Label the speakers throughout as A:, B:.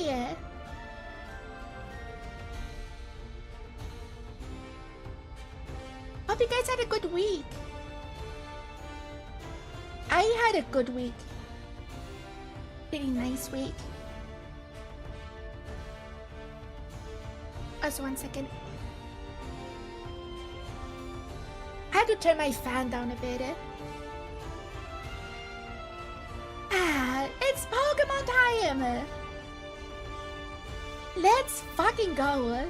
A: day. Hope you guys had a good week. I had a good week. Pretty nice week. Also, 1 second. I had to turn my fan down a bit. It's Pokemon time! Let's fucking go!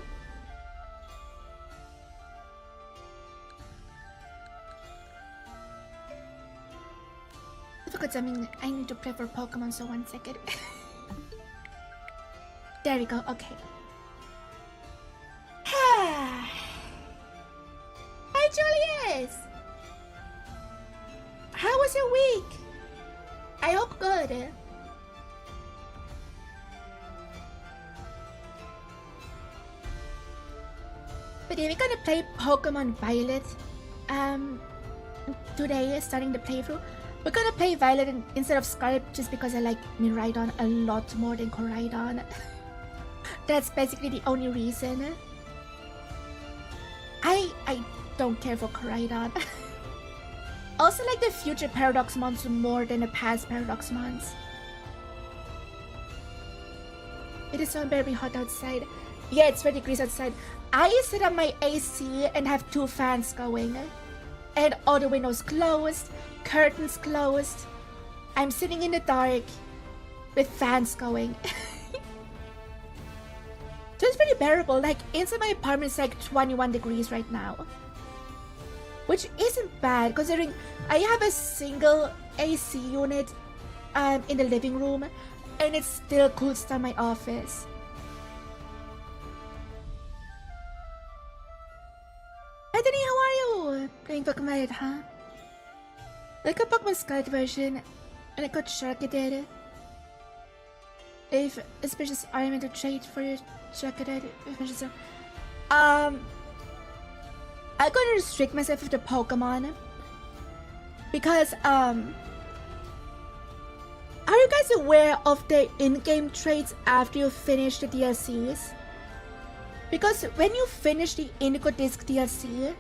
A: I forgot something. I need to play for Pokemon, so 1 second. There we go, okay. Hi, Julius! How was your week? I hope good. But yeah, we're gonna play Pokemon Violet. Today, starting the playthrough. We're gonna play Violet instead of Scarlet just because I like Miraidon a lot more than Koraidon. That's basically the only reason. I don't care for Koraidon. Also like the future Paradoxmons more than the past Paradoxmons. It is so very hot outside. Yeah, it's 30 degrees outside. I set up my AC and have 2 fans going. And all the windows closed, curtains closed. I'm sitting in the dark with fans going. So it's pretty bearable. Like inside my apartment it's like 21 degrees right now. Which isn't bad considering I have a single AC unit in the living room and it still cools down my office. Anthony, how are you? Playing Pokemon, huh? Like a Pokemon Scarlet version and I got Charcadet. If a special ornamental trait for your Charcadet. I'm gonna restrict myself with the Pokemon because are you guys aware of the in-game traits after you finish the DLCs? Because when you finish the Indigo Disc DLC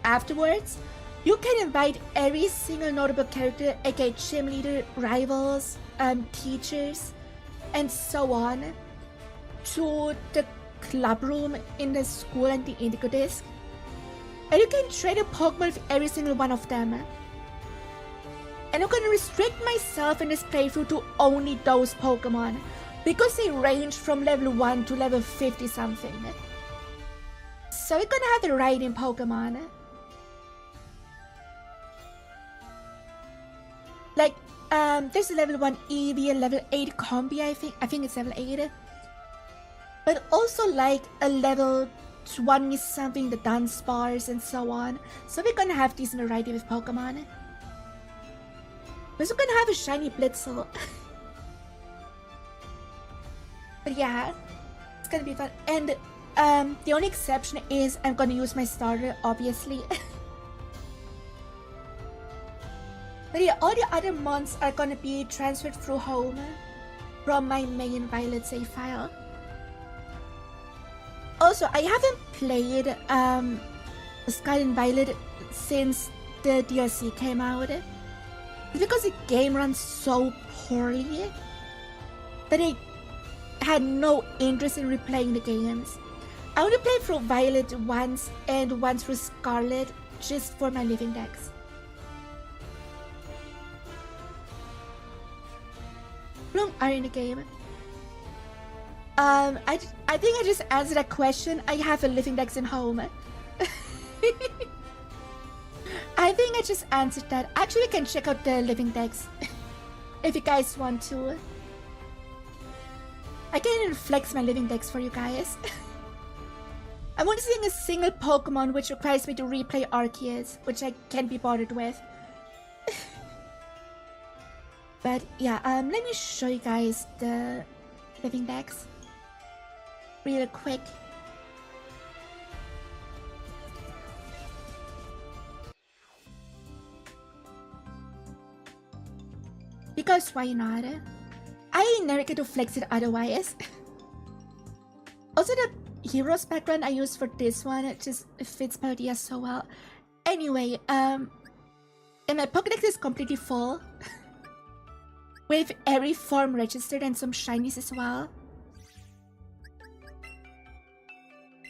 A: afterwards, you can invite every single notable character, aka gym leader, rivals, teachers, and so on, to the club room in the school and the Indigo Disc. And you can trade a Pokemon with every single one of them. And I'm gonna restrict myself in this playthrough to only those Pokemon because they range from level 1 to level 50 something. So we're gonna have the riding Pokemon. Like, there's a level 1 Eevee and level 8 Combi, I think it's level 8. But also like a level 20 something, the Dunsparce and so on. So we're gonna have these in a variety with Pokemon. We're also gonna have a shiny Blitzel. But yeah, it's gonna be fun. And the only exception is I'm gonna use my starter, obviously. But yeah, all the other mons are gonna be transferred through home from my main Violet save file. Also, I haven't played Scarlet and Violet since the DLC came out. It's because the game runs so poorly that I had no interest in replaying the games. I only played through Violet once and once through Scarlet just for my living decks. How long are you in the game? I think I just answered that question. I have a living dex in home. I think I just answered that. Actually, you can check out the living dex if you guys want to. I can even flex my living dex for you guys. I'm only seeing a single Pokemon which requires me to replay Arceus, which I can't be bothered with. But yeah, let me show you guys the living dex real quick. Because why not? I never get to flex it otherwise. Also, the hero's background I used for this one, it just fits Paldia so well. Anyway, and my Pokédex is completely full. With every form registered and some shinies as well.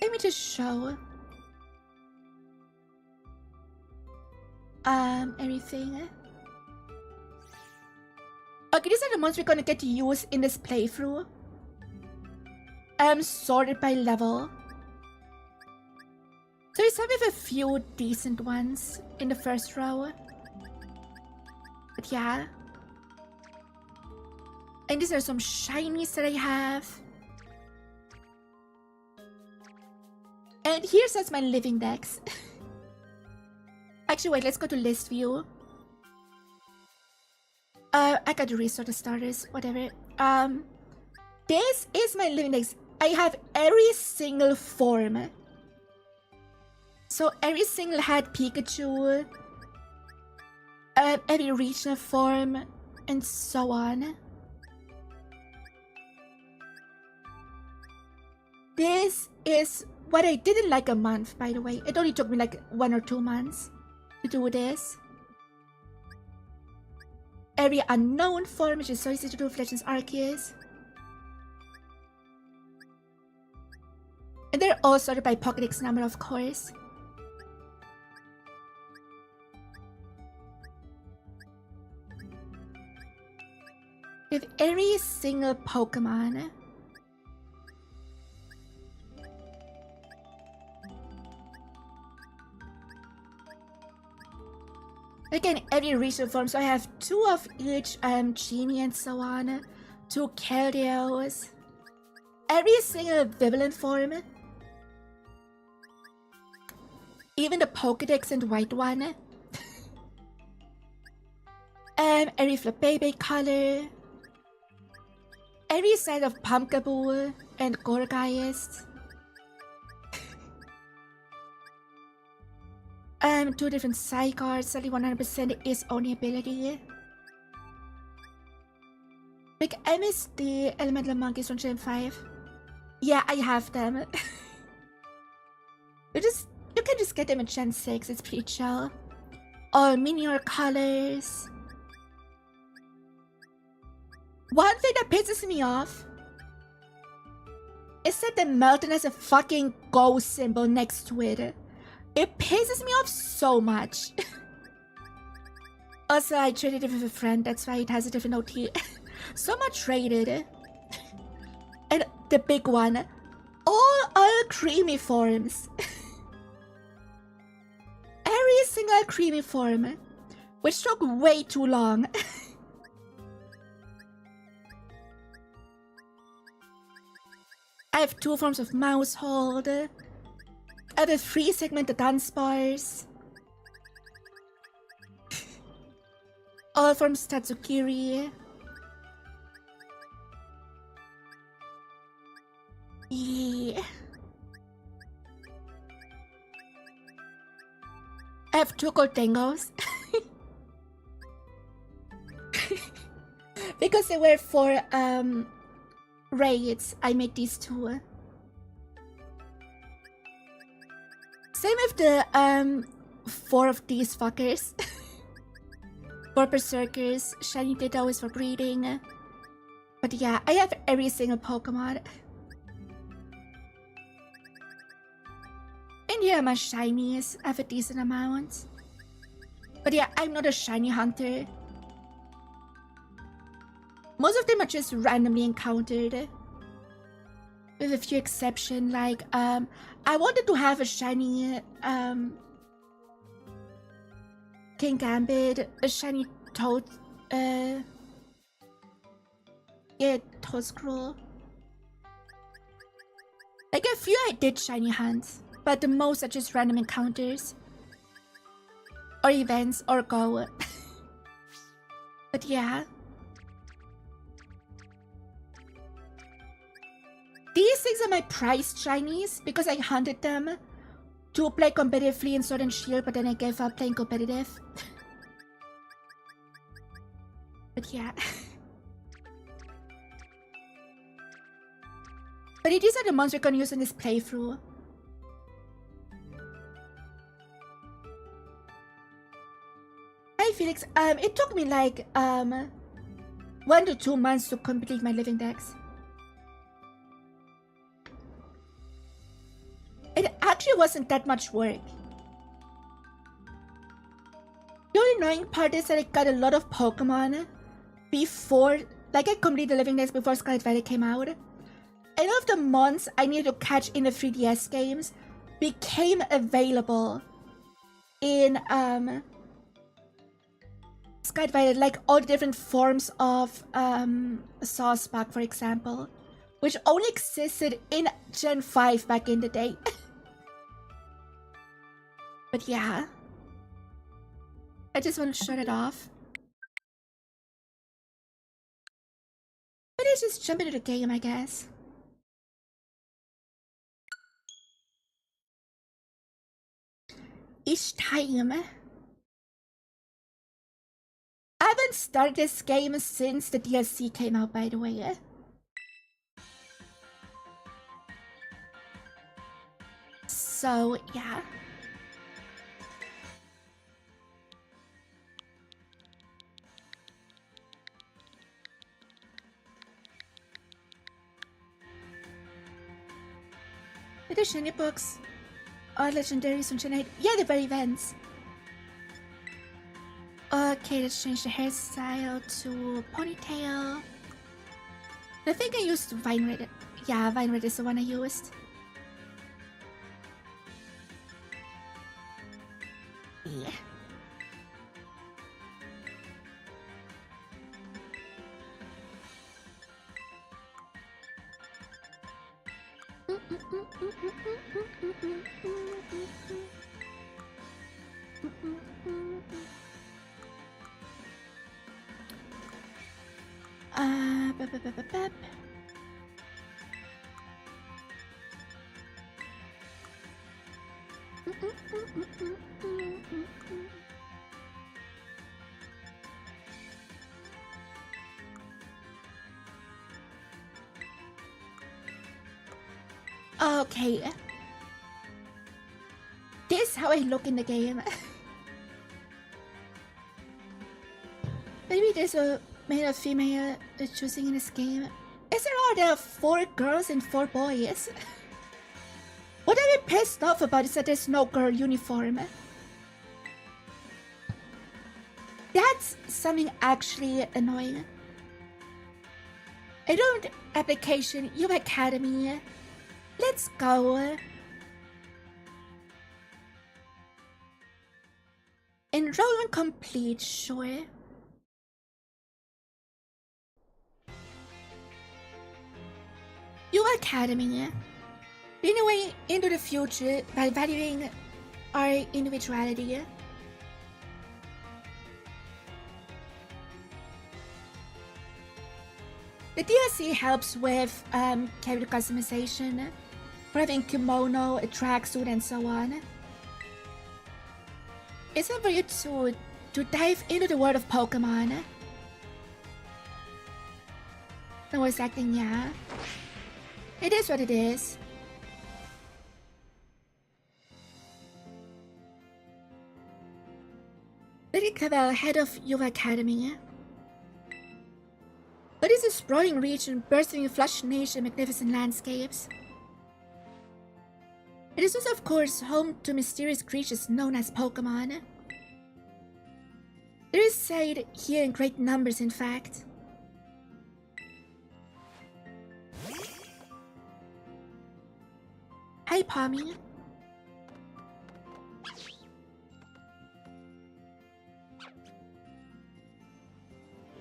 A: Let me just show everything. Okay, these are the ones we're gonna get to use in this playthrough. Sorted by level. So we start with a few decent ones in the first row. But yeah. And these are some shinies that I have. And here's just my living decks. Actually, wait, let's go to list view. I got to restart the starters, whatever. This is my living decks. I have every single form. So every single had Pikachu, every regional form, and so on. This is what I did in like a month, by the way. It only took me like 1 or 2 months to do this. Every unknown form, which is so easy to do with Legends Arceus. And they're all sorted by Pokédex number, of course. With every single Pokemon. Again, every regional form, so I have 2 of each Genie and so on. 2 Keldeos. Every single Vivalent form. Even the Pokédex and white one. Every Flabébé color. Every set of Pumpkaboo and Gourgeist. 2 different side cards, sadly 100% is only ability. Like, I missed the Elemental Monkeys from Gen 5. Yeah, I have them. You can just get them in Gen 6, it's pretty chill. All Minior colors. One thing that pisses me off is that the Melton has a fucking Go symbol next to it. It pisses me off so much. Also, I traded it with a friend, that's why it has a different OT. Someone traded. And the big one. All creamy forms. Every single creamy form. Which took way too long. I have 2 forms of Mousehold. I have a 3-segmented Dunsparce. All forms Tatsukiri. Yeah. I have 2 Goldengos. Because they were for raids, I made these 2. Same with the 4 of these fuckers. 4 Berserkers, Shiny Ditto is for breeding. But yeah, I have every single Pokemon. And yeah, my shinies, I have a decent amount. But yeah, I'm not a shiny hunter. Most of them are just randomly encountered. With a few exceptions, like, I wanted to have a shiny, King Gambit, a shiny Toad, yeah, Toadscroll. Like, a few I did shiny hunts, but the most are just random encounters. Or events, or go. But yeah. These things are my prized shinies because I hunted them to play competitively in Sword and Shield, but then I gave up playing competitive. But yeah. But these are the months we're gonna use in this playthrough. Hi Felix, it took me like 1 to 2 months to complete my living dex. It actually wasn't that much work. The only annoying part is that I got a lot of Pokemon before, like I completed the living dex before Scarlet Violet came out. And all of the months I needed to catch in the 3DS games became available in Scarlet Violet, like all the different forms of Sauceback, for example, which only existed in Gen 5 back in the day. But yeah, I just want to shut it off. But let's just jump into the game, I guess. Each time. I haven't started this game since the DLC came out, by the way. So, yeah. With the shiny books are legendaries from Gen 8. Yeah, the very events. Okay, let's change the hairstyle to ponytail. I think I used Vine Red. Yeah, Vine Red is the one I used. Yeah. Okay. This is how I look in the game. Maybe there's a male or female choosing in this game. Is there 4 girls and 4 boys? What I'm pissed off about is that there's no girl uniform. That's something actually annoying. I don't application, you academy. Let's go. Enrollment complete, sure. You academy. Leading away into the future by valuing our individuality. The DLC helps with character customization, for having kimono, a tracksuit, and so on. It's time for you to dive into the world of Pokemon. No voice acting, yeah. It is what it is. Lady Cavell, head of Yuva Academy. But it's a sprawling region bursting with lush nature and magnificent landscapes. It is also, of course, home to mysterious creatures known as Pokémon. There is sight here in great numbers, in fact. Hi, Pommy.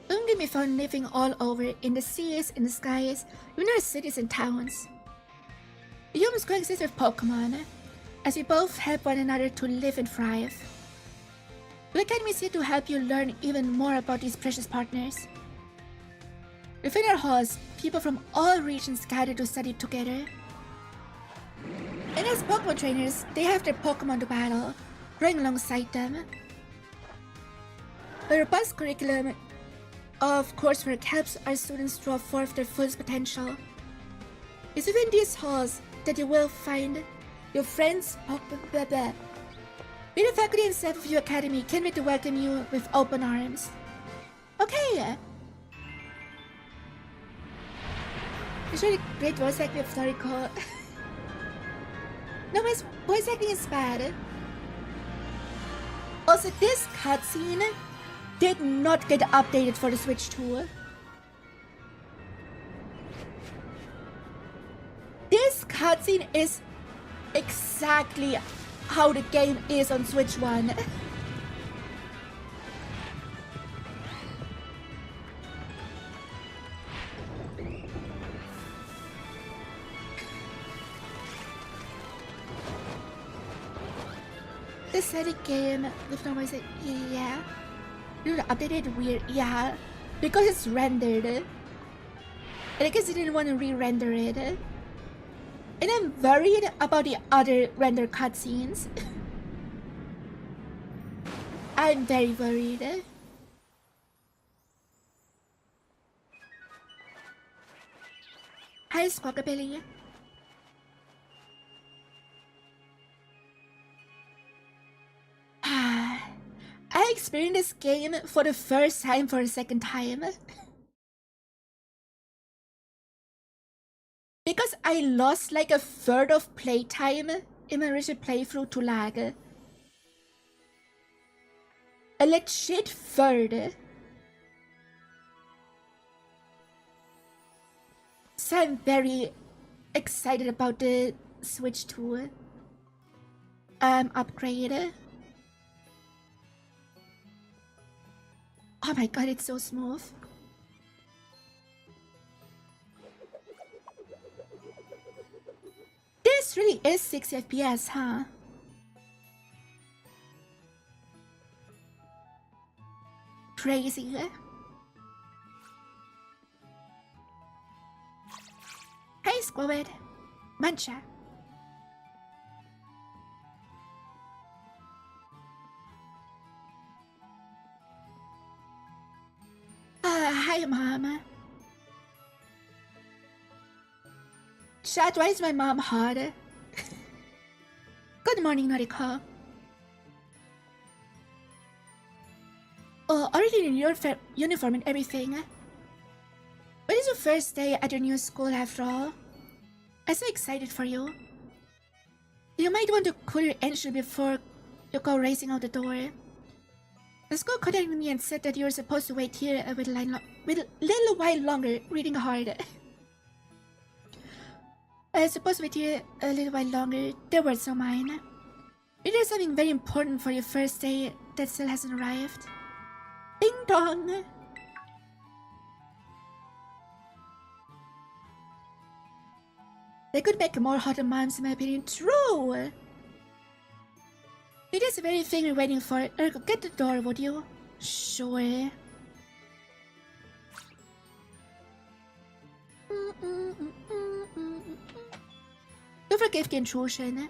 A: Don't get me fun living all over, in the seas, in the skies, even in our cities and towns. The humans coexist with Pokemon, as we both help one another to live and thrive. The Academy is here to help you learn even more about these precious partners. Within our halls, people from all regions gather to study together. And as Pokemon trainers, they have their Pokemon to battle, growing alongside them. The robust curriculum of coursework helps our students draw forth their fullest potential. It's within these halls that you will find your friends. We, the faculty and staff of your academy, can't wait to welcome you with open arms. Okay. It's really great voice acting of Noriko. No, his voice acting is bad. Also, this cutscene did not get updated for the Switch 2. This cutscene is exactly how the game is on Switch 1. The static game with no voice, yeah. You updated weird, yeah. Because it's rendered. And I guess they didn't want to re-render it. And I'm worried about the other render cutscenes. I'm very worried. Hi, 𝗟cie𝗴ጽ. I experienced this game for the first time for a second time. Because I lost like a third of playtime in my original playthrough to lag. A legit third. So I'm very excited about the Switch 2 upgrade. Oh my god, it's so smooth. This really is 60 FPS, huh? Crazy. Hey, 𝗟cie𝗴ጽ. Mancha. Hi, Mom. Chat, why is my mom hot? Good morning, Noriko. Oh, already in your uniform and everything. When is your first day at your new school after all? I'm so excited for you. You might want to cool your engine before you go racing out the door. The school contacted me and said that you were supposed to wait here with a little while longer, reading hard. I was supposed to wait here a little while longer. Their words are mine. Maybe there's something very important for your first day that still hasn't arrived. Ding dong! They could make more hotter moms, in my opinion. True! It is the very thing we're waiting for. Noriko, get the door, would you? Sure. Don't forgive the intrusion.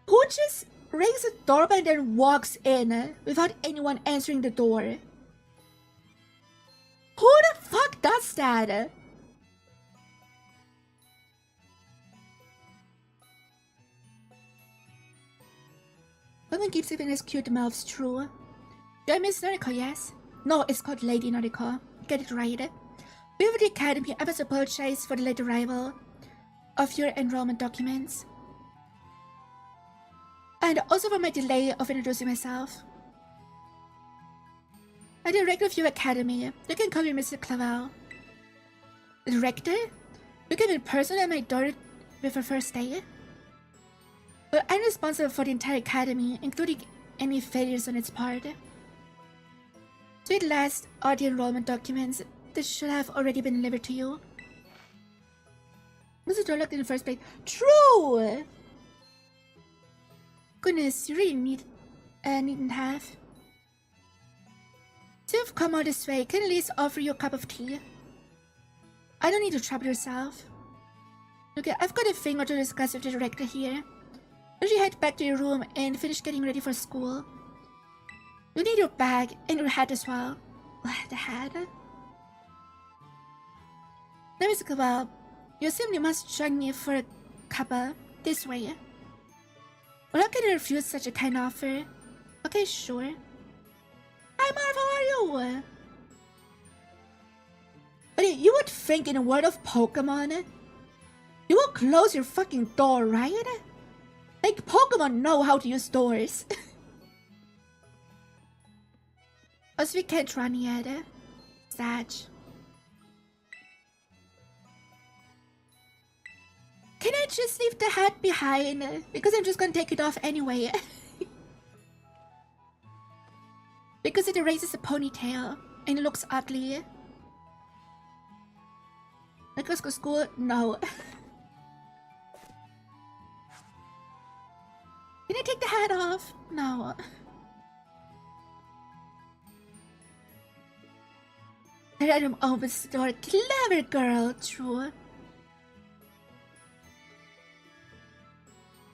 A: Who just rings the doorbell and then walks in without anyone answering the door? Who the fuck does that? Someone keeps saying his cute mouths true. Do I miss Noriko? Yes. No, it's called Lady Noriko. Get it right. We of the Academy, I must apologize for the late arrival of your enrollment documents. And also for my delay of introducing myself. I'm the director of your academy. You can call me Mr. 𝗟𝗏𝗆. The director? You came in person at my door with her first day? Well, I'm responsible for the entire academy, including any failures on its part. So at last, all the enrollment documents that should have already been delivered to you. Was the door locked in the first place? True! Goodness, you really needn't have. So you've come all this way, can I at least offer you a cup of tea? I don't need to trouble yourself. Okay, I've got a thing or to discuss with the director here. You should head back to your room and finish getting ready for school. You need your bag and your hat as well. The hat? Now, Mr. 𝗟𝗏𝗆, You simply must join me for a cuppa this way. Well, how can I refuse such a kind offer? Okay, sure. Hi Marv, how are you? But you would think in a world of Pokemon, you will close your fucking door, right? Like, Pokemon know how to use doors. Also, we can't run yet. Sad. Can I just leave the hat behind? Because I'm just gonna take it off anyway. Because it erases a ponytail and it looks ugly. Like, let's go to school? No. Can I take the hat off? No. The random opens the door. Clever girl, true.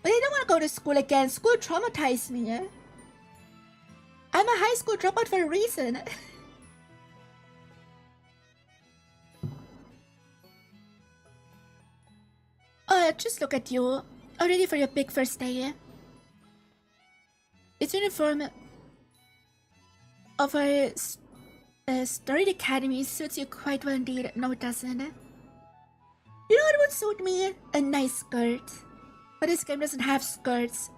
A: But I don't want to go to school again. School traumatized me. I'm a high school dropout for a reason. Oh, just look at you. All ready for your big first day. Its uniform of our storied academy suits you quite well indeed. No, it doesn't. You know what would suit me? A nice skirt. But this game doesn't have skirts,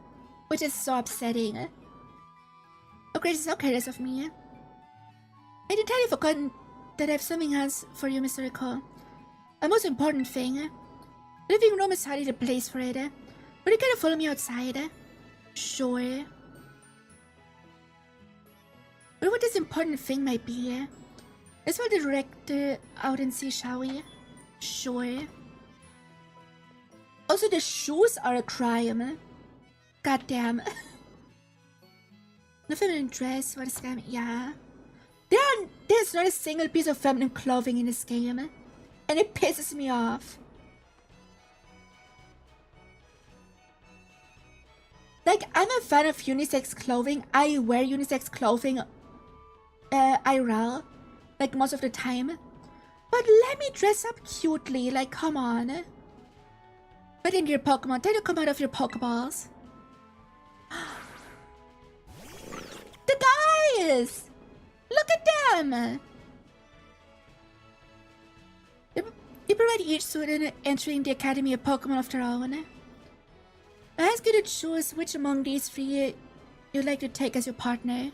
A: which is so upsetting. Oh great, it's so careless of me. I'd entirely forgotten that I have something else for you, Mr. Noriko. A most important thing. Living room is hardly the place for it. But you gotta follow me outside. Sure. But what this important thing might be. Let's go direct out and see, shall we? Sure. Also, the shoes are a crime. Goddamn. No feminine dress, what a scam. Yeah. There's not a single piece of feminine clothing in this game. And it pisses me off. Like, I'm a fan of unisex clothing. I wear unisex clothing IRL, like most of the time. But let me dress up cutely, like, come on. But in your Pokemon, try to come out of your Pokeballs. The guys! Look at them! You provide each student entering the Academy of Pokemon of their own. I ask you to choose which among these three you'd like to take as your partner.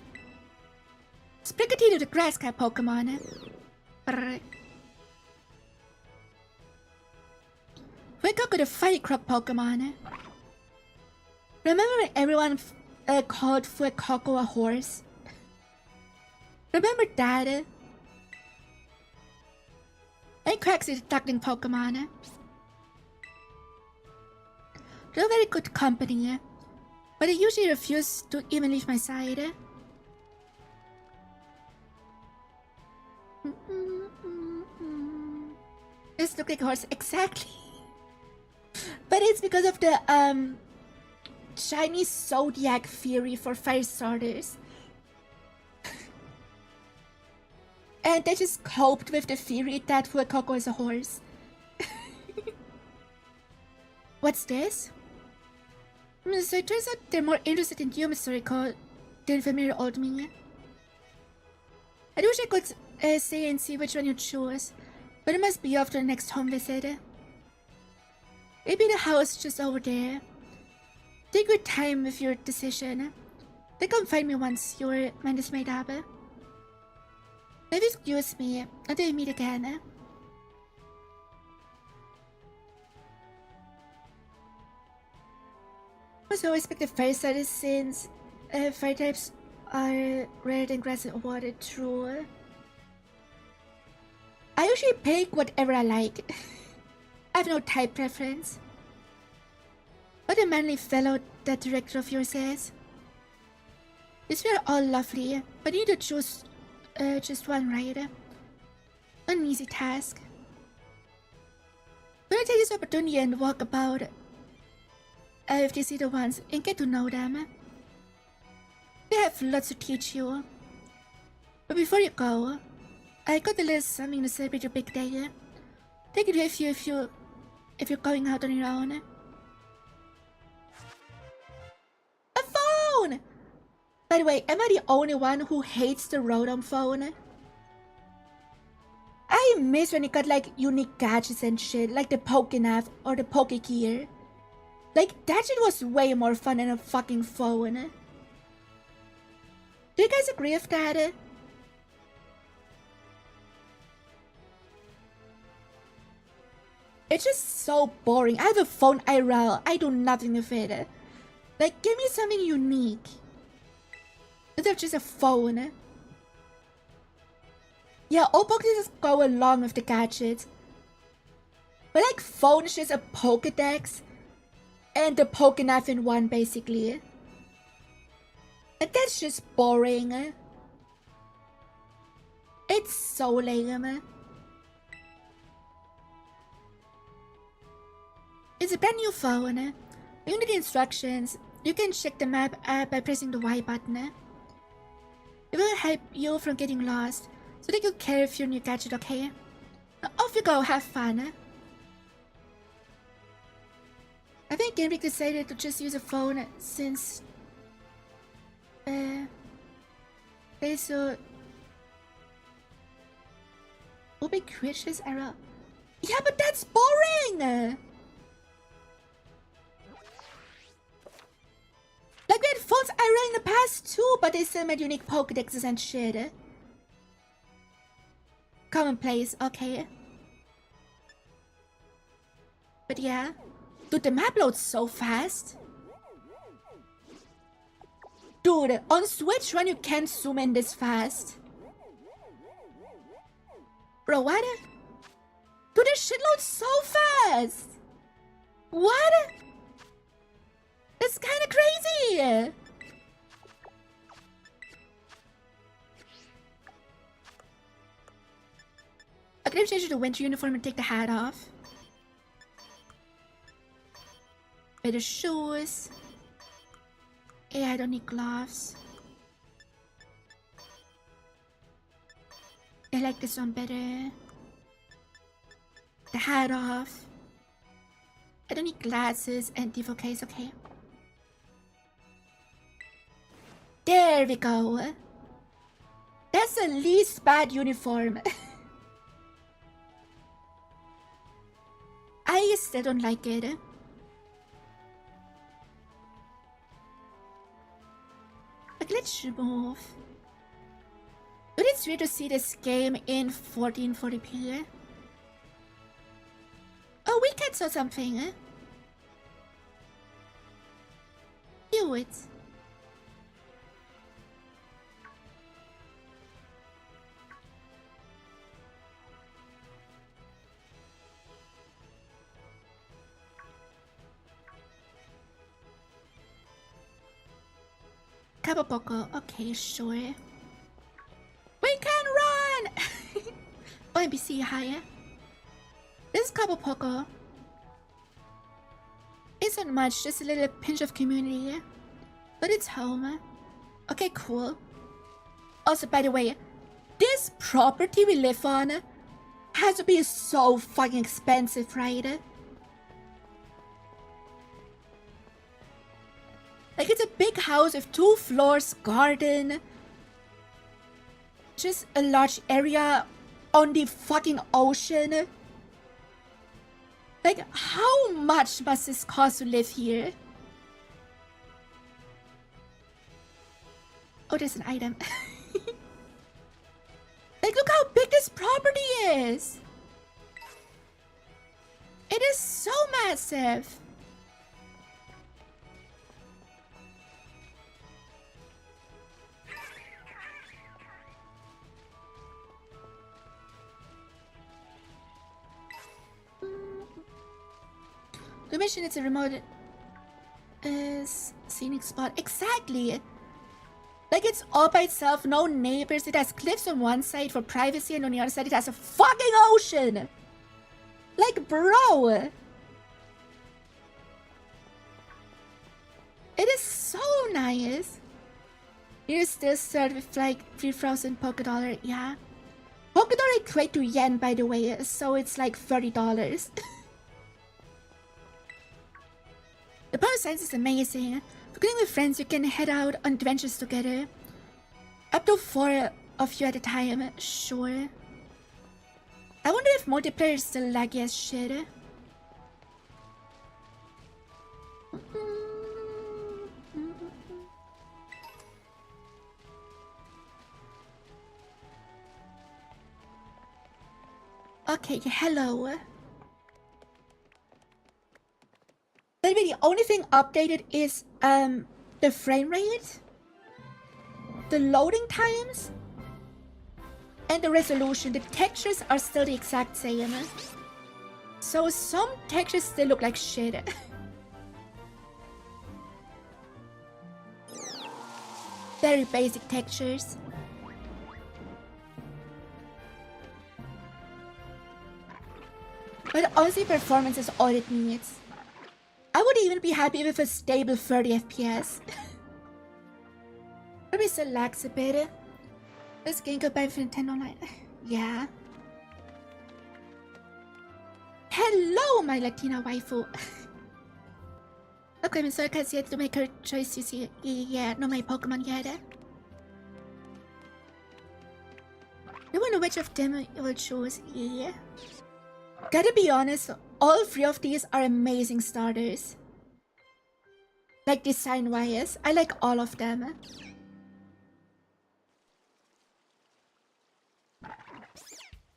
A: Sprigatito, the grass cat Pokemon. Brr. Fuecoco, the Fire Croc Pokemon. Remember when everyone called Fuecoco a horse? Remember that? And Quacks is a duckling Pokemon. They're very good company, but I usually refuse to even leave my side. This looks like a horse, exactly. But it's because of the Chinese zodiac theory for fire starters. And they just coped with the theory that Fuecoco is a horse. What's this? So it turns out they're more interested in you, Mr. Noriko, than familiar old me. I wish I could say and see which one you choose, but it must be after the next home visit. Maybe the house just over there. Take your time with your decision. Then come find me once your mind is made up. Maybe excuse me until we meet again. I must always pick the fire starters since fire types are rare than grass and water, true. I usually pick whatever I like. I have no type preference. What a manly fellow that director of yours is. These were all lovely, but you need to choose just one, right? An easy task. We're gonna take this opportunity and walk about with these little ones and get to know them. They have lots to teach you. But before you go, I got a little something to celebrate your big day. Take it with you if you if you're going out on your own. A phone! By the way, am I the only one who hates the Rotom phone? I miss when it got like unique gadgets and shit, like the Pokénav or the Pokégear. Like, that shit was way more fun than a fucking phone. Do you guys agree with that? It's just so boring. I have a phone IRL. I do nothing with it. Like, give me something unique. Instead of just a phone. Yeah, all Pokédex go along with the gadgets. But like, phone is just a Pokédex and the Pokénav in one, basically. And that's just boring. It's so lame. It's a brand new phone. You need the instructions. You can check the map by pressing the Y button. It will help you from getting lost, so take good care of your new gadget, okay? Now off you go, have fun. I think Game Freak decided to just use a phone since... okay, so... will be Chris's error. Yeah, but that's boring! Like, we had phones I ran in the past too, but they still made unique Pokédexes and shit. Commonplace, okay. But yeah. Dude, the map loads so fast. Dude, on Switch when you can't zoom in this fast. Bro, what? Dude, this shit loads so fast. What? That's kinda crazy! I could have changed the winter uniform and take the hat off. Better shoes. Yeah, I don't need gloves. I like this one better. The hat off. I don't need glasses and default case, okay. There we go. That's the least bad uniform. I still don't like it. Like, let's move. But it's weird to see this game in 1440p. Oh, we can saw something. Do it. Kabapoko, okay, sure. We can run! OMBC higher. This is Kabapoko. Isn't much, just a little pinch of community. But it's home. Okay, cool. Also, by the way, this property we live on has to be so fucking expensive, right? Like, it's a big house with 2 floors, garden. Just a large area on the fucking ocean. Like, how much must this cost to live here? Oh, there's an item. Like, look how big this property is. It is so massive. The mission is a remote scenic spot. Exactly. Like, it's all by itself, no neighbors. It has cliffs on one side for privacy, and on the other side it has a fucking ocean. Like, bro. It is so nice. You're still served with like 3,000 Pokédollar, yeah. Pokédollar equate to yen, by the way, so it's like $30. The power science is amazing. For getting with friends, you can head out on adventures together. Up to 4 of you at a time, sure. I wonder if multiplayer is still laggy as shit. Okay, hello. Maybe the only thing updated is the frame rate, the loading times, and the resolution. The textures are still the exact same. So some textures still look like shit. Very basic textures. But honestly, performance is all it needs. I would even be happy with a stable 30 FPS. Maybe still lags a bit. This game could buy for Nintendo Online. Yeah. Hello, my Latina waifu. Okay, I'm sorry, because yet to make her choice, you see. Yeah, no, my Pokemon yet. You wonder which of them you will choose. Yeah. Gotta be honest, all 3 of these are amazing starters. Like design-wise, I like all of them.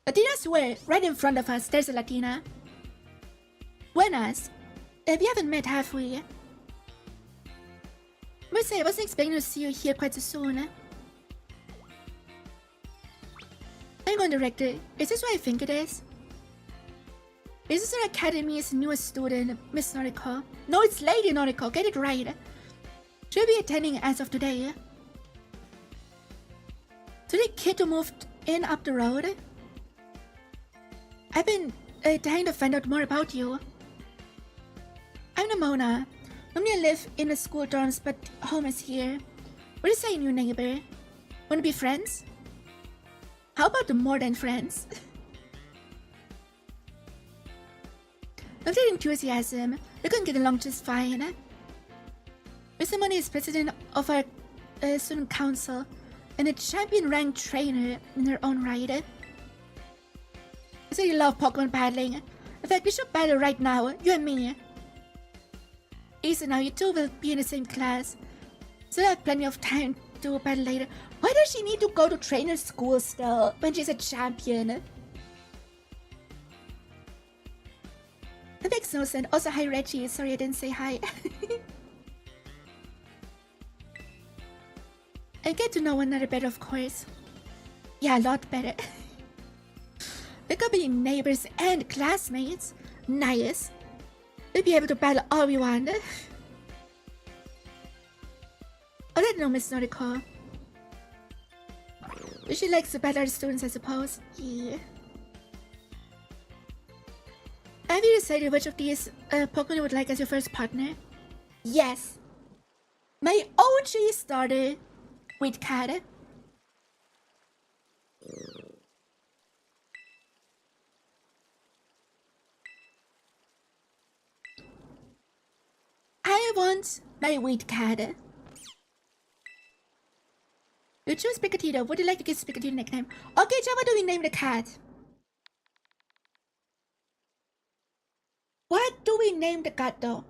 A: Latina's where? Right in front of us, there's a Latina. Buenas. We haven't met, have we? Must say, I wasn't expecting to see you here quite so soon. I'm going director. Is this what I think it is? Is this our academy's newest student, Miss Noriko? No, it's Lady Noriko, get it right. She'll be attending as of today. So the kid who moved in up the road? I've been trying to find out more about you. I'm Namona. Normally I live in the school dorms, but home is here. What is a new neighbor? Wanna be friends? How about the more than friends? With their enthusiasm, we can get along just fine. Mr. Money is president of our student council and a champion-ranked trainer in her own right. So you love Pokemon battling. In fact, we should battle right now, you and me. Easy now, you two will be in the same class. So I have plenty of time to battle later. Why does she need to go to trainer school still when she's a champion? That makes no sense. Also, hi Reggie. Sorry I didn't say hi. And get to know one another better, of course. Yeah, a lot better. We could be neighbors and classmates. Nice. We'll be able to battle all we want. Oh, that no, Miss Noriko. She likes to battle our students, I suppose. Yeah. Have you decided which of these Pokemon you would like as your first partner? Yes. My OG starter with Cat. I want my wheat cat. You choose Pikachu. Would you like to give Pikachu a nickname? Okay, John, what do we name the cat? What do we name the cat though?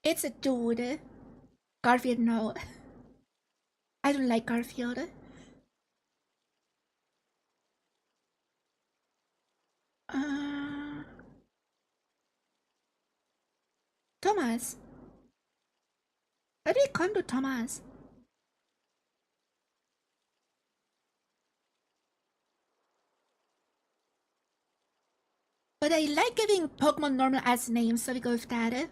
A: It's a dude. Garfield, no. I don't like Garfield. Thomas. How do you come to Thomas? But I like giving Pokemon normal ass names, so we go with that.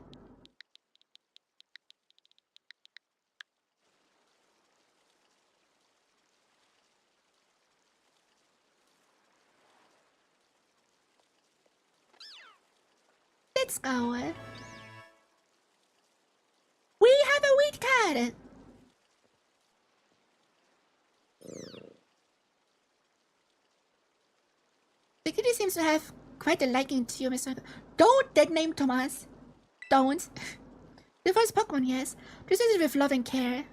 A: Let's go. We have a wheat cat. The kitty seems to have quite a liking to you, Mr. Don't dead name Thomas. Don't. The first Pokemon, yes. Please use it with love and care.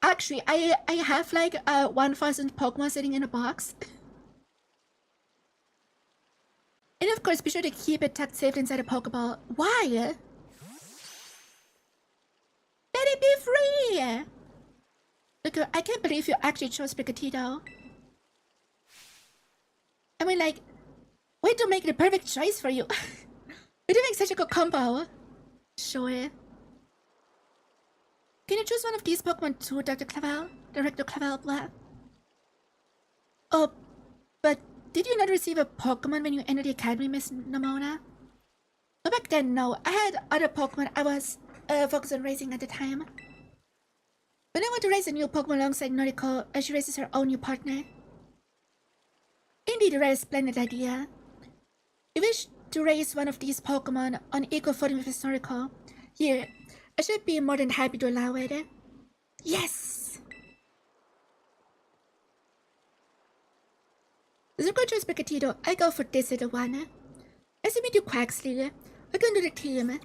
A: Actually, I have like 1,000 Pokemon sitting in a box. And of course, be sure to keep it tucked safe inside a Pokeball. Why? Let it be free! Look, I can't believe you actually chose Sprigatito. I mean, like, way to make the perfect choice for you. You do make such a good combo. Sure. Can you choose one of these Pokemon too, Dr. 𝗟𝗏𝗆? Director 𝗟𝗏𝗆, blah. Oh, but did you not receive a Pokemon when you entered the academy, Miss Nomona? Oh, back then, no. I had other Pokemon I was focused on raising at the time. When I want to raise a new Pokemon alongside Noriko, she raises her own new partner. Indeed, a very splendid idea. You wish to raise one of these Pokemon on equal footing with Noriko. Here, I should be more than happy to allow it. Yes! Zuko chose Sprigatito. I go for this little one. Nice to meet you, 𝗟𝗏𝗆. Welcome to the team.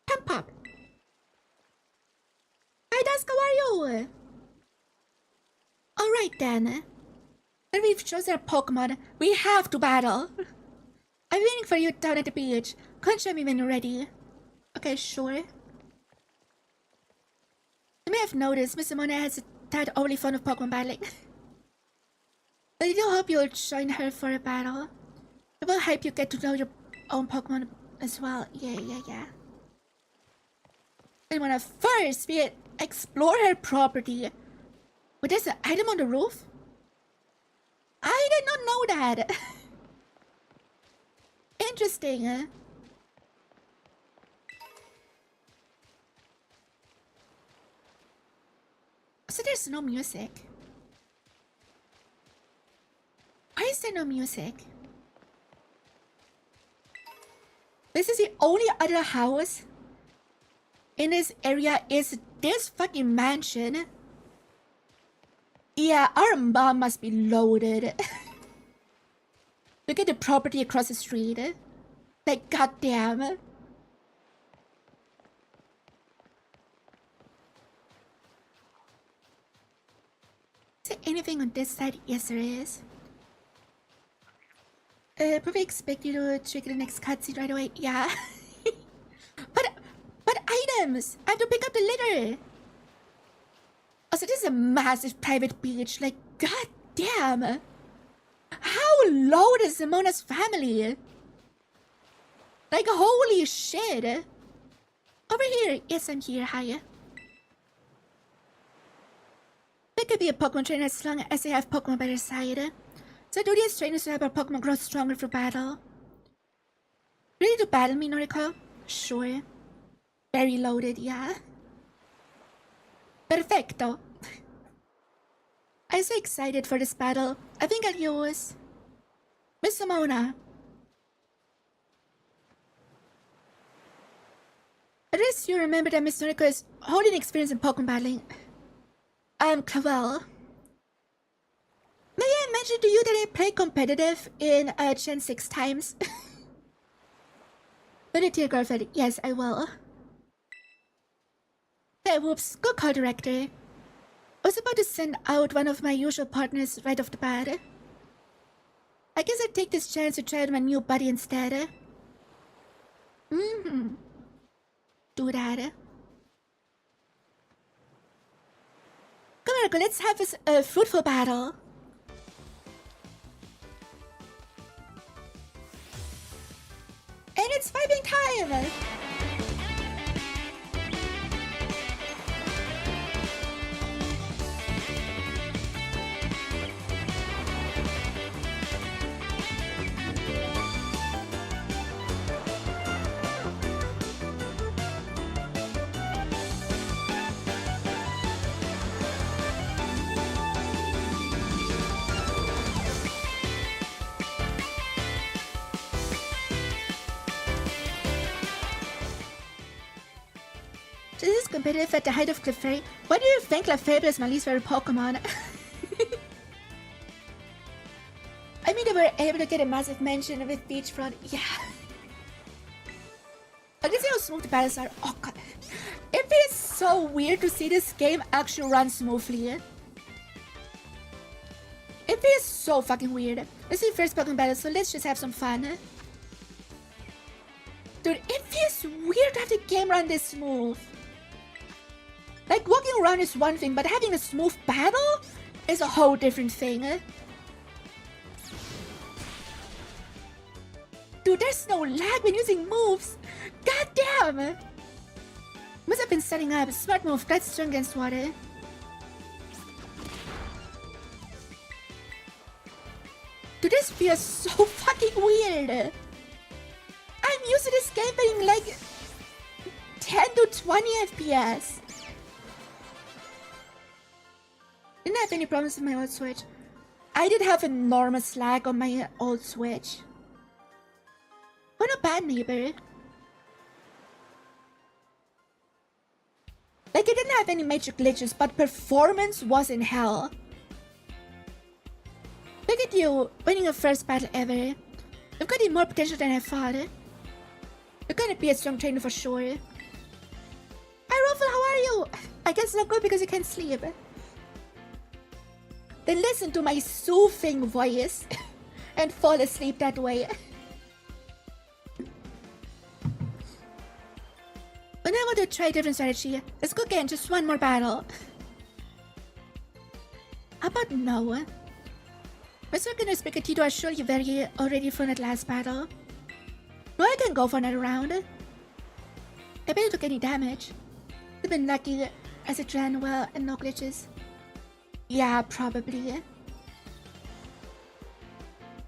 A: Pump Pop. Hi, Dusk, how are you? Alright then. Now we've chosen our Pokemon. We have to battle. I'm waiting for you down at the beach. Come show me when you're ready. Okay, sure. You may have noticed Miss Mona has a tad overly fond of Pokemon battling. But I do hope you'll join her for a battle. It will help you get to know your own Pokemon as well. Yeah. I wanna first explore her property. Wait, there's an item on the roof? I did not know that. Interesting. So there's no music. Why is there no music? This is the only other house in this area is this fucking mansion. Yeah, our mom must be loaded. Look at the property across the street. Like, goddamn. Is there anything on this side? Yes, there is. Probably expect you to trigger the next cutscene right away. Yeah. but items! I have to pick up the litter! Also, this is a massive private beach. Like, goddamn! How low is Simona's family? Like, holy shit! Over here! Yes, I'm here. Hiya. They could be a Pokemon trainer as long as they have Pokemon by their side. So do these trainers to help our Pokemon grow stronger for battle? Ready to battle me, Noriko? Sure. Very loaded, yeah. Perfecto. I'm so excited for this battle. I think I'll use Miss Simona. At least you remember that Miss Noriko is holding experience in Pokemon battling. 𝗟𝗏𝗆. May I mention to you that I play competitive in Gen 6 times? But it to your girlfriend. Yes, I will. Hey, whoops. Good call, director. I was about to send out one of my usual partners right off the bat. I guess I'd take this chance to try out my new buddy instead. Do that. Come on, let's have a fruitful battle. And it's fighting time! This is competitive at the height of 𝗟𝗏𝗆. Why do you think 𝗟𝗏𝗆 is my least favorite Pokemon? I mean, there were able to get a massive mention with Beachfront. Yeah. I can see how smooth the battles are. Oh god. It feels so weird to see this game actually run smoothly. It feels so fucking weird. This is the first Pokemon battle, so let's just have some fun. Dude, it feels weird to have the game run this smooth. Like, walking around is one thing, but having a smooth battle is a whole different thing. Dude, there's no lag when using moves. God damn! Must have been setting up. Smart move. That's strong against water. Dude, this feels so fucking weird. I'm used to this game being like 10 to 20 FPS. Didn't have any problems with my old Switch. I did have enormous lag on my old Switch. What a bad neighbor. Like, it didn't have any major glitches, but performance was in hell. Look at you, winning your first battle ever. You've got even more potential than I thought. You're gonna be a strong trainer for sure. Hi Ruffle, how are you? I guess not good because you can't sleep. Then listen to my soothing voice and fall asleep that way. When I want to try a different strategy, let's go again, just one more battle. How about no? Mr. Gunner's Pikachu are surely very already from that last battle. No, I can go for another round. I barely took any damage. I've been lucky as it ran well and no glitches. Yeah, probably.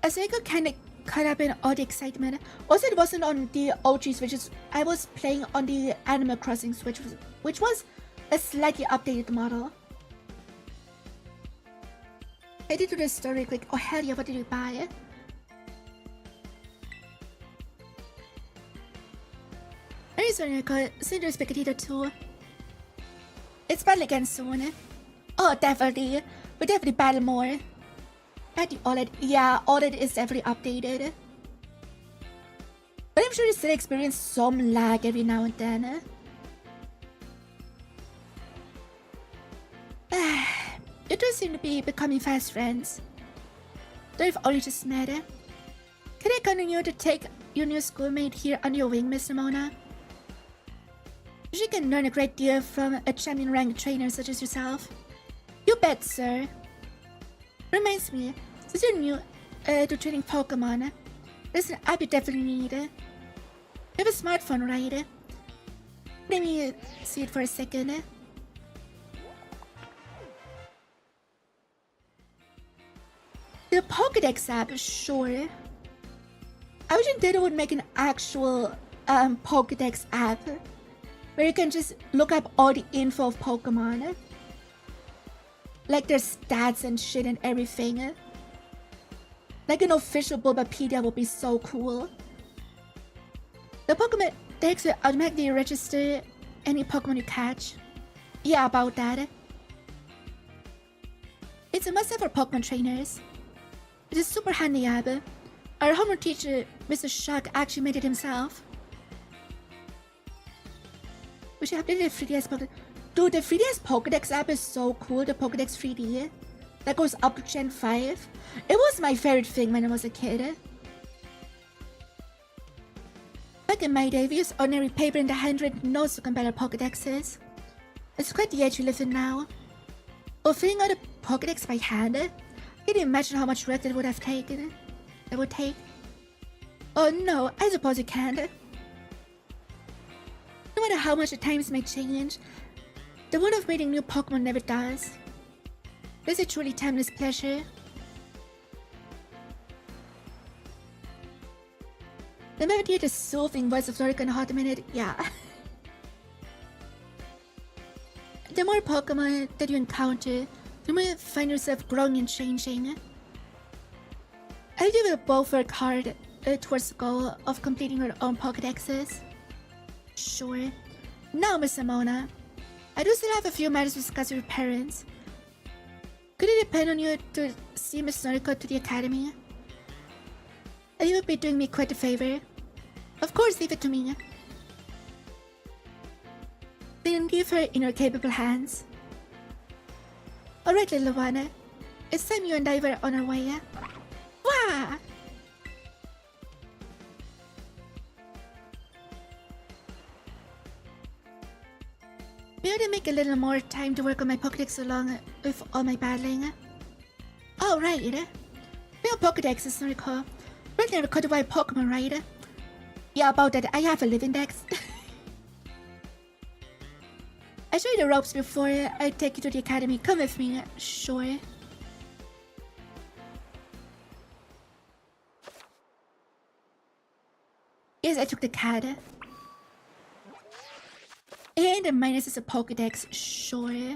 A: As I got kinda caught up in all the excitement. Also, it wasn't on the OG Switches. I was playing on the Animal Crossing Switch, which was a slightly updated model. I did do this story quick. Oh hell yeah, what did you buy? There is Noriko, Cinder's Pikachu too. It's battle again soon. Oh, definitely. We'll definitely battle more. At the OLED, yeah, OLED is definitely updated. But I'm sure you still experience some lag every now and then. You two seem to be becoming fast friends. Though you've only just met. Can I count on you to take your new schoolmate here under your wing, Miss Ramona? She can learn a great deal from a champion-ranked trainer such as yourself. You bet, sir. Reminds me, since you're new to training Pokemon, there's an app you definitely need. You have a smartphone, right? Let me see it for a second. The Pokédex app, sure. I wish Nintendo would make an actual Pokédex app where you can just look up all the info of Pokemon. Like their stats and shit and everything. Like an official Bulbapedia would be so cool. The Pokemon Dex will automatically register any Pokemon you catch. Yeah, about that. It's a must-have for Pokemon trainers. It is super handy app. Our homeroom teacher, Mr. Shuck, actually made it himself. We should update the 3DS Pokédex. Dude, the 3DS Pokédex app is so cool, the Pokédex 3D. That goes up to Gen 5. It was my favorite thing when I was a kid. Back in my day, we used ordinary paper and the handwritten notes to compare our Pokédexes. It's quite the age we live in now. Or filling out a Pokédex by hand. I can't imagine how much work that would have taken. That would take. Oh no, I suppose you can't. No matter how much the times may change, the wonder of meeting new Pokemon never does. This is a truly timeless pleasure. Remember to hear the soothing voice of Noriko in a hot minute? Yeah. The more Pokemon that you encounter, the more you find yourself growing and changing. I do will both work hard towards the goal of completing your own Pokédexes. Sure. Now, Miss Ramona, I do still have a few matters to discuss with your parents. Could it depend on you to see Miss Noriko to the academy? You would be doing me quite a favor. Of course, leave it to me. Then leave her in your capable hands. Alright, little one. It's time you and I were on our way. Wah! We ought to make a little more time to work on my Pokédex along with all my battling. Oh, right. Well, Pokédex, Noriko. We'll never cut away Pokemon, right? Yeah, about that, I have a living dex. I show you the ropes before I take you to the academy. Come with me, sure. Yes, I took the card. And the minus is a Pokédex, sure.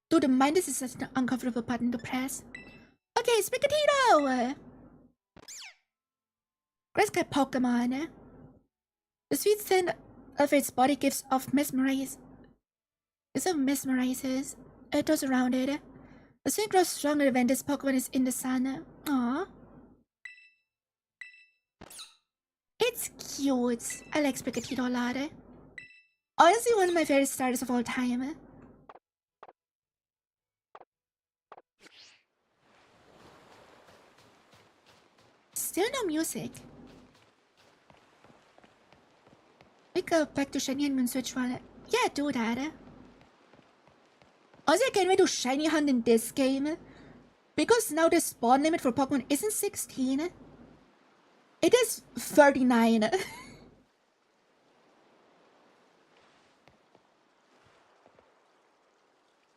A: Though the minus is such an uncomfortable button to press. Okay, Sprigatito! Grass-cat Pokemon. The sweet scent of its body gives off mesmerizes. Those around it. The scent grows stronger when this Pokemon is in the sun. Aww. It's cute. I like Sprigatito a lot. Honestly, one of my favorite starters of all time. Still no music. We go back to Shiny Hunt and switch one. Yeah, do that. Honestly, I can't wait to Shiny Hunt in this game. Because now the spawn limit for Pokemon isn't 16. It is 39.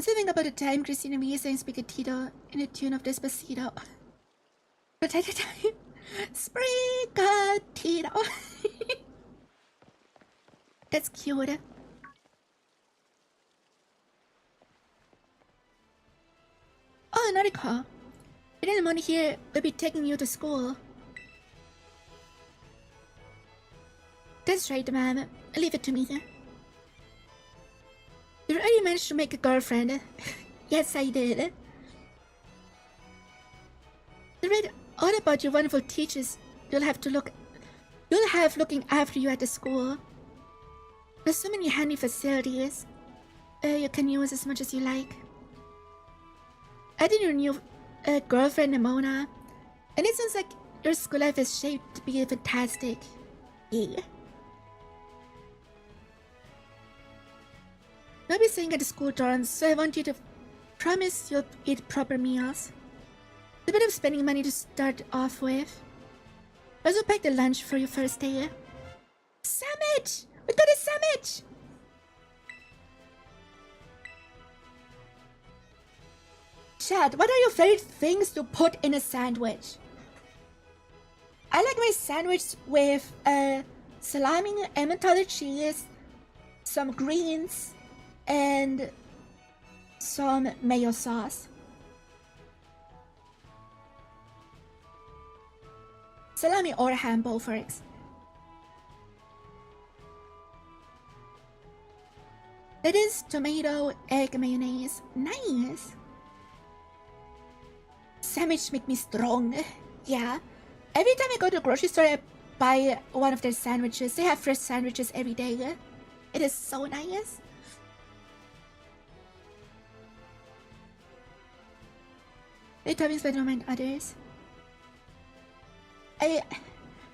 A: Something about the time Christina Mia saying Sprigatito in the tune of Despacito. Protect the time. Sprigatito. That's cute. Oh, Noriko. In the morning here, we'll be taking you to school. That's right, ma'am. Leave it to me. You already managed to make a girlfriend. Yes, I did. I read all about your wonderful teachers you'll have looking after you at the school. There's so many handy facilities. You can use as much as you like. Adding your new girlfriend, Nimona. And it sounds like your school life is shaped to be fantastic. Yeah. I'll be staying at the school dorms, so I want you to promise you'll eat proper meals. A bit of spending money to start off with. I also packed a lunch for your first day. Sandwich! We got a sandwich! Chad, what are your favorite things to put in a sandwich? I like my sandwich with salami, Emmentaler cheese, some greens, and some mayo sauce. Salami or ham, both works. That is tomato, egg, mayonnaise. Nice! Sandwich make me strong. Yeah. Every time I go to the grocery store, I buy one of their sandwiches. They have fresh sandwiches every day. It is so nice. The toppings by and others. Is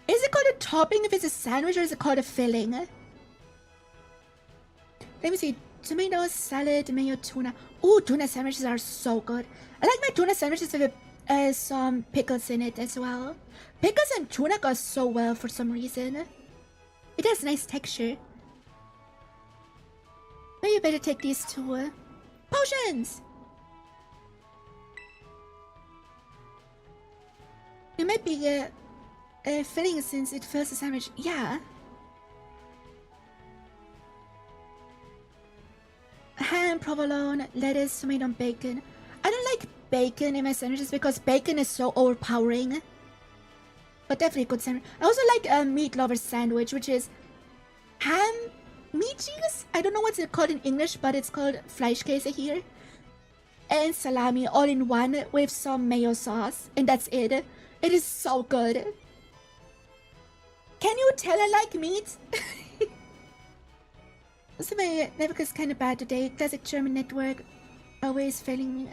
A: it called a topping if it's a sandwich, or is it called a filling? Let me see. Tomato salad, mayo, tuna. Ooh, tuna sandwiches are so good. I like my tuna sandwiches with some pickles in it as well. Pickles and tuna go so well for some reason. It has nice texture. Maybe you better take these two. Potions! It might be filling since it fills the sandwich. Yeah. Ham, provolone, lettuce, tomato, and bacon. I don't like bacon in my sandwiches because bacon is so overpowering. But definitely a good sandwich. I also like a meat lover sandwich, which is ham, meat cheese? I don't know what's it called in English, but it's called Fleischkäse here. And salami all in one with some mayo sauce. And that's it. It is so good. Can you tell I like meat? Also, my network is kind of bad today. Classic German network always failing me.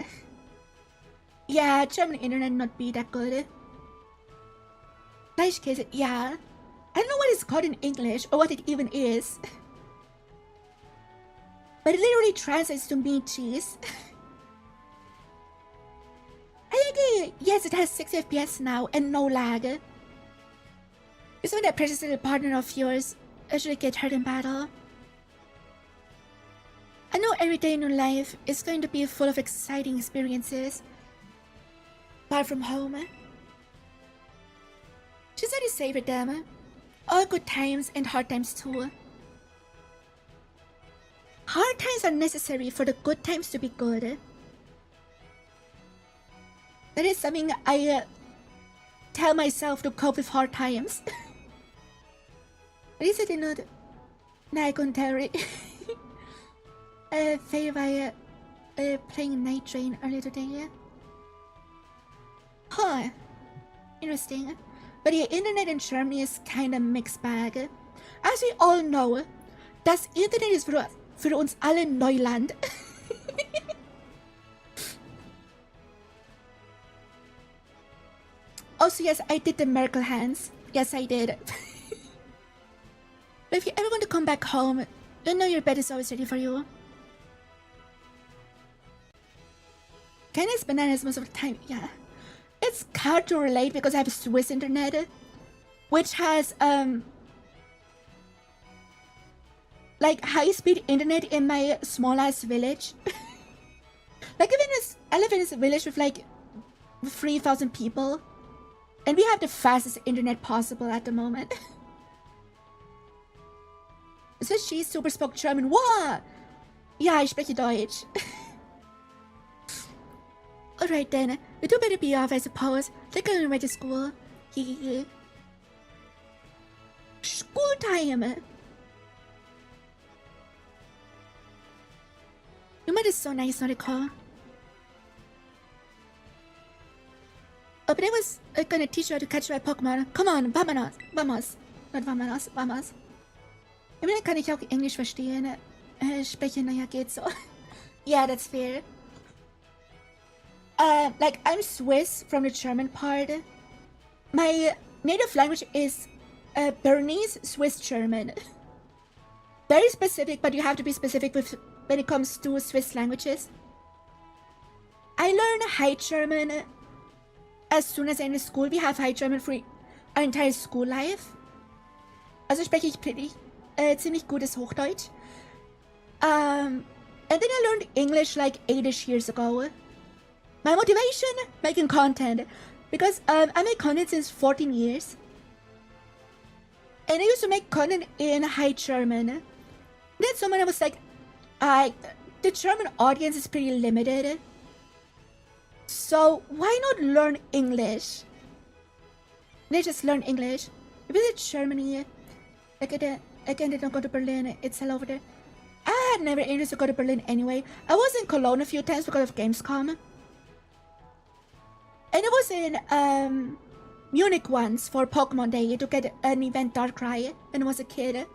A: Yeah, German internet not be that good. Fleischkäse, yeah. I don't know what it's called in English or what it even is. But it literally translates to meat cheese. I think yes, it has 60 FPS now and no lag. Is when that precious little partner of yours actually get hurt in battle. I know every day in your life is going to be full of exciting experiences. Far from home. She said you savor them. All good times and hard times too. Hard times are necessary for the good times to be good. That is something I tell myself to cope with hard times. At least I did not. Nej, kun Terry. Faye by playing Night Train earlier today. Huh. Interesting. But the internet in Germany is kinda mixed bag. As we all know, das Internet ist für uns alle Neuland. Also, yes, I did the miracle hands. Yes, I did. But if you ever want to come back home, you know your bed is always ready for you. Candice bananas most of the time, yeah. It's hard to relate because I have Swiss internet, which has like high-speed internet in my small-ass village. Like I live in this village with like 3,000 people, and we have the fastest internet possible at the moment. So she super spoke German. What? Ja, ich spreche Deutsch. Alright then, we do better be off, I suppose. They're going away to school. School time! Your mother's so nice, Noriko. Oh, but I was gonna teach you how to catch my Pokémon. Come on, vámonos, vamos. Not vámonos, vamos. Ich meine, kann ich auch Englisch verstehen. Sprechen, naja, geht so. Yeah, that's fair. Like, I'm Swiss from the German part. My native language is Bernese Swiss German. Very specific, but you have to be specific with when it comes to Swiss languages. I learned High German as soon as I ended school. We have High German for our entire school life. Also spreche ich ziemlich gutes Hochdeutsch. And then I learned English like 8-ish years ago. My motivation? Making content. Because I make content since 14 years. And I used to make content in High German. Then someone was like, the German audience is pretty limited. So why not learn English? And I just learned English. I visit Germany. Again, did not go to Berlin. It's all over there. I had never interested to go to Berlin anyway. I was in Cologne a few times because of Gamescom. And I was in Munich once for Pokémon Day to get an event Darkrai when I was a kid.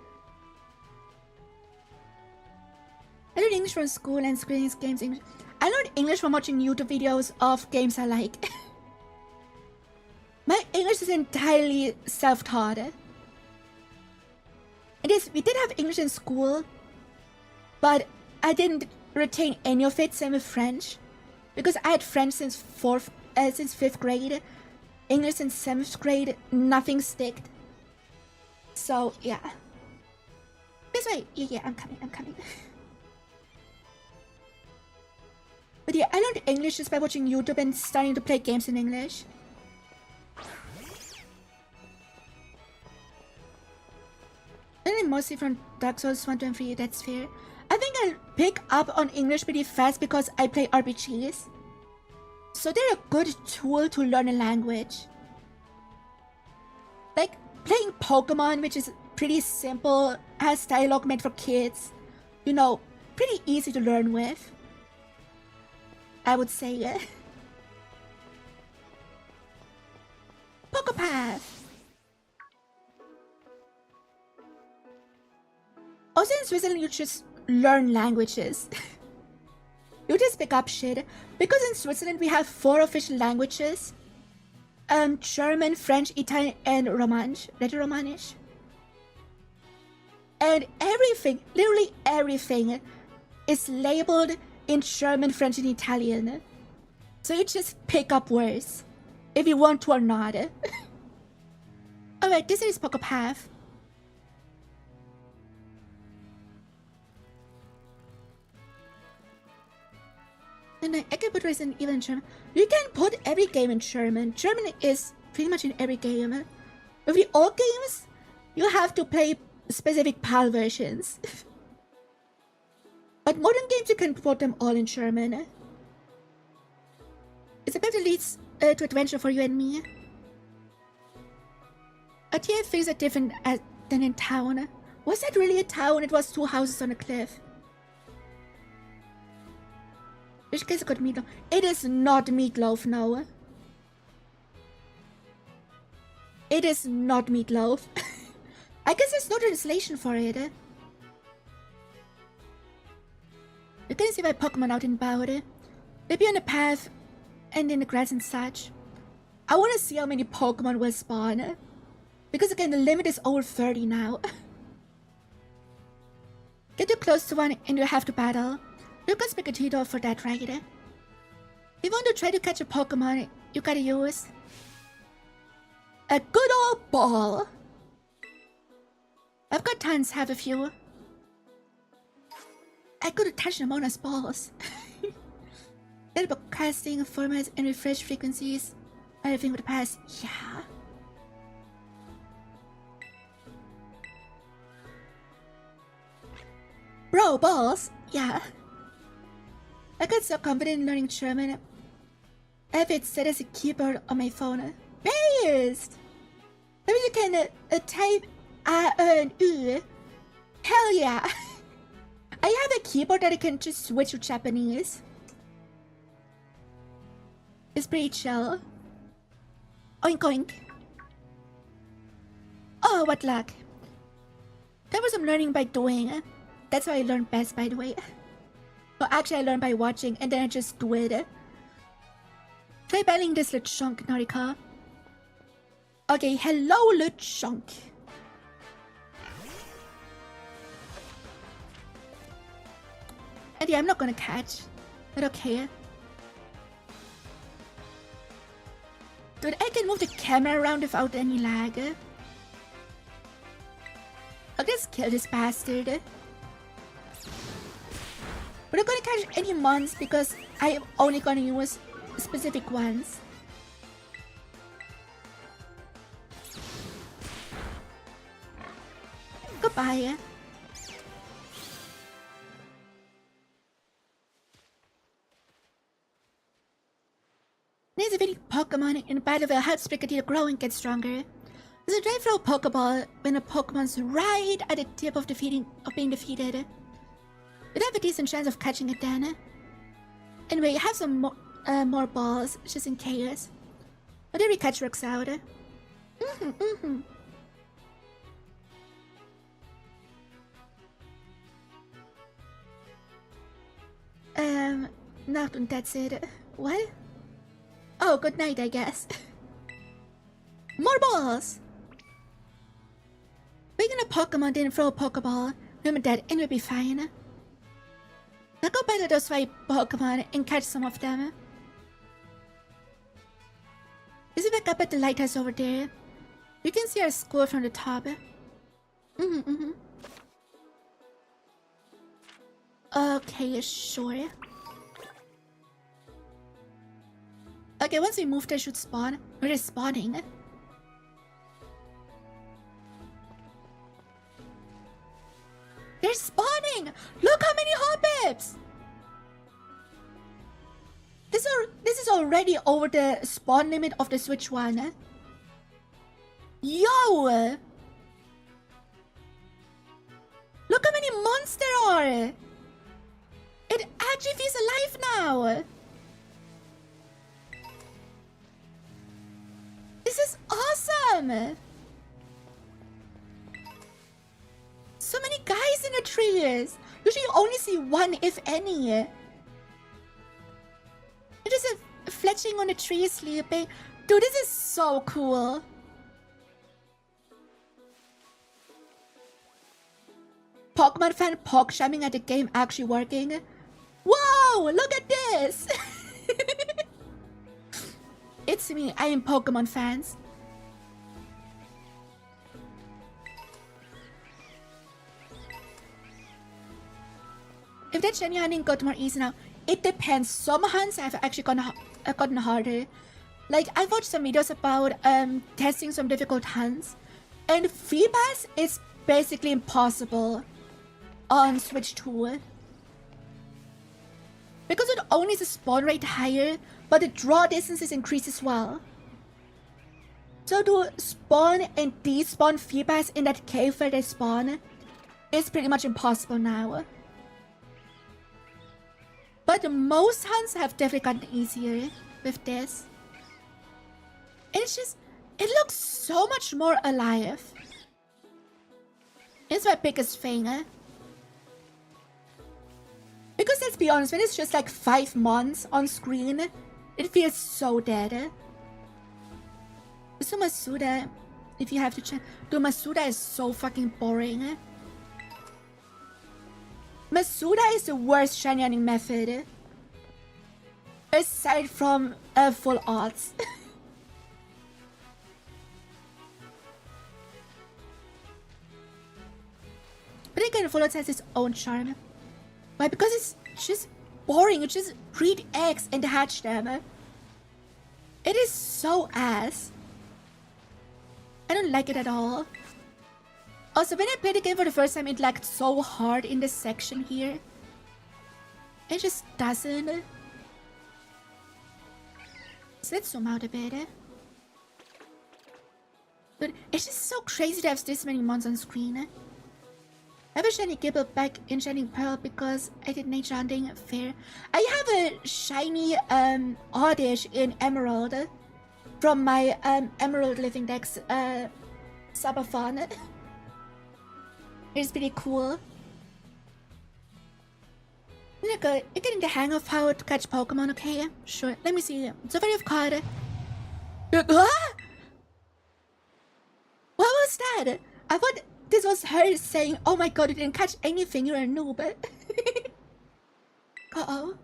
A: I learned English from school and screening games English. I learned English from watching YouTube videos of games I like. My English is entirely self-taught. It is, we did have English in school, but I didn't retain any of it, same with French. Because I had French since 5th grade, English since 7th grade, nothing sticked. So, yeah. This way, yeah, I'm coming. But yeah, I learned English just by watching YouTube and starting to play games in English. And then mostly from Dark Souls 1, 2, and 3, that's fair. I think I'll pick up on English pretty fast because I play RPGs. So they're a good tool to learn a language. Like playing Pokemon, which is pretty simple, has dialogue meant for kids. You know, pretty easy to learn with. I would say. Pokepath! in Switzerland you just learn languages. You just pick up shit. Because in Switzerland we have 4 official languages. German, French, Italian, and Romanish. Romanish. And everything, literally everything, is labeled in German, French, and Italian. So you just pick up words, if you want to or not. Alright, this is Poképath. And I can put Resident Evil in German. You can put every game in German. German is pretty much in every game. With the old games, you have to play specific PAL versions. But modern games, you can put them all in German. It's a better leads to adventure for you and me. Out here, things are different than in town. Was that really a town? It was 2 houses on a cliff. Which case got meatloaf. It is not meatloaf now. It is not meatloaf. I guess there's no translation for it. You can see my Pokemon out and about. They'll be on the path and in the grass and such. I want to see how many Pokemon will spawn. Because again, the limit is over 30 now. Get too close to one and you have to battle. You can speak a Tito for that, right? If you want to try to catch a Pokemon, you gotta use a good old ball. I've got tons, have a few. I could attach them on as balls. Get about casting formats and refresh frequencies. Everything with the pass, yeah. Bro, balls, yeah. I got so confident in learning German. I have it set as a keyboard on my phone. Based! Maybe you can type A, and U. Hell yeah! I have a keyboard that I can just switch to Japanese. It's pretty chill. Oink oink. Oh, what luck. That was some learning by doing. That's how I learned best, by the way. Well, actually, I learned by watching, and then I just do it. Try battling this Lechonk, Noriko. Okay, hello, Lechonk. And yeah, I'm not gonna catch. But okay. Dude, I can move the camera around without any lag. I'll just kill this bastard. We're not gonna catch any mons because I am only gonna use specific ones. Goodbye. There's a very Pokemon in battle will help Sprigatito grow and get stronger. There's a drive throw Pokeball when a Pokemon's right at the tip of being defeated. You'd have a decent chance of catching it then. Anyway, you have some more balls, just in case. But every catch works out. No, that's it. What? Oh, good night, I guess. More balls! Being a Pokemon didn't throw a Pokeball. Remember that, and we'll be fine. Now go battle those 5 Pokemon and catch some of them. Is it back up at the lighthouse over there? You can see our school from the top. Okay, sure. Okay, once we move, they should spawn. Where is spawning? They're spawning! Look how many Hoppips! This is already over the spawn limit of the Switch one. Yo! Look how many monsters there are! It actually feels alive now! This is awesome! So so many guys in the trees. Usually you only see one, if any. It is a fletching on a tree sleeping. Dude, this is so cool. Pokemon fan Pog shamming at the game actually working. Whoa, look at this. It's me, I am Pokemon fans. If that shiny hunting got more easy now, it depends. Some hunts have actually gotten harder. Like, I've watched some videos about testing some difficult hunts, and Feebas is basically impossible on Switch 2. Because not only is the spawn rate higher, but the draw distance is increased as well. So to spawn and despawn Feebas in that cave where they spawn is pretty much impossible now. But most hunts have definitely gotten easier with this. And it's just, it looks so much more alive. It's my biggest thing. Because let's be honest, when it's just like 5 months on screen, it feels so dead. So Masuda, if you have to check, dude, Masuda is so fucking boring. Masuda is the worst shiny hunting method. Aside from full odds. But again, full odds has its own charm. Why? Because it's just boring. You just breed eggs and hatch them. It is so ass. I don't like it at all. Also, when I played the game for the first time, it lagged so hard in this section here. It just doesn't. So let's zoom out a bit. But it's just so crazy to have this many mons on screen. I have a shiny Gibble back in Shining Pearl because I did nature hunting fair. I have a shiny Oddish in Emerald from my Emerald Living Dex subathon. It's pretty cool. Look, you're getting the hang of how to catch Pokemon, okay? Sure, let me see. So far you've caught... What was that? I thought this was her saying, oh my god, you didn't catch anything, you're a noob. Uh-oh.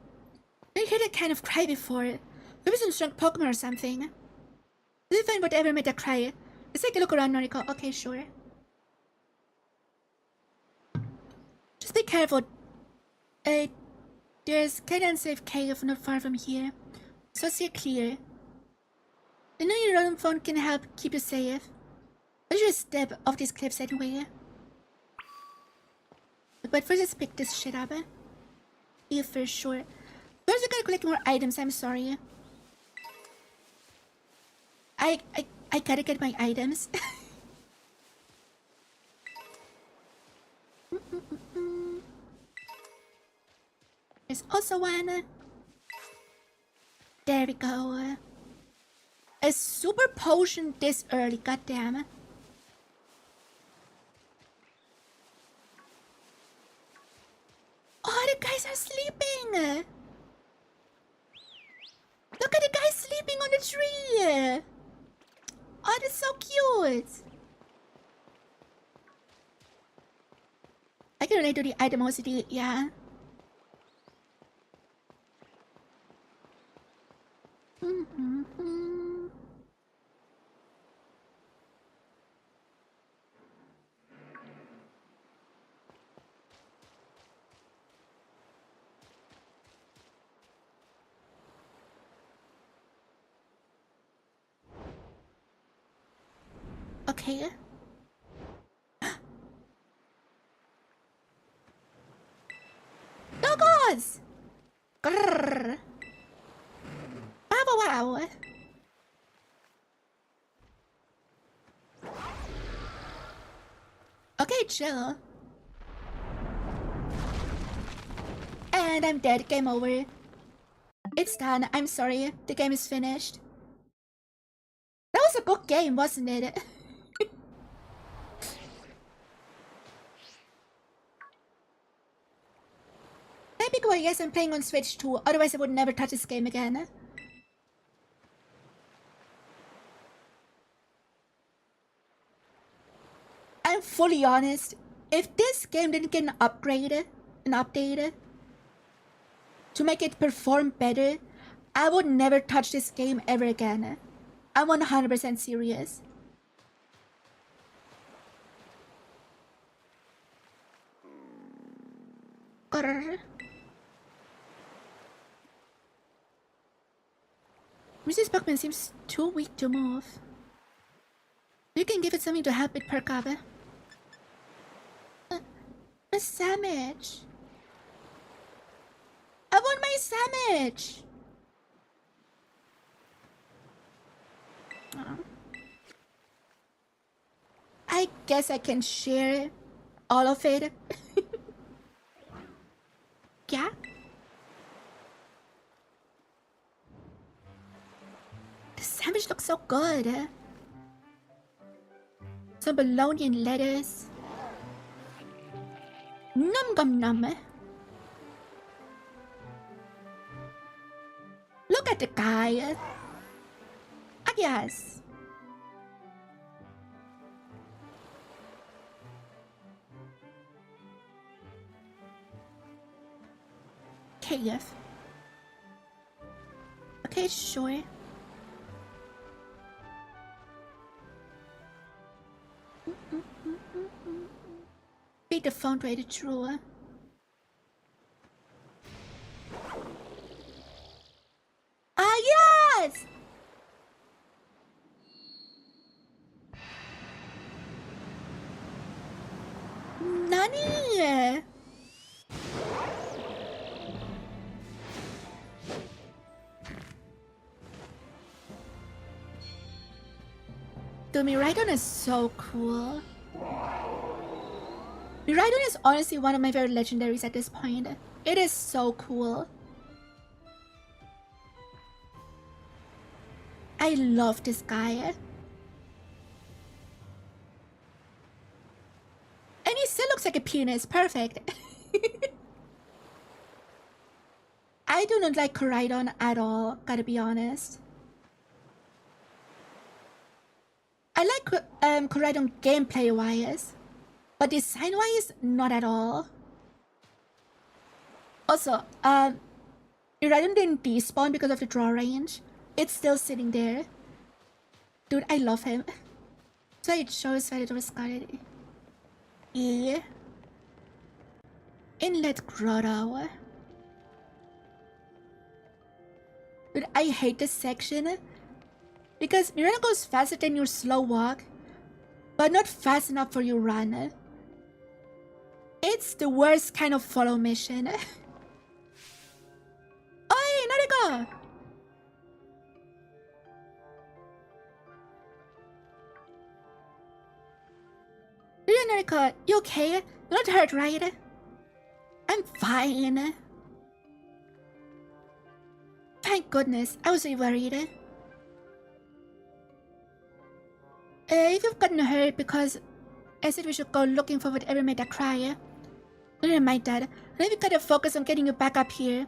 A: I heard that kind of cry before. Maybe some strong Pokemon or something. Did you find whatever made that cry? Let's take a look around, Noriko. Okay, sure. Just be careful. There's kind of unsafe cave not far from here. So steer clear. I know your own phone can help keep you safe. I should step off these cliffs anyway. But first let's pick this shit up. Yeah, for sure. First we gotta collect more items, I'm sorry. I gotta get my items. There's also one. There we go. A super potion this early, goddamn. Oh, the guys are sleeping! Look at the guys sleeping on the tree! Oh, that's so cute! I can relate to the itemosity, yeah. Okay. Doggos! Grrr. Wow. Okay, chill. And I'm dead. Game over. It's done. I'm sorry. The game is finished. That was a good game, wasn't it? think why yes, I'm playing on Switch too. Otherwise, I would never touch this game again. I'm fully honest. If this game didn't get an upgrade, to make it perform better, I would never touch this game ever again. I'm 100% serious. Mrs. Buckman seems too weak to move. You can give it something to help it perk up. A sandwich. I want my sandwich. I guess I can share all of it. Yeah. The sandwich looks so good. Some bologna and lettuce. Num gum num. Look at the guy. Ah, yes. KF. Okay, sure. Beat the phone rated true. Ah, yes! Nani? Dude, Miraidon is so cool. Miraidon is honestly one of my favorite legendaries at this point. It is so cool. I love this guy. And he still looks like a penis. Perfect. I do not like Koraidon at all, gotta be honest. I like Koraidon gameplay-wise, but design-wise, not at all. Also, Miraidon didn't despawn because of the draw range. It's still sitting there. Dude, I love him. So it shows that it was Scarlet. Yeah. Inlet Grotto. Dude, I hate this section. Because Miraidon goes faster than your slow walk, but not fast enough for your run. It's the worst kind of follow mission. Oi, Noriko! Really, Noriko, you okay? You're not hurt, right? I'm fine. Thank goodness, I was really worried. If you've gotten hurt because I said we should go looking for whatever made that cry, never mind that. Now we've got to focus on getting you back up here.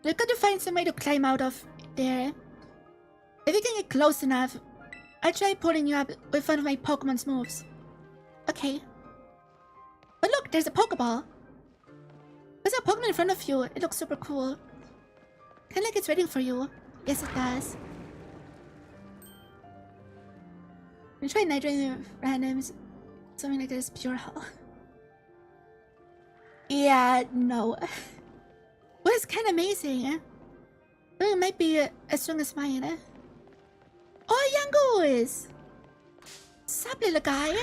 A: We've got to find some way to climb out of there. If we can get close enough, I'll try pulling you up with one of my Pokemon's moves. Okay. But look, there's a Pokeball. There's a Pokemon in front of you. It looks super cool. Kinda like it's waiting for you. Yes, it does. I'm trying nitrogen randoms. Something like this, pure hell. Yeah, no. Well, it's kind of amazing. Well, it might be as strong as mine. Oh, Yangoos! Sup, little guy?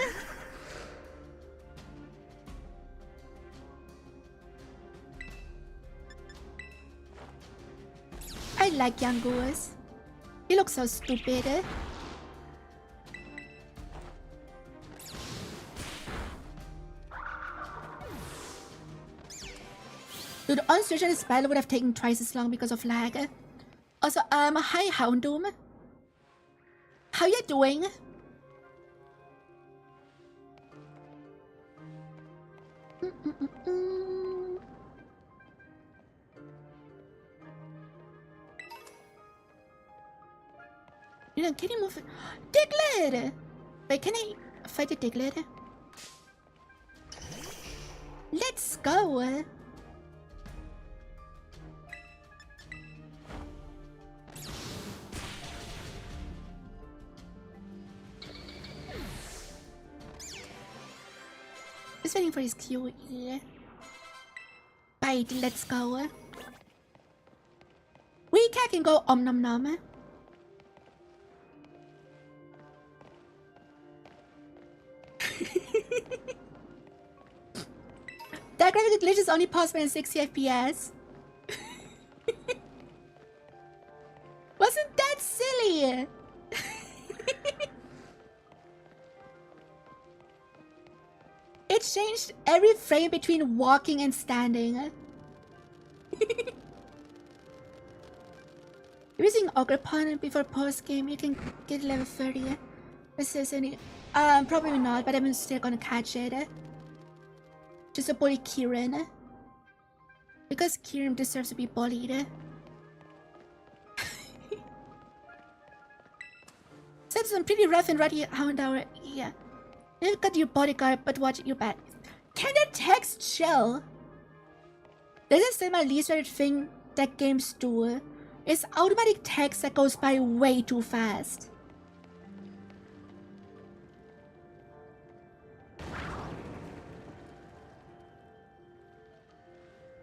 A: I like Yangoos. He looks so stupid. Dude, on Switch and this battle would have taken twice as long because of lag. Also, hi Houndoom. How you doing? You know, can you move? Diglett! Wait, can I fight the Diglett? Let's go! Just waiting for his QE. Bite, let's go. We can go om nom nom. That graphic glitch is only possible in 60 FPS. Wasn't that silly? It changed every frame between walking and standing. Using Ogrepon before post game, you can get level 30. This is any probably not, but I'm still gonna catch it. Just to bully Kieran. Because Kieran deserves to be bullied. So it's some pretty rough and ruddy hound hour. Yeah. You've got your bodyguard, but watch your back. Can the text chill? This is still my least favorite thing that games do. It's automatic text that goes by way too fast.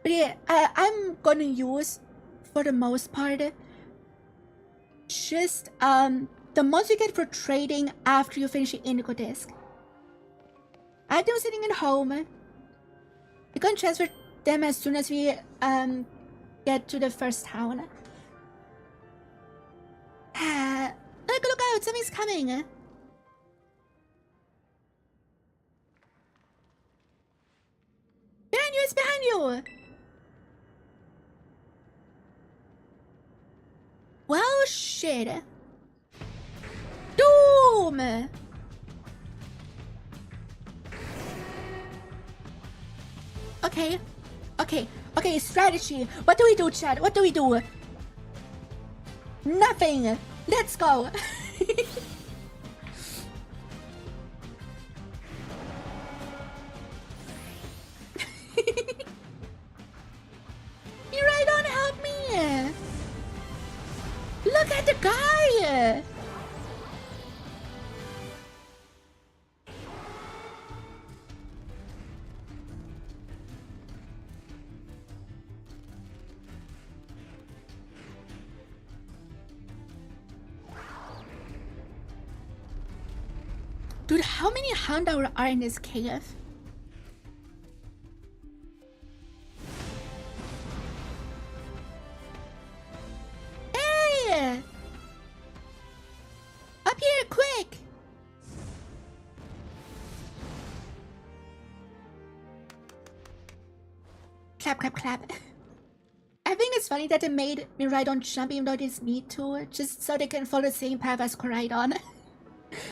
A: But yeah, I'm gonna use, for the most part, just the mods you get for trading after you finish the Indigo disc. I have them sitting at home. We can transfer them as soon as we get to the first town. Look out, something's coming. Behind you, it's behind you. Well, shit. Doom! Okay, strategy. What do we do, Chad? What do we do? Nothing. Let's go. You right on, help me. Look at the guy. Dude, how many hound hour are in this cave? Hey! Up here, quick! Clap, clap, clap. I think it's funny that they made Miraidon jump even though they need to, just so they can follow the same path as Coraidon.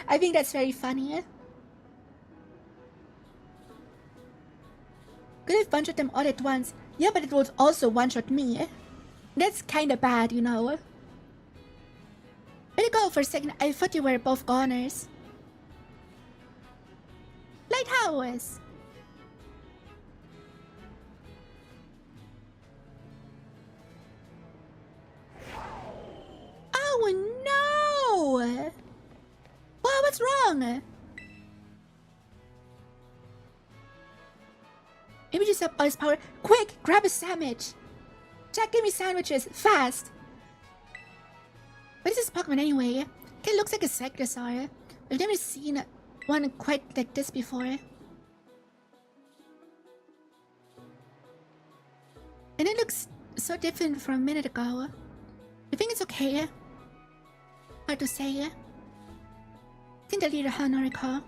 A: I think that's very funny. Could have one-shot them all at once. Yeah, but it would also one-shot me. That's kinda bad, you know. Let it go for a second. I thought you were both goners. Lighthouse! Oh no! Whoa, what's wrong? Maybe just up all his power. Quick, grab a sandwich. Jack, give me sandwiches, fast. What is this Pokemon anyway? It looks like a Sectosaur. I've never seen one quite like this before. And it looks so different from a minute ago. You think it's okay? Hard to say. I think the leader, huh, Noriko?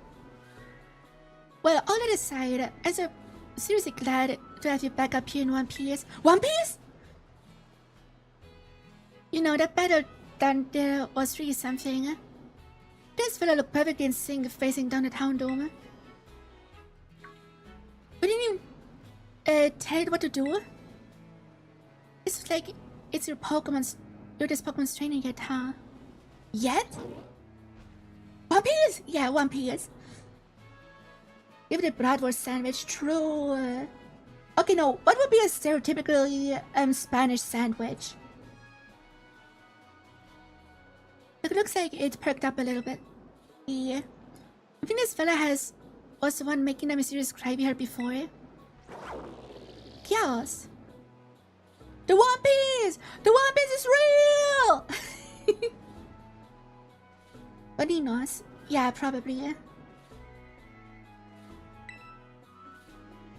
A: Well, all that aside, I'm seriously glad to have you back up here in One Piece. One Piece?! You know, that battle down there was really something. This fella looked perfectly in sync facing down the town dome. But didn't you tell it what to do? It's like it's your this Pokemon's training yet, huh? Yet? One Piece? Yeah, One Piece. Give it a bratwurst sandwich. True. Okay, no. What would be a stereotypically Spanish sandwich? It looks like it perked up a little bit. Yeah. I think this fella was the one making the mysterious cry we heard before. Chaos. The One Piece! The One Piece is real! Boninos? Yeah, probably.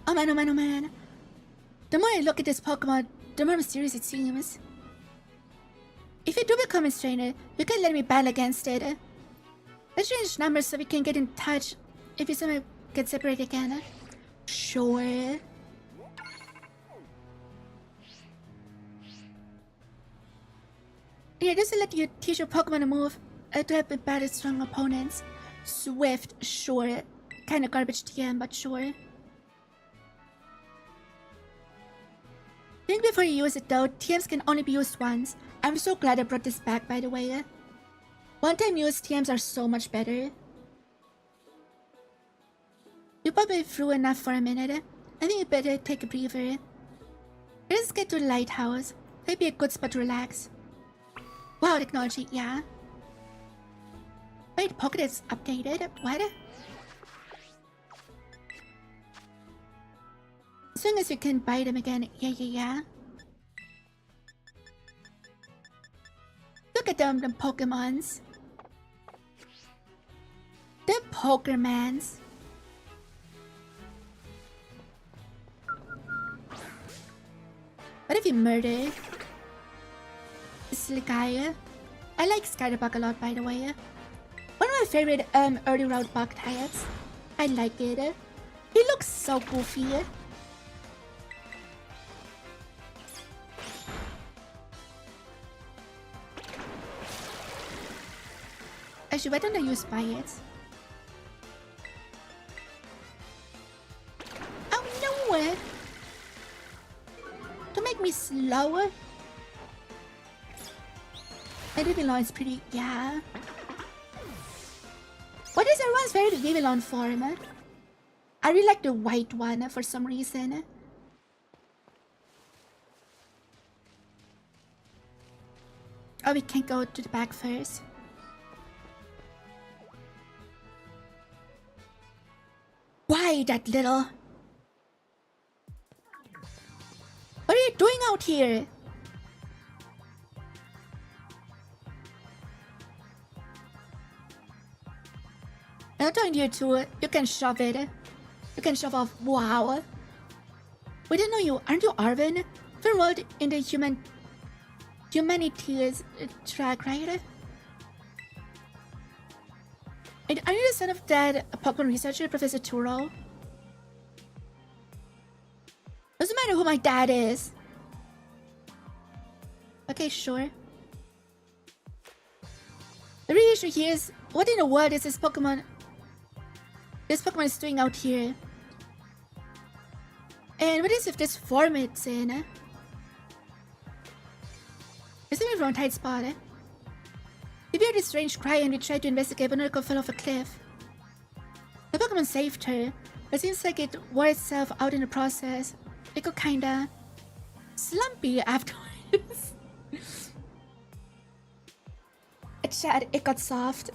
A: Oh man, oh man, oh man. The more I look at this Pokemon, the more mysterious it seems. If you do become a trainer, you can let me battle against it. Let's change numbers so we can get in touch if you somehow get separated again. Sure. Yeah, this will let you teach your Pokemon to move to help with battle strong opponents. Swift, sure. Kinda garbage TM, but sure. Think before you use it though, TMs can only be used once. I'm so glad I brought this back, by the way. One-time use TMs are so much better. You probably through enough for a minute. I think you better take a breather. Let's get to the lighthouse. That'd be a good spot to relax. Wow, technology, yeah. Wait, Pokédex updated? What? As soon as you can buy them again, yeah. Look at them Pokemons. The Pokémons. What if you murder this silly guy? I like Skydebug a lot, by the way. One of my favorite early route bug types. I like it. He looks so goofy. Actually, why don't I use bites? Oh no! To make me slower? Vivillon is pretty, yeah. What is everyone's favorite Vivillon form? I really like the white one for some reason. Oh, we can't go to the back first. Why that little? What are you doing out here? I'm talking to you too. You can shove it. You can shove off. Wow. We didn't know you. Aren't you Arvin? Enrolled in the humanities track, right? And are you the son of that Pokemon researcher, Professor Turo? Doesn't matter who my dad is. Okay, sure. The real issue here is, what in the world is this Pokemon is doing out here? And what is if this form it's in? Is it from a tight spot? We heard a strange cry and we tried to investigate, but Noriko fell off a cliff. The Pokemon saved her, but it seems like it wore itself out in the process. It got kinda slumpy afterwards. Chat, it got soft.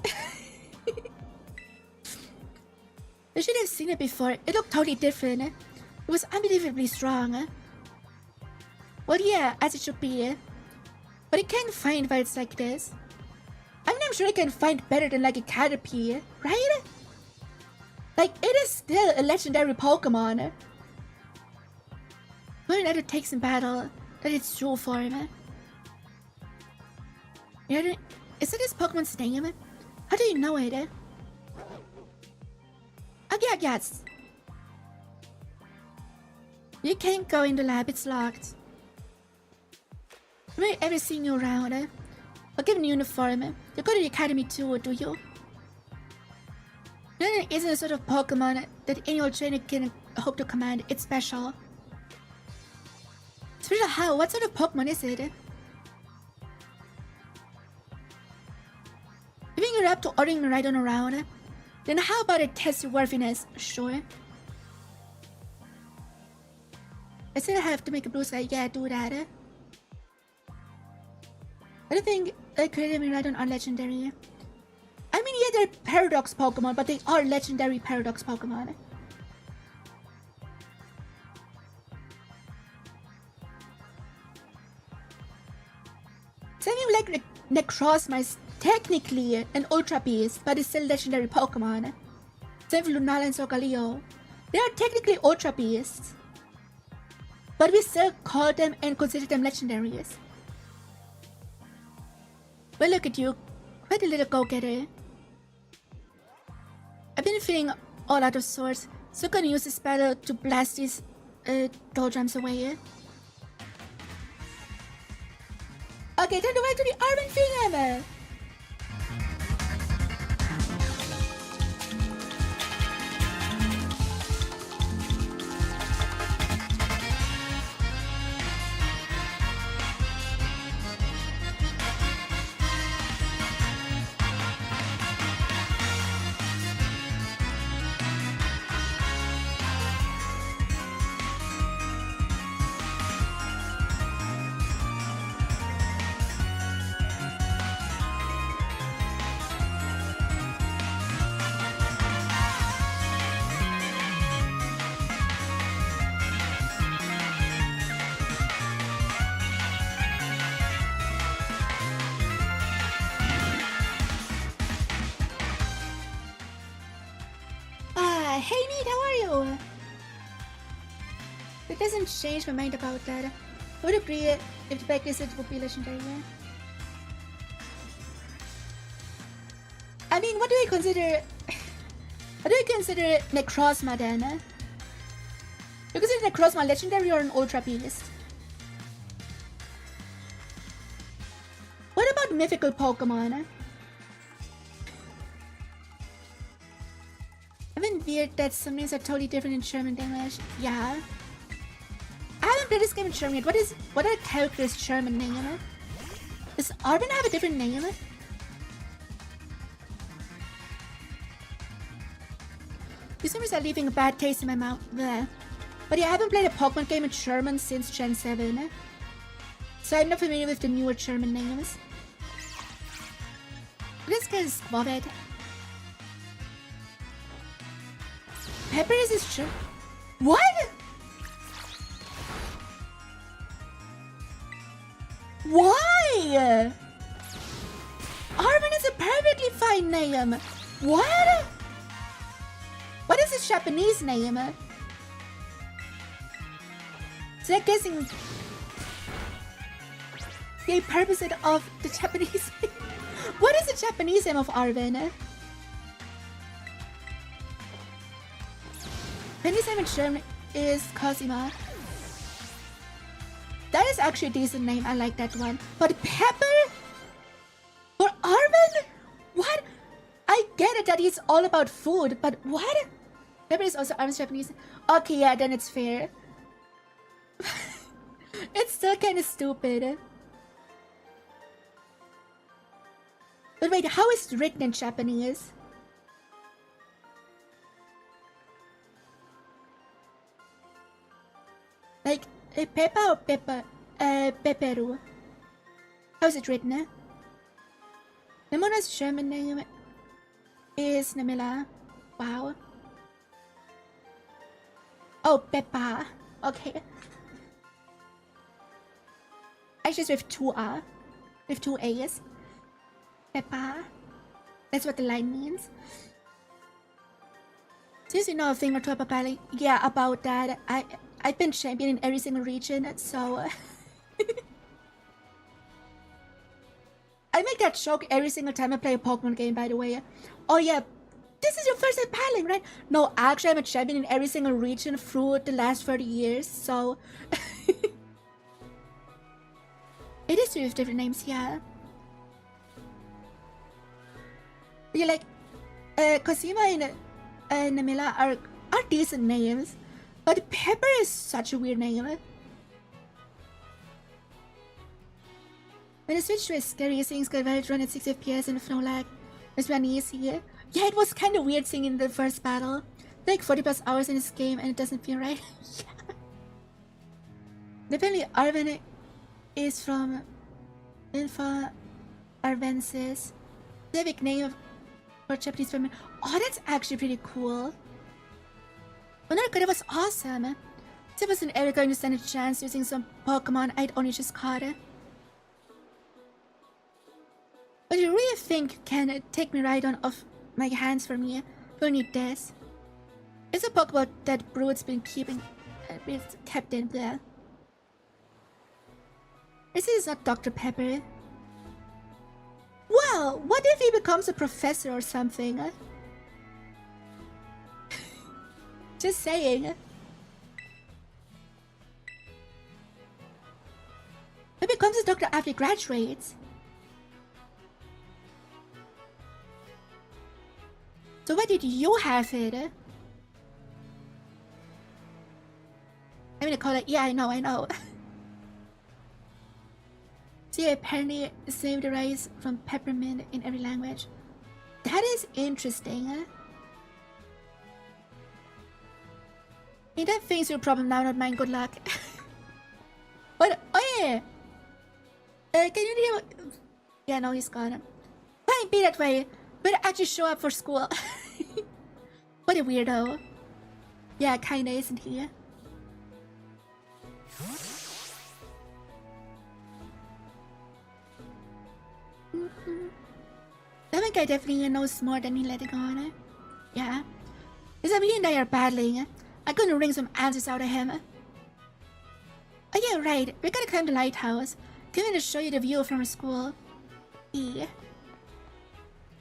A: You should have seen it before. It looked totally different. It was unbelievably strong. Well, yeah, as it should be. But I can't find why it's like this. I mean, I'm sure I can find better than like a Caterpie, right? Like, it is still a legendary Pokemon. When it takes in battle, that it's true form. Is that this Pokemon's name? How do you know it? Oh yeah, yes. You can't go in the lab, it's locked. Have I ever seen you around? I'll give you a uniform. You go to the academy too, do you? It isn't a sort of Pokemon that any old trainer can hope to command. It's special. Special how? What sort of Pokemon is it? you're up to ordering Miraidon around, then how about I test your worthiness? Sure. I still have to make a blue sky. Yeah, do that. I don't think Credit and Miraidon are legendary. I mean, yeah, they're Paradox Pokemon, but they are legendary Paradox Pokemon. Something like 𝗟𝗏𝗆 is technically an Ultra Beast, but it's still legendary Pokemon. Same with Lunala and 𝗟ci𝗴ល់. They are technically Ultra Beasts, but we still call them and consider them legendaries. Well, look at you, quite a little go-getter. I've been feeling all out of sorts, so I'm gonna use this battle to blast these doldrums away. Okay, time to wait to the Arven Finger! Hey Neat, how are you? It doesn't change my mind about that. I would agree if the back is it would be legendary. I mean, what do we consider? What do we consider 𝗟𝗏𝗆 then? Do you consider 𝗟𝗏𝗆 legendary or an Ultra Beast? What about mythical Pokemon? Isn't weird that some names are totally different in German and English? Yeah. I haven't played this game in German yet. What are characters' German name? Does Arven have a different name? These names are leaving a bad taste in my mouth. Bleh. But yeah, I haven't played a Pokemon game in German since Gen 7. So I'm not familiar with the newer German names. This guy is 𝗟ci𝗴ល់. Pepper is his shirt. What? Why? Arven is a perfectly fine name. What? What is his Japanese name? So I'm guessing the purpose of the Japanese name. What is the Japanese name of Arven? Penny's name in German is 𝗟ci𝗴ល់. That is actually a decent name. I like that one. But Pepper? For Arven? What? I get it that it's all about food, but what? Pepper is also Arven's Japanese. Okay, yeah, then it's fair. It's still kind of stupid. But wait, how is it written in Japanese? Like, Peppa or Peppa? Pepperu. How is it written? Nemona's German name is Nemilla. Wow. Oh, Peppa. Okay. I just with two R. With two A's. Peppa. That's what the line means. Since you know a thing or two about battling, yeah, about that. I've been champion in every single region, so I make that joke every single time I play a Pokemon game, by the way. Oh yeah, this is your first time battling, right? No, actually I'm a champion in every single region through the last 30 years, so it is with different names, yeah. Yeah, like 𝗟ci𝗴ល់and Nemilla are decent names. But Pepper is such a weird name. When I switch to a scary things got valid run at 6 FPS and with no lag. It's been easy. Yeah, it was kind of weird seeing in the first battle. Like 40 plus hours in this game and it doesn't feel right. Yeah. Apparently Arven is from Info Arvensis. The big name for Japanese family. Oh, that's actually pretty cool. Oh, Noriko, that was awesome. If I wasn't ever going to stand a chance using some Pokemon I'd only just caught it. But you really think can take me right on off my hands for me? We'll need this. It's a Pokeball that Brood's been keeping kept in there. This is not Dr. Pepper. Well, what if he becomes a professor or something? Just saying. He becomes a doctor after he graduates. So why did you have it? I'm gonna call it. Yeah, I know. See, apparently saved the rice from peppermint in every language. That is interesting. Hey, that thing's your problem now, not mine. Good luck. What? Oh yeah. Can you hear? Yeah, no, he's gone. Can't be that way. But actually show up for school. What a weirdo. Yeah, kinda, isn't he? That guy definitely knows more than he let it on. Yeah. Because he and I are battling. I'm gonna wring some answers out of him. Oh yeah, right. We gotta climb the lighthouse. Come in to show you the view from our school. Yeah.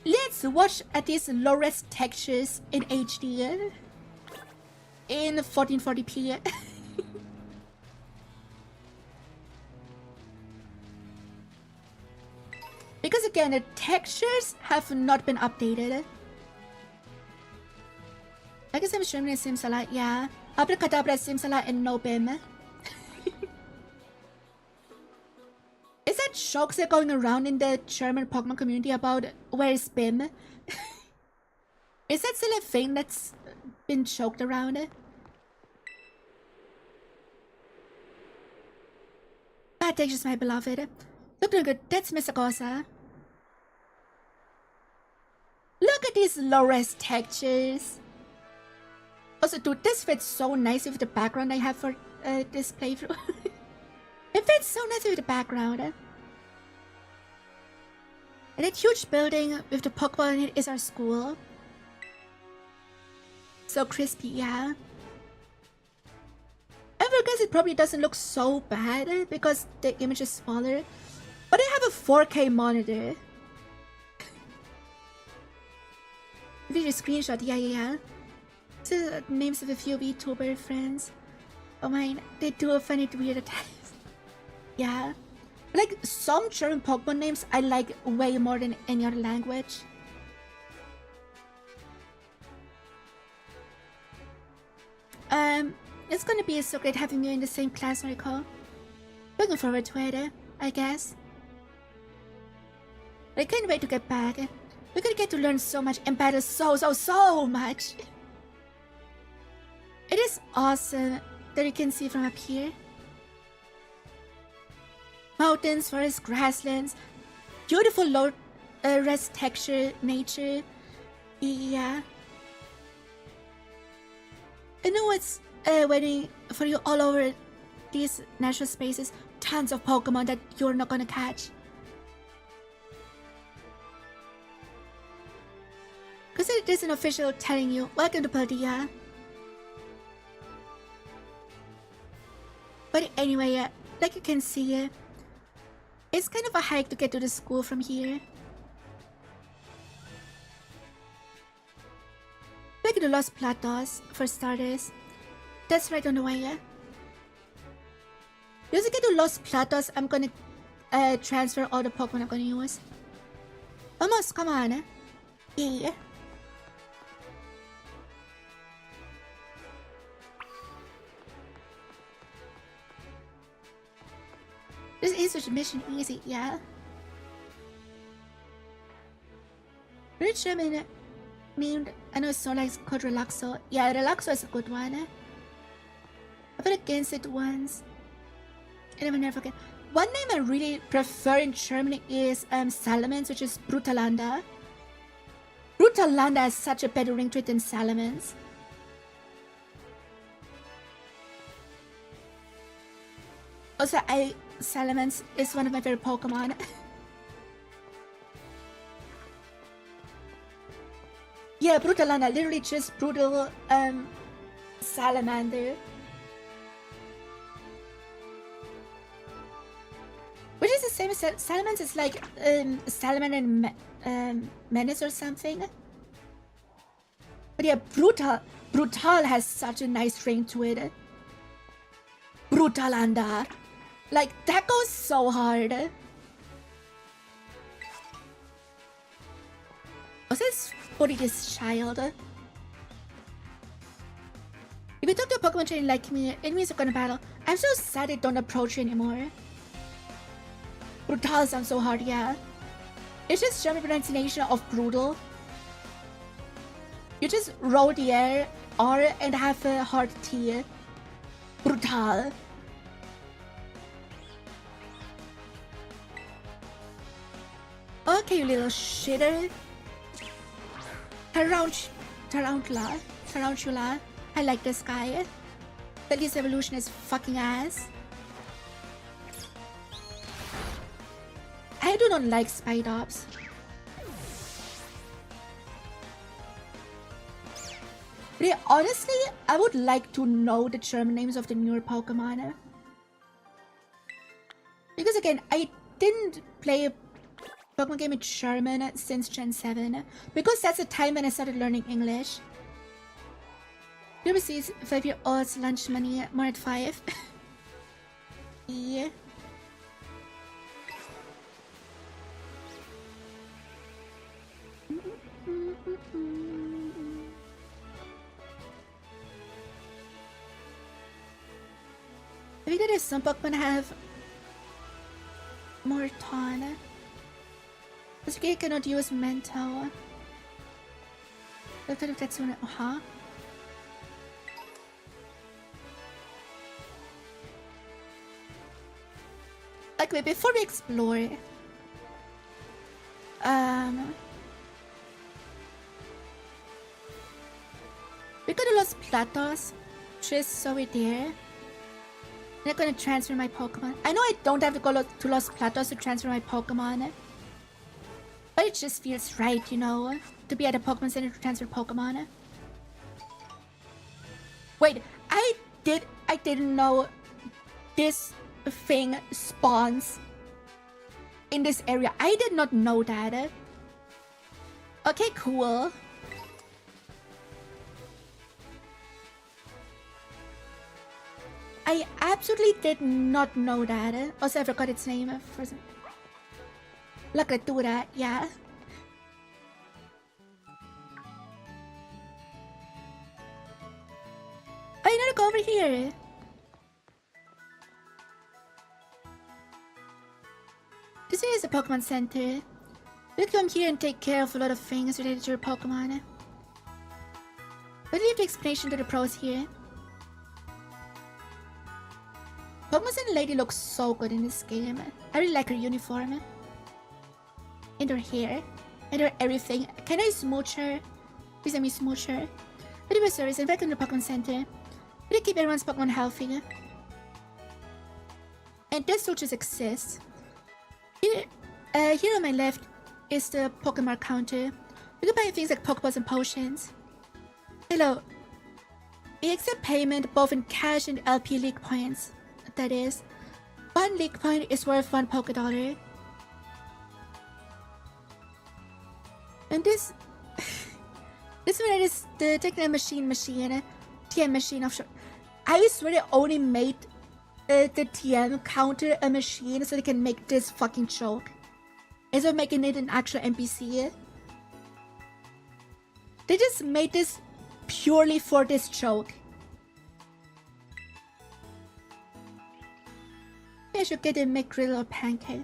A: Let's watch at these low-res textures in HD. In 1440p. Because again, the textures have not been updated. I guess I'm streaming 𝗟cie𝗴ጽ, yeah. Abracadabra 𝗟cie𝗴ጽ and no BIM. Is that jokes that are going around in the German Pokemon community about where's BIM? Is that still a thing that's been joked around? Bad textures, my beloved. Look good, that's Mr. Gosa. Look at these low-res textures. Also, dude, this fits so nice with the background I have for this playthrough. It fits so nice with the background. And that huge building with the Pokeball in it is our school. So crispy, yeah. I guess it probably doesn't look so bad because the image is smaller. But I have a 4K monitor. Video screenshot, yeah. This is the names of a few Vtuber friends. Oh my, they do find it weird at times. Yeah. Like, some German Pokemon names I like way more than any other language. It's gonna be so great having you in the same class, Noriko. Looking forward to it, I guess. I can't wait to get back. We're gonna get to learn so much and battle so much. It is awesome that you can see from up here. Mountains, forests, grasslands, beautiful low-res texture, nature. Yeah. I know what's waiting for you all over these natural spaces. Tons of Pokemon that you're not gonna catch. Because it is an official telling you, welcome to Paldea. But anyway, like you can see, it's kind of a hike to get to the school from here. Back to the Lost Plateaus, for starters. That's right on the way. Once I get to Lost Plateaus, I'm gonna transfer all the Pokemon I'm gonna use. Almost, come on. Yeah. This is such a mission easy, yeah. Which German named, I know it's not like it's called Relaxo. Yeah, Relaxo is a good one. I put against it once. And I will never forget. One name I really prefer in Germany is Salamence, which is Brutalanda. Brutalanda has such a better ring to it than Salamence. Also, Salamence is one of my favorite Pokemon. Yeah, Brutalanda, literally just brutal salamander. Which is the same as Salamence is like Salamander and Menace or something. But yeah, Brutal has such a nice ring to it. Brutalanda. Like, that goes so hard. What's this for this child? If you talk to a Pokemon trainer like me, enemies are gonna battle. I'm so sad they don't approach you anymore. Brutal sounds so hard, yeah. It's just German pronunciation of brutal. You just roll the R and have a hard T. Brutal. Okay, you little shitter. Tarantula. I like this guy. But his evolution is fucking ass. I do not like Spidops. But honestly, I would like to know the German names of the newer Pokemon. Because again, I didn't play a Pokemon game in German since Gen 7. Because that's the time when I started learning English. You receive 5-year-old's lunch money more at 5. Yeah. I think that some Pokemon have more ton. This game cannot use mental. I thought if that's one. Okay, before we explore, we go to Los Platos, just so we're there. I'm not gonna transfer my Pokemon. I know I don't have to go to Los Platos to transfer my Pokemon. But it just feels right, you know, to be at a Pokemon Center to transfer Pokemon. Wait, I didn't know this thing spawns in this area. I did not know that. Okay, cool. I absolutely did not know that. Also, I forgot its name for some. La criatura, yeah. Oh, you need to go over here. This is a Pokemon Center. You come here and take care of a lot of things related to your Pokemon. But leave the explanation to the pros here. Pokemon Center lady looks so good in this game. I really like her uniform. And her hair. And her everything. Can I smooch her? Please let me smooch her. Video service and welcome to the Pokemon Center. We keep everyone's Pokemon healthy. And this will just exist. Here on my left is the Pokemon counter. You can buy things like Pokeballs and potions. Hello. We accept payment both in cash and LP League points. That is, 1 League point is worth 1 Pokédollar. And this one is the Techno Machine, TM machine of short. I swear they only made the TM counter a machine so they can make this fucking joke. Instead of making it an actual NPC. They just made this purely for this joke. I should get a McGriddle or pancake.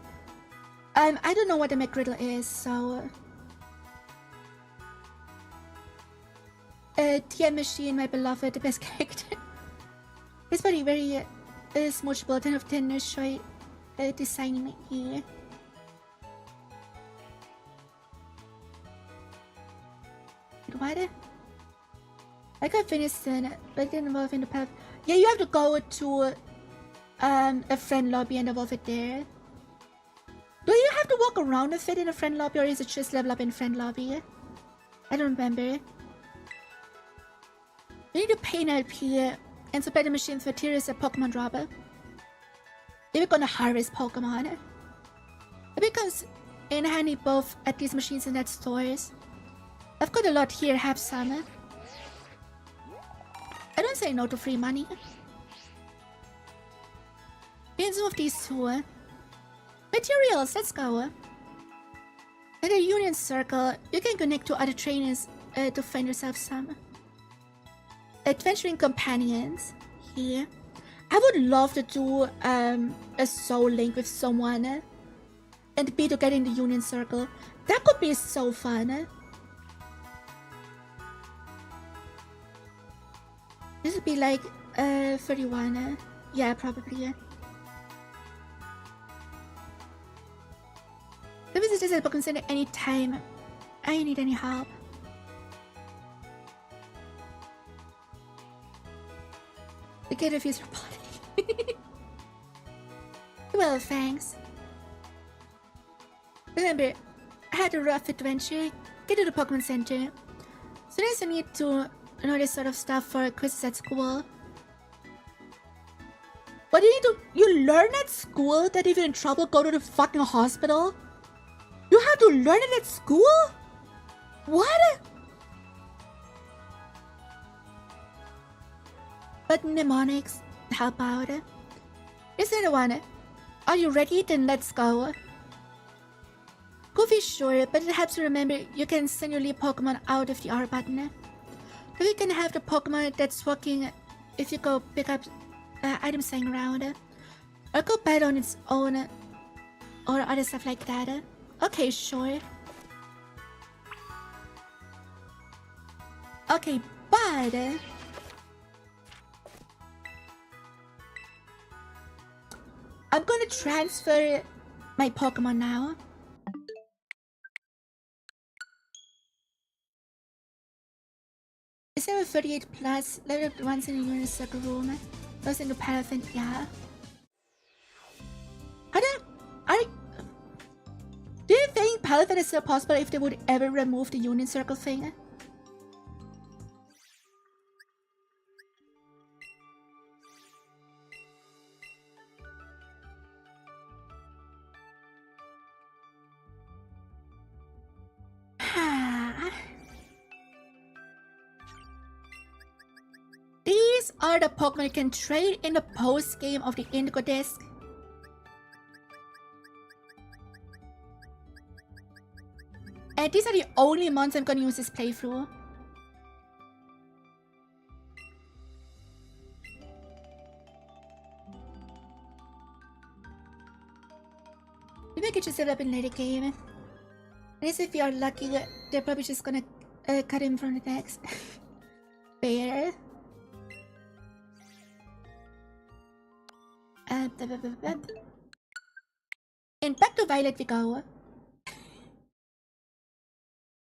A: I don't know what a McGriddle is, so TM Machine, my beloved, the best character. It's very smoochable, 10 of 10 show design here. What? I got finished soon, but didn't evolve in the path. Yeah, you have to go to a friend lobby and evolve it there. Do you have to walk around with it in a friend lobby, or is it just level up in friend lobby? I don't remember. You need to pay an LP and supply the machines for materials at Pokemon Dropper. If we're gonna harvest Pokemon, it becomes in handy both at these machines and at stores. I've got a lot here, have some. I don't say no to free money. In some of these two. Materials, let's go. At a Union Circle, you can connect to other trainers to find yourself some adventuring companions here. I would love to do a soul link with someone and be together in the Union Circle. That could be so fun. This would be like 31. Yeah, probably. Come visit us at Pokemon Center anytime. I need any help. The kid refused her body. Well, thanks. Remember, I had a rough adventure. Get to the Pokemon Center. So there's a need to know this sort of stuff for quizzes at school. What do you need to... You learn at school that if you're in trouble, go to the fucking hospital? You have to learn it at school? What? But mnemonics help out. Is there one? Are you ready? Then let's go. Goofy, sure, but it helps you remember you can send your lead Pokemon out of the R button. So you can have the Pokemon that's walking if you go pick up items lying around. Or go battle on its own. Or other stuff like that. Okay, sure. Okay, but... I'm gonna transfer my Pokemon now. Is there a 38 plus? Level up once in the Union Circle room. Goes into Paraffin, yeah. Do you think Paraffin is still possible if they would ever remove the Union Circle thing? These are the Pokemon you can trade in the post-game of the Indigo Disc. And these are the only ones I'm gonna use this playthrough. Maybe I could just set up in later game. At least if you are lucky, they're probably just gonna cut him from the decks. Fair. And back to Violet we go.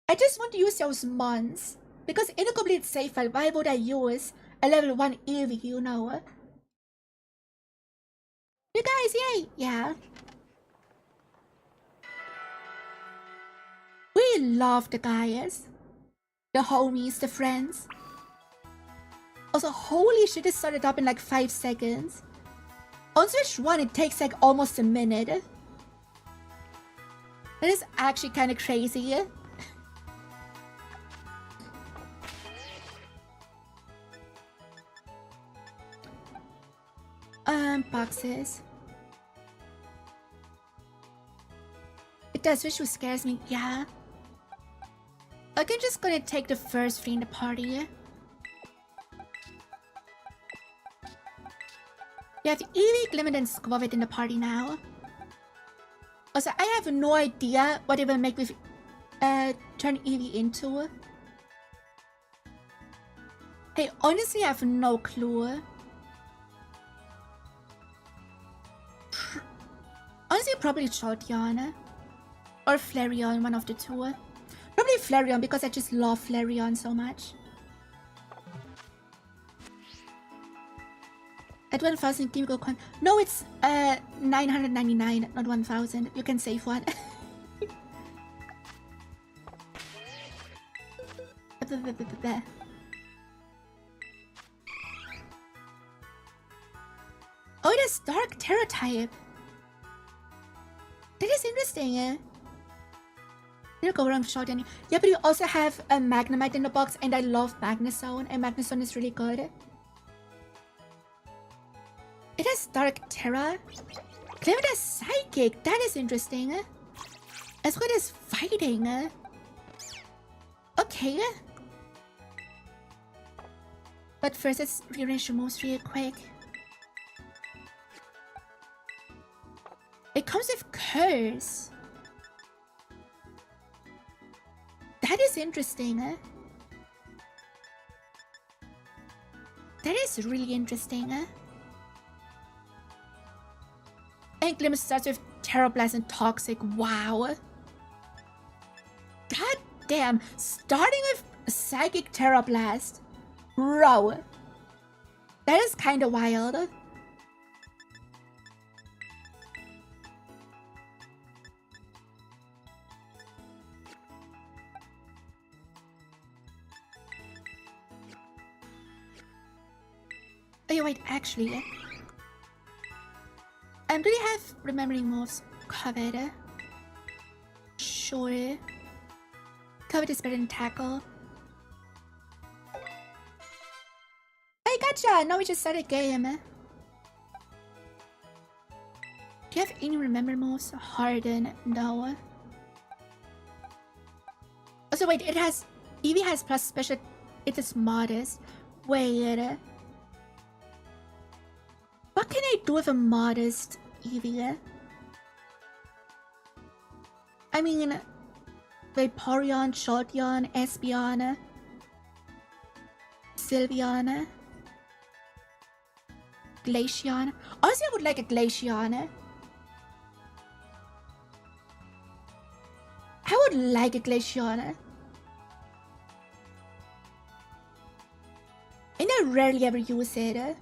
A: I just want to use those mons. Because in a complete save file, why would I use a level 1 Eevee, you know? You guys, yay! Yeah. We love the guys. The homies, the friends. Also, holy shit, it started up in like 5 seconds. On Switch 1, it takes like almost a minute. That is actually kind of crazy. Boxes. It does, visual scares me, yeah. I'm just gonna take the first 3 in the party. We have Eevee, Glimmer, and Squavit in the party now. Also, I have no idea what it will make with turn Eevee into. Hey, honestly, I have no clue. Honestly, probably Jolteon. Or Flareon, one of the two. Probably Flareon because I just love Flareon so much. At 1,000 Kimiko coin. No, it's 999, not 1,000. You can save one. Oh, it is Dark Terra type. That is interesting. You'll go around Shotgun. Yeah, but you also have a Magnemite in the box, and I love Magnezone, and Magnezone is really good. It has Dark Terra. Claim it as Psychic. That is interesting. As good as fighting. Okay. But first, let's rearrange the moves real quick. It comes with Curse. That is interesting. That is really interesting. And Glimmer starts with Terra Blast and Toxic. Wow. God damn. Starting with Psychic Terra Blast. Bro. That is kind of wild. Oh, wait, actually. Do they have remembering moves covered? Sure. Covered is better than tackle. Hey, gotcha! Now we just started a game. Do you have any remember moves? Harden? No. Also, wait, it has... Eevee has plus special... It is modest. Wait... What can I do with a modest Eevee? I mean, Vaporeon, Jolteon, Espeon, Sylveon, Glaceon. Honestly, I would like a Glaceon. I would like a Glaceon. And I rarely ever use it.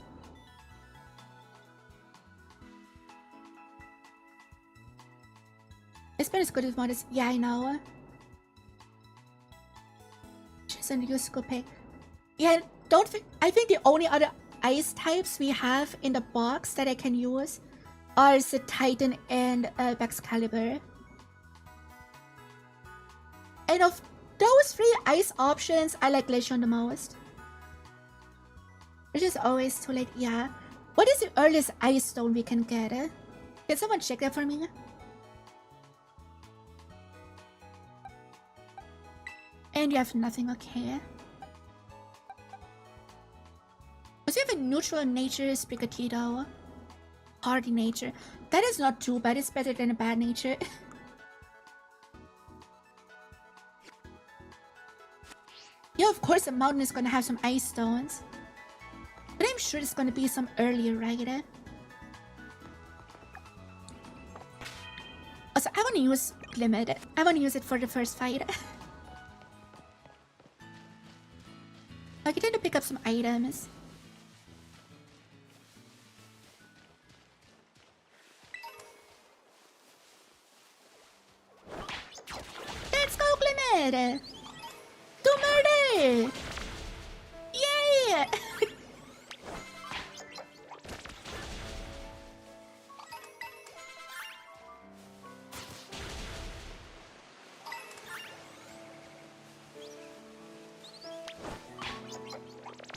A: Espeon is good with modest. Yeah, I know. Just a new school pick. Yeah, don't think. I think the only other ice types we have in the box that I can use are the Titan and Excalibur. And of those three ice options, I like Glaceon the most. Which is always too late. Yeah. What is the earliest ice stone we can get? Can someone check that for me? And you have nothing, okay. Also, you have a neutral nature, Sprigatito. Hardy nature. That is not too bad, it's better than a bad nature. Yeah, of course, the mountain is gonna have some ice stones. But I'm sure it's gonna be some earlier, right? Also, I wanna use Glimmet. I wanna use it for the first fight. I can try to pick up some items. Let's go, Glimmet! Do murder! Yay!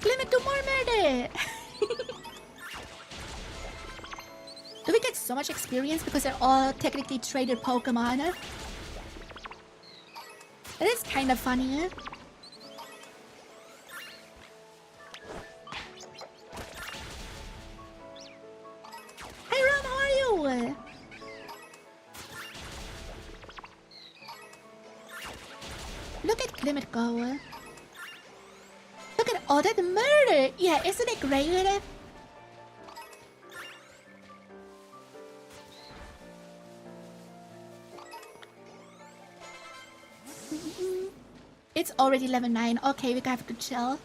A: Glimmet, do more murder! Do we get so much experience because they're all technically traded Pokemon? That is kind of funny. Hey Ram, how are you? Look at Glimmet go. Look at Oh, that murder! Yeah, isn't it great? It's already level 9. Okay, we have to chill.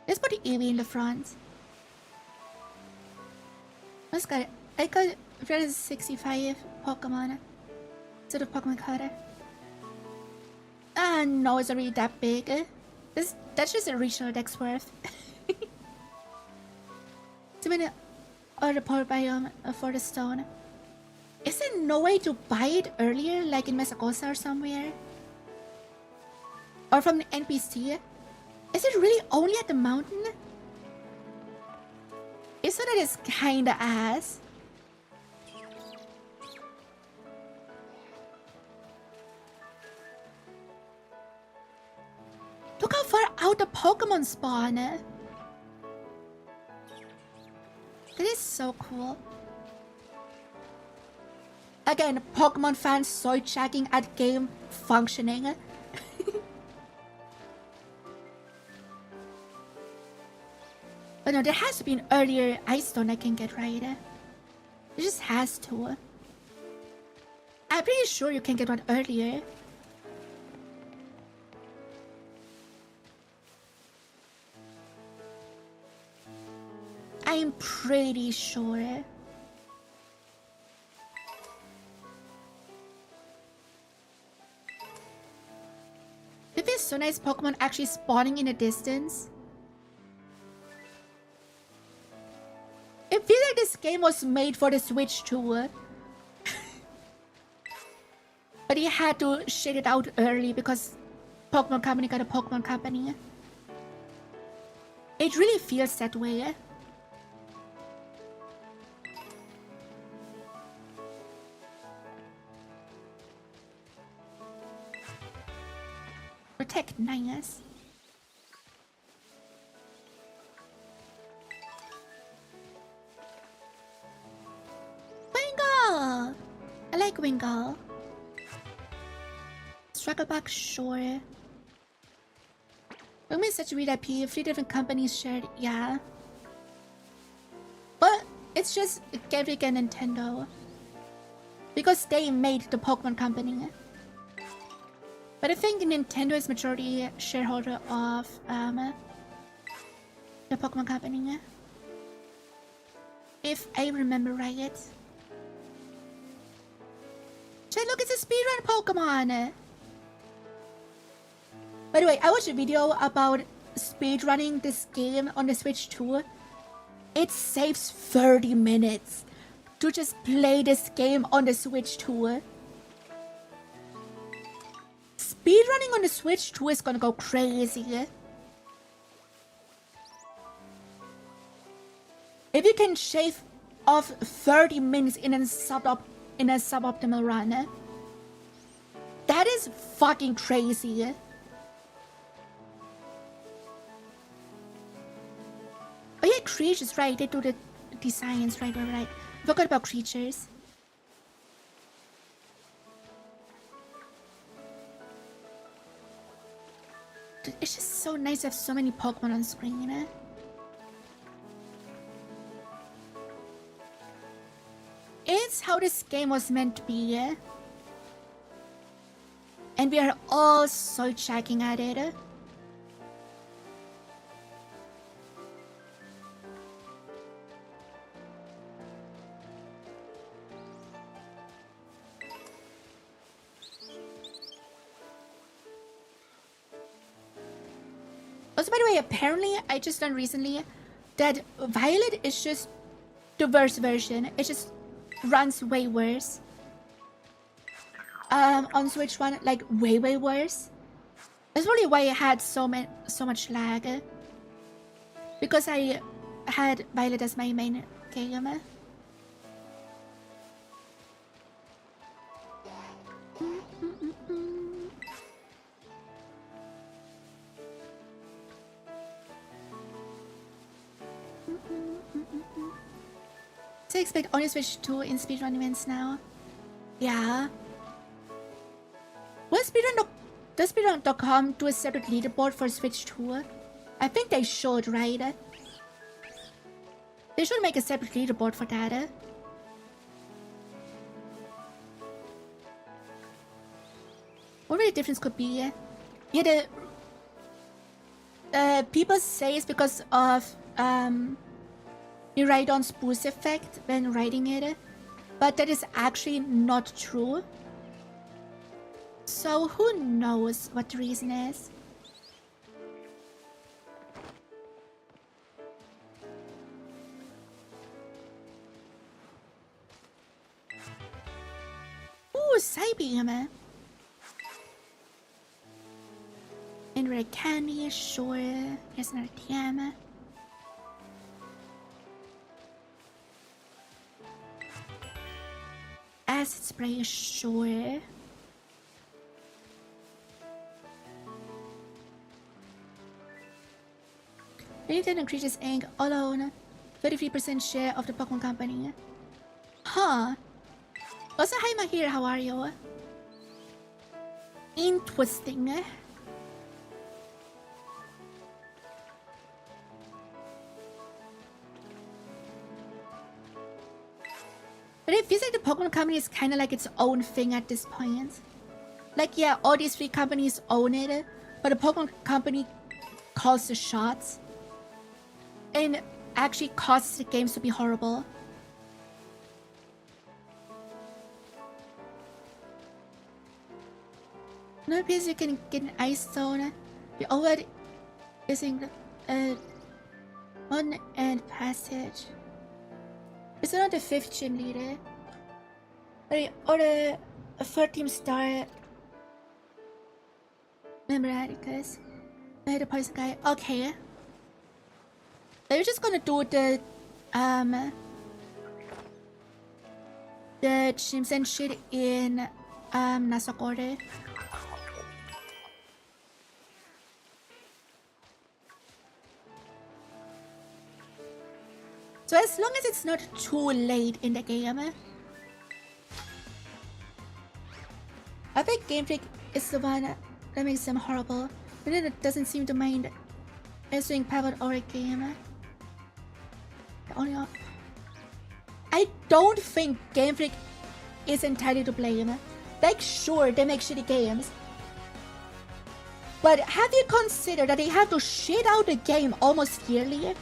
A: Let's put the Eevee in the front. Let's go. I got 365 Pokemon. To the Pokemon card. No, it's already that big. That's just a regional dex worth. Too many other power biome for the stone. Is there no way to buy it earlier, like in Mesagosa or somewhere? Or from the NPC? Is it really only at the mountain? Isn't it is kinda ass? Look how far out the Pokemon spawn. That is so cool. Again, Pokemon fans soy checking at game functioning. But no, there has to be an earlier Ice Stone I can get, right? It just has to. I'm pretty sure you can get one earlier. I'm pretty sure. If this so nice Pokemon actually spawning in the distance. It feels like this game was made for the Switch too. But he had to shit it out early because Pokemon Company got a Pokemon Company. It really feels that way. Protect nice. Wingull! I like Wingull. Struggleback, sure. Pokemon is such a weird IP. 3 different companies shared, yeah. But it's just Gavik and Nintendo. Because they made the Pokemon Company. But I think Nintendo is majority shareholder of the Pokemon Company. If I remember right. Chat, look, it's a speedrun Pokemon! By the way, I watched a video about speedrunning this game on the Switch too. It saves 30 minutes to just play this game on the Switch too. Speedrunning on the Switch 2 is gonna go crazy. If you can shave off 30 minutes in a suboptimal run, that is fucking crazy. Oh yeah, creatures, right? They do the designs, right? Forgot about creatures. It's just so nice to have so many Pokemon on screen. It's how this game was meant to be. And we are all so checking at it. Also, by the way, apparently, I just learned recently that Violet is just the worst version. It just runs way worse. On Switch 1, like way worse. That's probably why I had so much lag. Because I had Violet as my main game. expect only Switch 2 in speedrun events now. Yeah. Does speedrun.com do a separate leaderboard for Switch 2? I think they should, right? They should make a separate leaderboard for that. What really the difference could be? Yeah, people say it's because of Miraidon's boost effect when riding it, but that is actually not true. So who knows what the reason is? Ooh, Psybeam! And red candy, sure. Here's another TM. Acid spray, sure. Nintendo Creatures Inc. alone 33% share of the Pokémon company. Huh. Also, hi Mahir, how are you? Interesting. But it feels like the Pokémon company is kind of like its own thing at this point. Like, yeah, all these three companies own it, but the Pokémon company calls the shots. And actually causes the games to be horrible. No appears you can get an ice zone. We already using one end passage. It's not the 5th gym leader. Or the 3rd team star. Remember Atticus? The poison guy. Okay. They're just gonna do the gyms and shit in Nasagore. So as long as it's not too late in the game, I think Game Freak is the one that makes them horrible, but then it doesn't seem to mind doing powered or a game. I don't think Game Freak is entirely to blame. Like, sure, they make shitty games, but have you considered that they have to shit out a game almost yearly?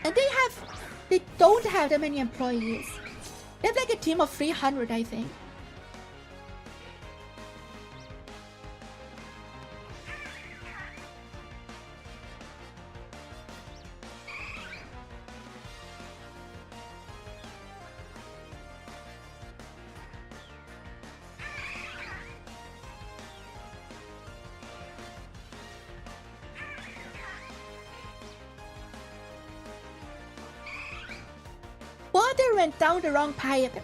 A: And they don't have that many employees. They have like a team of 300, I think. Water went down the wrong pipe.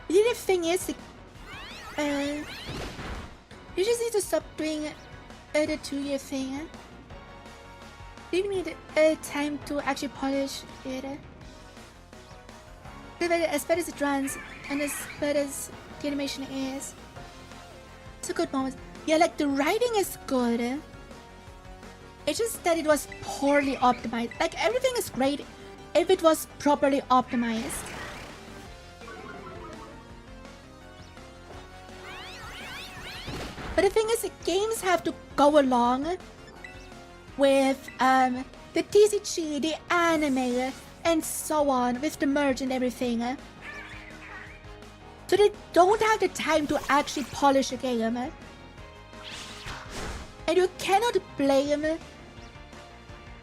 A: The thing is, you just need to stop doing the 2-year thing. You need time to actually polish it. As bad as it runs, and as bad as the animation is, it's a good moment. Yeah, like the writing is good. It's just that it was poorly optimized. Like everything is great if it was properly optimized. But the thing is, the games have to go along with the TCG, the anime, and so on, with the merge and everything. So they don't have the time to actually polish a game. And you cannot blame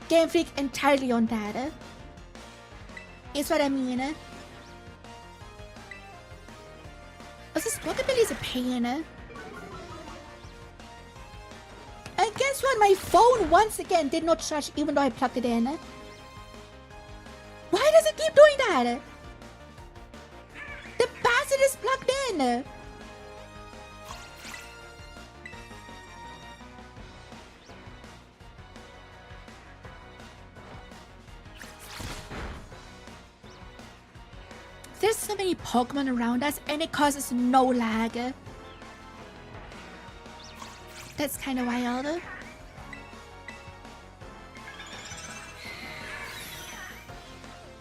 A: Game Freak entirely on that. Is what I mean. Also, Rockabilly is a pain. And guess what? My phone once again did not charge even though I plugged it in. Why does it keep doing that? The bastard is plugged in. There's so many Pokemon around us and it causes no lag. That's kind of wild.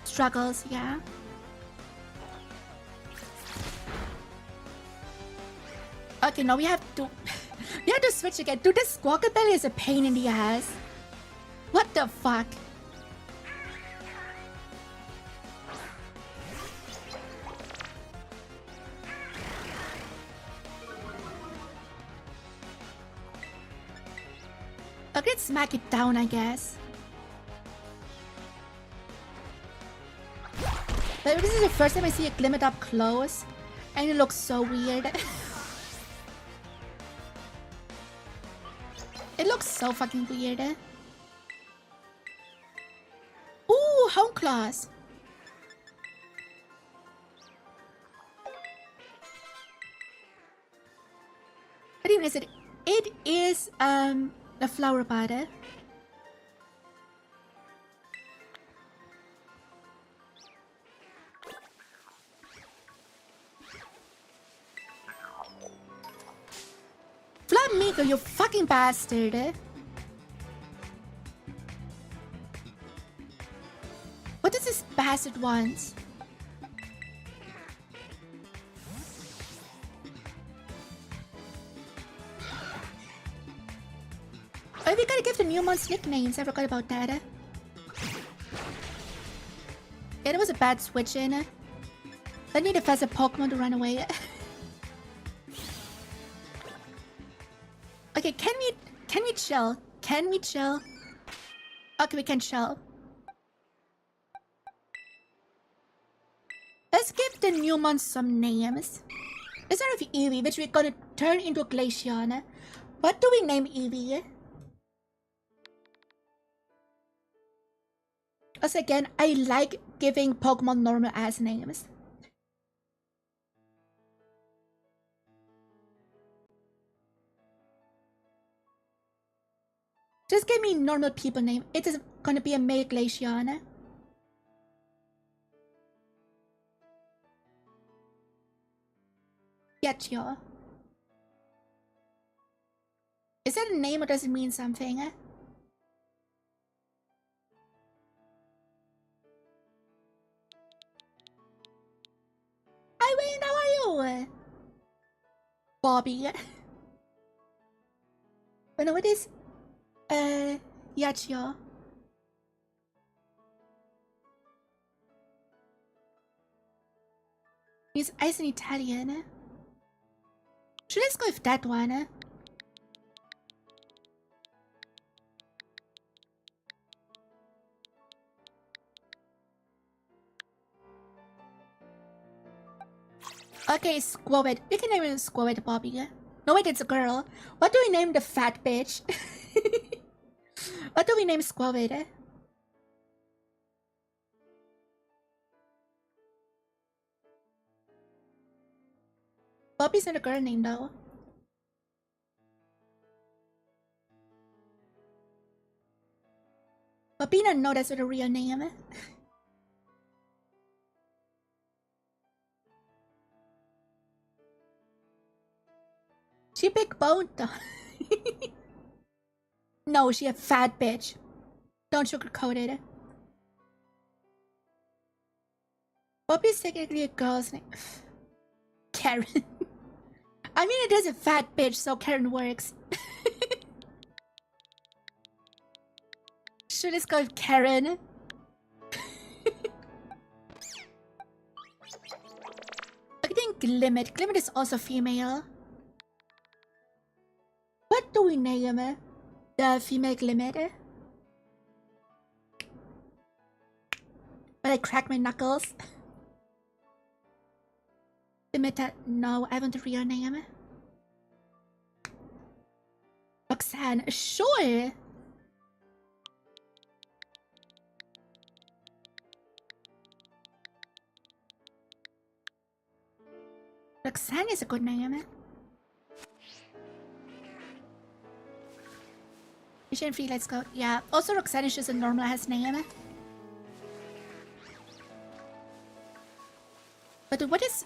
A: Struggles, yeah. Okay, now we have to we have to switch again. Dude, this 𝗟𝗃𝗆𝗆 is a pain in the ass. What the fuck? Okay, let's smack it down, I guess. But this is the first time I see a Glimmet up close, and it looks so weird. It looks so fucking weird. Ooh, home claws. What even is it? It is a flower bud. Flamigo, you fucking bastard. What does this bastard want? Oh, we gotta give the new monsters nicknames. I forgot about that. Yeah, that was a bad switch in. I need a faster Pokemon to run away. Okay, can we chill? Can we chill? Okay, we can chill. Let's give the new monster some names. Let's start with Eevee, which we're gonna turn into a Glaceon. What do we name Eevee? Also, again, I like giving Pokemon normal ass names. Just give me normal people name. It is gonna be a male Glaceon. Getcha. Is that a name or does it mean something? Hi Wayne, how are you? Bobby. Oh no, it is Yachio. He's ice in Italian. Should I go with that one? Okay, 𝗟𝗏𝗏. We can name it 𝗟𝗏𝗏 Bobby. No wait, it's a girl. What do we name the fat bitch? What do we name 𝗟𝗏𝗏? Bobby's not a girl name though. Bobina, no, that's not a real name. She big boned though. No, she a fat bitch. Don't sugarcoat it. Bobby's technically a girl's name. Karen. I mean, it is a fat bitch, so Karen works. Should this go with Karen? I think Glimmet. Glimmet is also female. What do we name the female Glimmet? But I crack my knuckles. Glimmet, no, I want a real name. Roxanne, sure. Roxanne is a good name. Mission free, let's go. Yeah, also Roxanne is just a normal ass name. But what is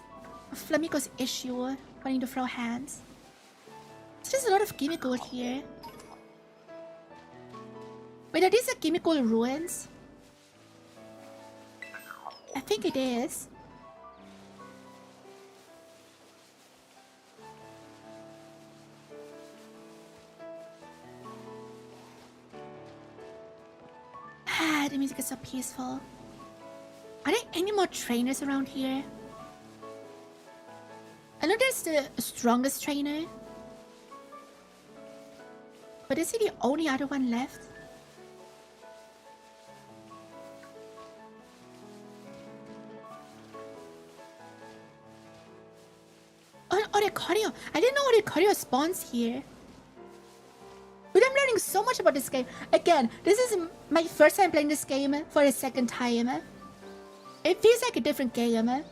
A: Flamico's issue wanting to throw hands? There's just a lot of Gimmighoul here. Wait, are these the Gimmighoul ruins? I think it is. Ah, the music is so peaceful. Are there any more trainers around here? I know there's the strongest trainer. But is he the only other one left? Oh, Oricorio! I didn't know Oricorio spawns here. But I'm learning so much about this game. Again, this is my first time playing this game for the second time. It feels like a different game.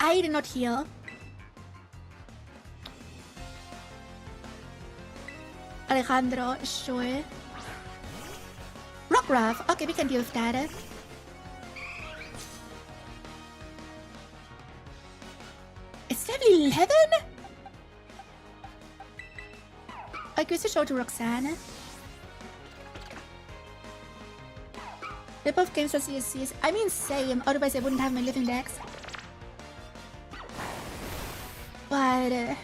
A: I did not heal. Alejandro, sure. Rockruff. Okay, we can deal with that. It's level 11? I guess to show to Roxanne. They're both games for CSCs. I mean, same. Otherwise, I wouldn't have my living decks. But I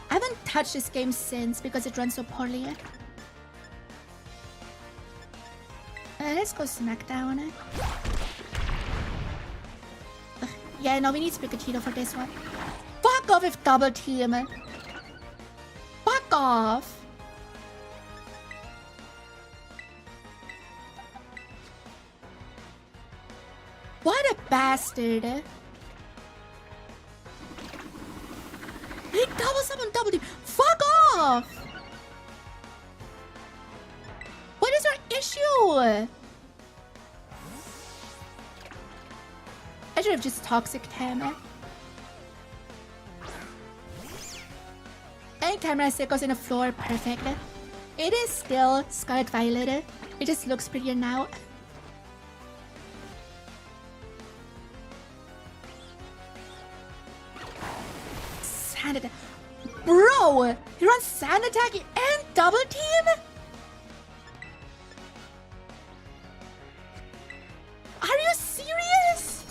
A: haven't touched this game since because it runs so poorly. Let's go Smackdown. Ugh. Yeah, no, we need Spikatito for this one. Fuck off with double team. Fuck off. What a bastard. He doubles up on double team. Fuck off. What is our issue? I should have just toxic him. Anytime I say goes in the floor, perfect. It is still Scarlet Violet. It just looks prettier now. Sand attack. Bro! He runs sand attack and double team? Are you serious?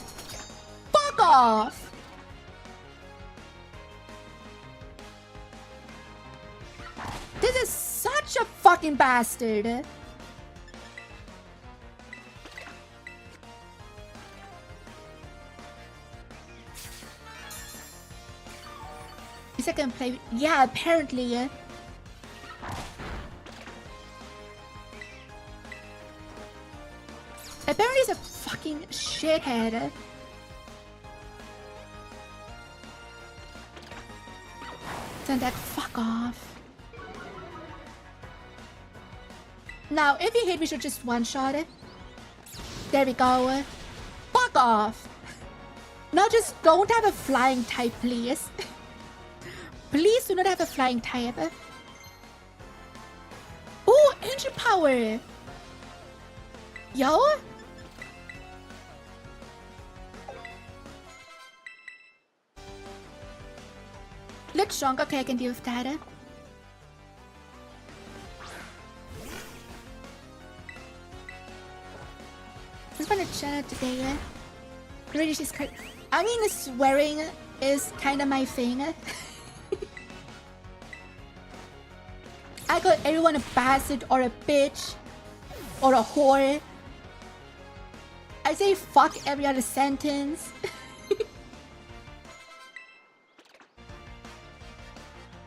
A: Fuck off! This is such a fucking bastard. Is I can play? Yeah, apparently. Apparently he's a fucking shithead. Send that fuck off. Now, if you hit, we should just one-shot it. There we go. Fuck off. Now just don't have a flying type, please. Please do not have a flying type. Ooh, energy power. Yo. Let's strong. Okay, I can deal with that. Just want to chat today. British is kind. I mean, swearing is kind of my thing. I call everyone a bastard or a bitch or a whore. I say fuck every other sentence.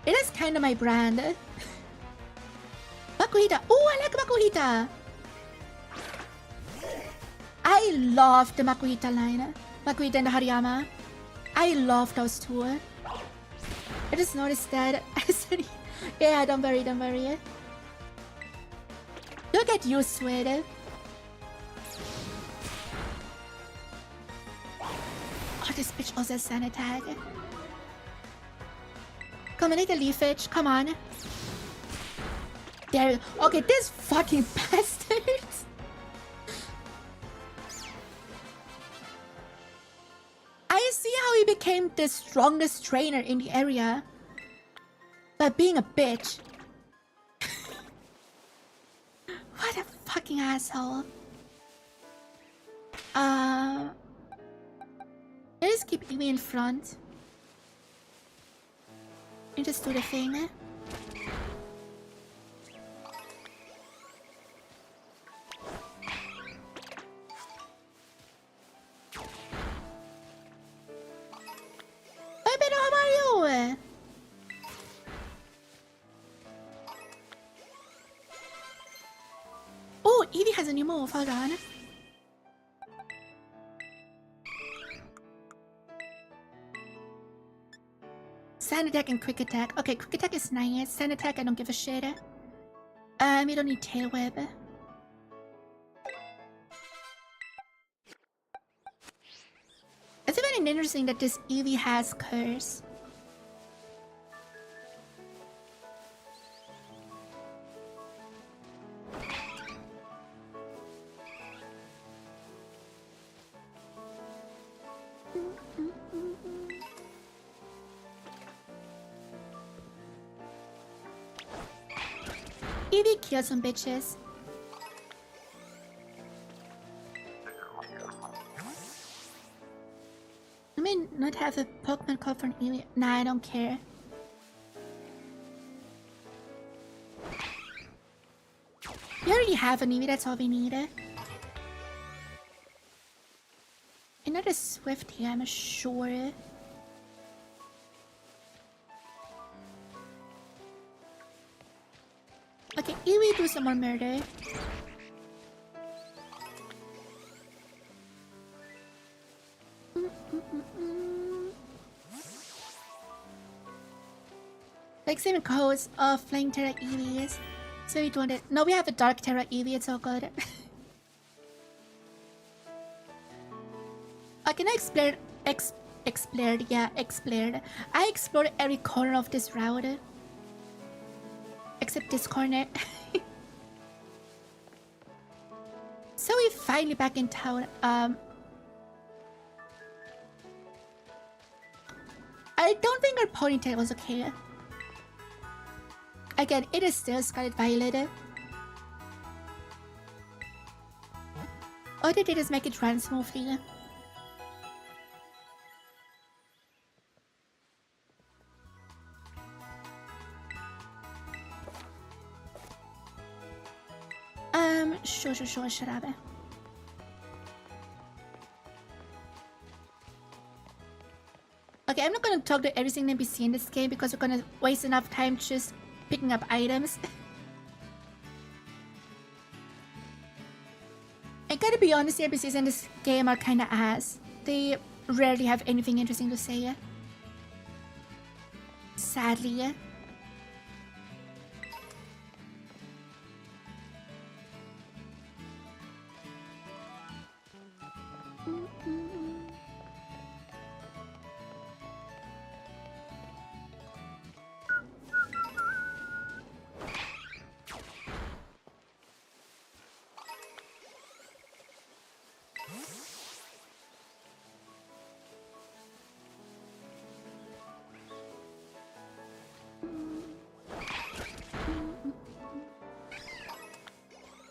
A: It is kind of my brand. Makuhita. Oh, I like Makuhita. I love the Makuhita line. Makuhita and the Hariyama. I love those two. I just noticed that. I said, yeah, don't worry, don't worry. You'll get used to it. Oh, this bitch also has Sand Attack. Combinate the Leafage, come on. There. Okay, this fucking bastard. became the strongest trainer in the area by being a bitch. What a fucking asshole. Let's keep Eevee in front. And just do the thing. Oh, Eevee has a new move. Hold on. Sand attack and quick attack. Okay, quick attack is nice. Sand attack, I don't give a shit. We don't need tail web. It's even interesting that this Eevee has curse. Eevee kill some bitches. I mean, not have a Pokemon call for an Eevee. Nah, I don't care. We already have an Eevee, that's all we need. Another Swift here, I'm sure. Okay, Eevee, do some more murder. Like same codes of Flying Terra Eevees. So we doing it. No, we have a Dark Terra Eevee, it's all good. Okay, now explored. I explored every corner of this route. Except this corner. So we're finally back in town. I don't think our ponytail was okay. Again, it is still Scarlet Violet. All they did is make it run smoothly. Sure, shut up. Okay, I'm not gonna talk to every single NPC in this game because we're gonna waste enough time just picking up items. I gotta be honest, the NPCs in this game are kinda ass. They rarely have anything interesting to say. Sadly.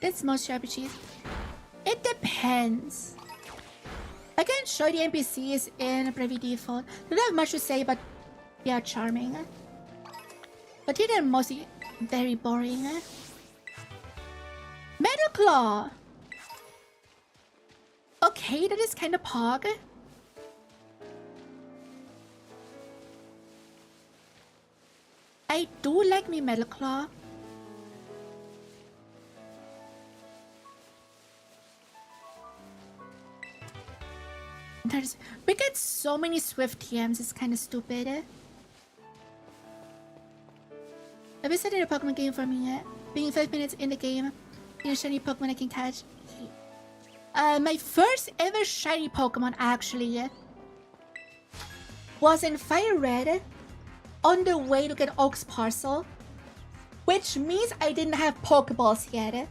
A: It's most RPGs. It depends. I can show the NPCs in Privy Default. They don't have much to say, but they are charming. But they're mostly very boring. Metal Claw! Okay, that is kinda pog. I do like me Metal Claw. We get so many Swift TMs, it's kind of stupid. Have you started a Pokemon game for me yet? Being 5 minutes in the game, in a shiny Pokemon I can catch. My first ever shiny Pokemon actually was in Fire Red on the way to get Oak's parcel, which means I didn't have Pokeballs yet.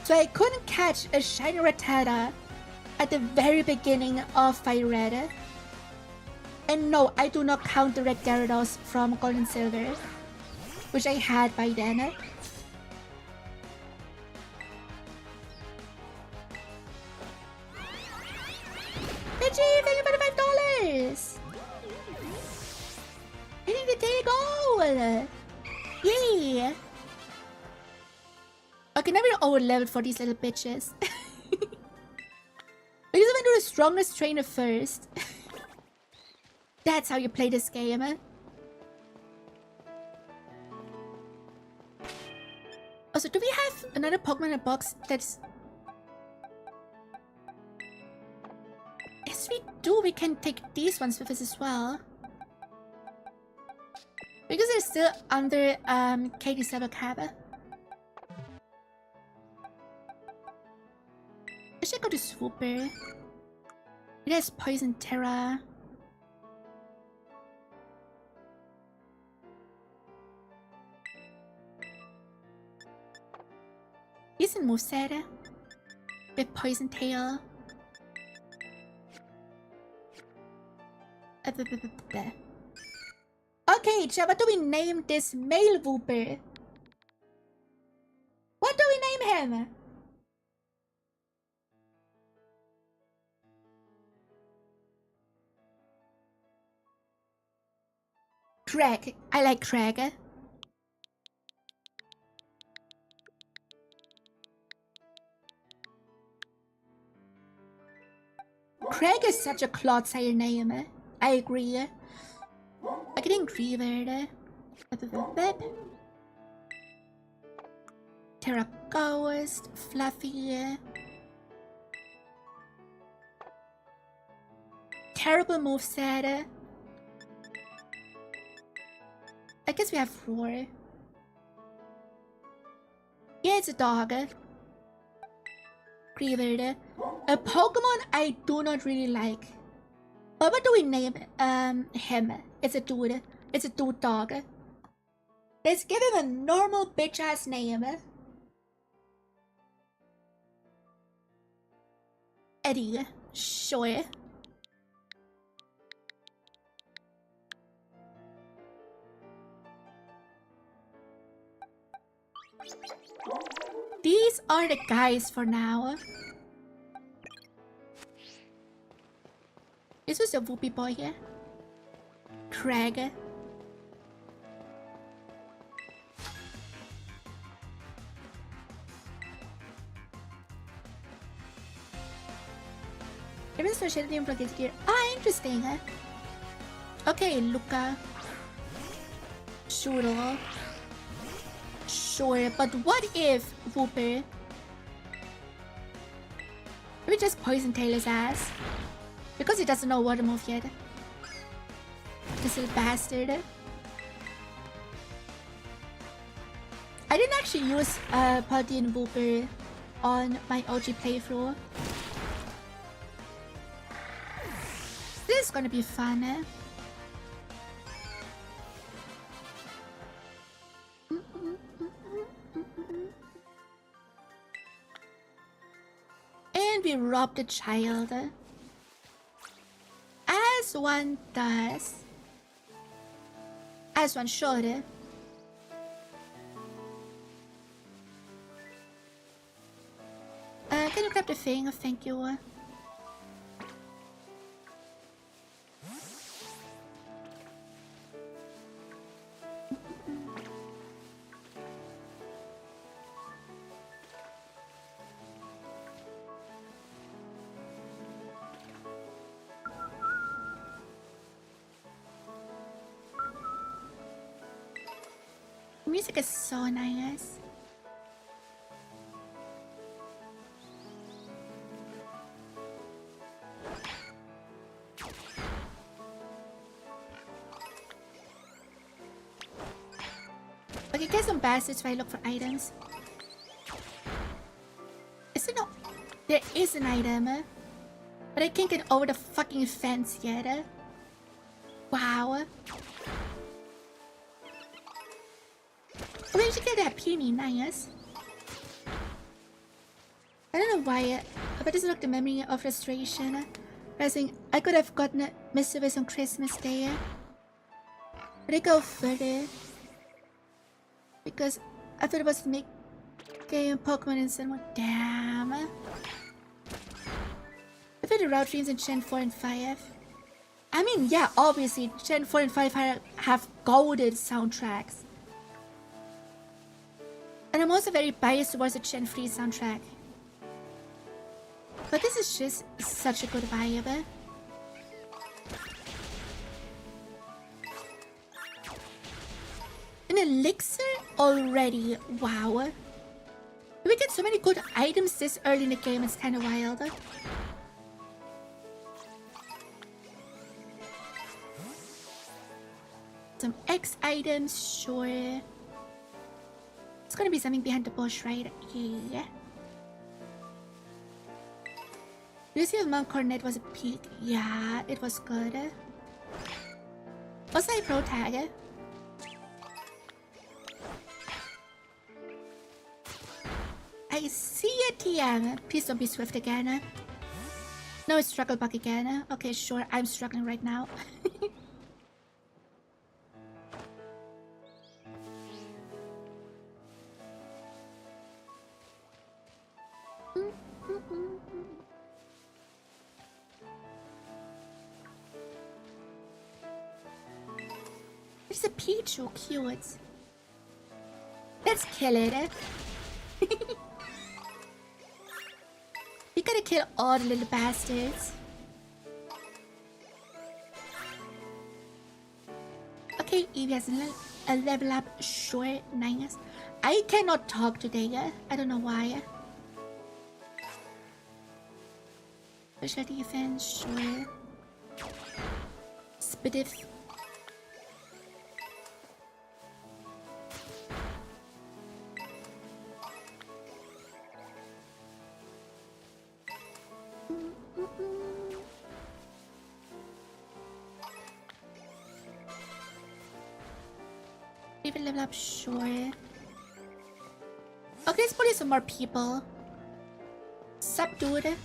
A: So I couldn't catch a shiny Rattata at the very beginning of Fire Red. And no, I do not count the red Gyarados from Gold and Silver, which I had by then. Pidgey, thank you for the $5! Hitting the daily goal! Yay! Okay, now we're over leveled for these little bitches. Because I'm gonna do the strongest trainer first. That's how you play this game. Also, do we have another Pokemon in a box that's... Yes, we do. We can take these ones with us as well. Because they're still under 𝗟𝗏𝗃. I should go to Swooper. It has Poison Terra. Decent moveset with Poison Tail. Okay, chat, what do we name this male Wooper? What do we name him? Craig. I like Craig. Craig is such a Clodsire name. I agree. I can agree with it. Terra Ghost, Fluffy. Terrible moveset. I guess we have 4. Yeah, it's a dog. Creeper. A Pokemon I do not really like. But what do we name him? It's a dude. It's a dude dog. Let's give him a normal bitch ass name. Eddie. Sure. These are the guys for now. This was a whoopee boy here. Craig. Even associated name for this gear. Ah, interesting. Okay, Luca. Shuro. Sure, but what if Wooper? We just Poison Tail his ass. Because he doesn't know water move yet. This little bastard. I didn't actually use Paladin Wooper on my OG playthrough. This is gonna be fun, eh? And we rob the child. As one does. As one should. Can you grab the thing? Thank you. Music is so nice. Okay, get some bastards while I look for items. Is there no... There is an item. But I can't get over the fucking fence yet. Wow. We should get that puny, nice. I don't know why, but it's like the memory of frustration. I think I could have gotten a mischievous on Christmas Day. But I go further. Because I thought it was making Pokemon in cinema. Damn. I thought the route dreams in Gen 4 and 5. I mean, yeah, obviously, Gen 4 and 5 have golden soundtracks. And I'm also very biased towards the Gen 3 soundtrack. But this is just such a good vibe. An elixir already, wow. We get so many good items this early in the game, it's kind of wild. Some X items, sure. It's gonna be something behind the bush, right? Yeah. Do you see if Mount Coronet was a peak? Yeah, it was good. What's that pro tag? I see a TM. Please don't be swift again. No, it's struggle bug again. Okay, sure, I'm struggling right now. There's a Pichu, cute. Let's kill it. We gotta kill all the little bastards. Okay, Evie has a level up, sure, nice. I cannot talk today, I don't know why. Special defense, sure. Spidiff. Even level up, sure. Okay, let's put in some more people. Sup, dude?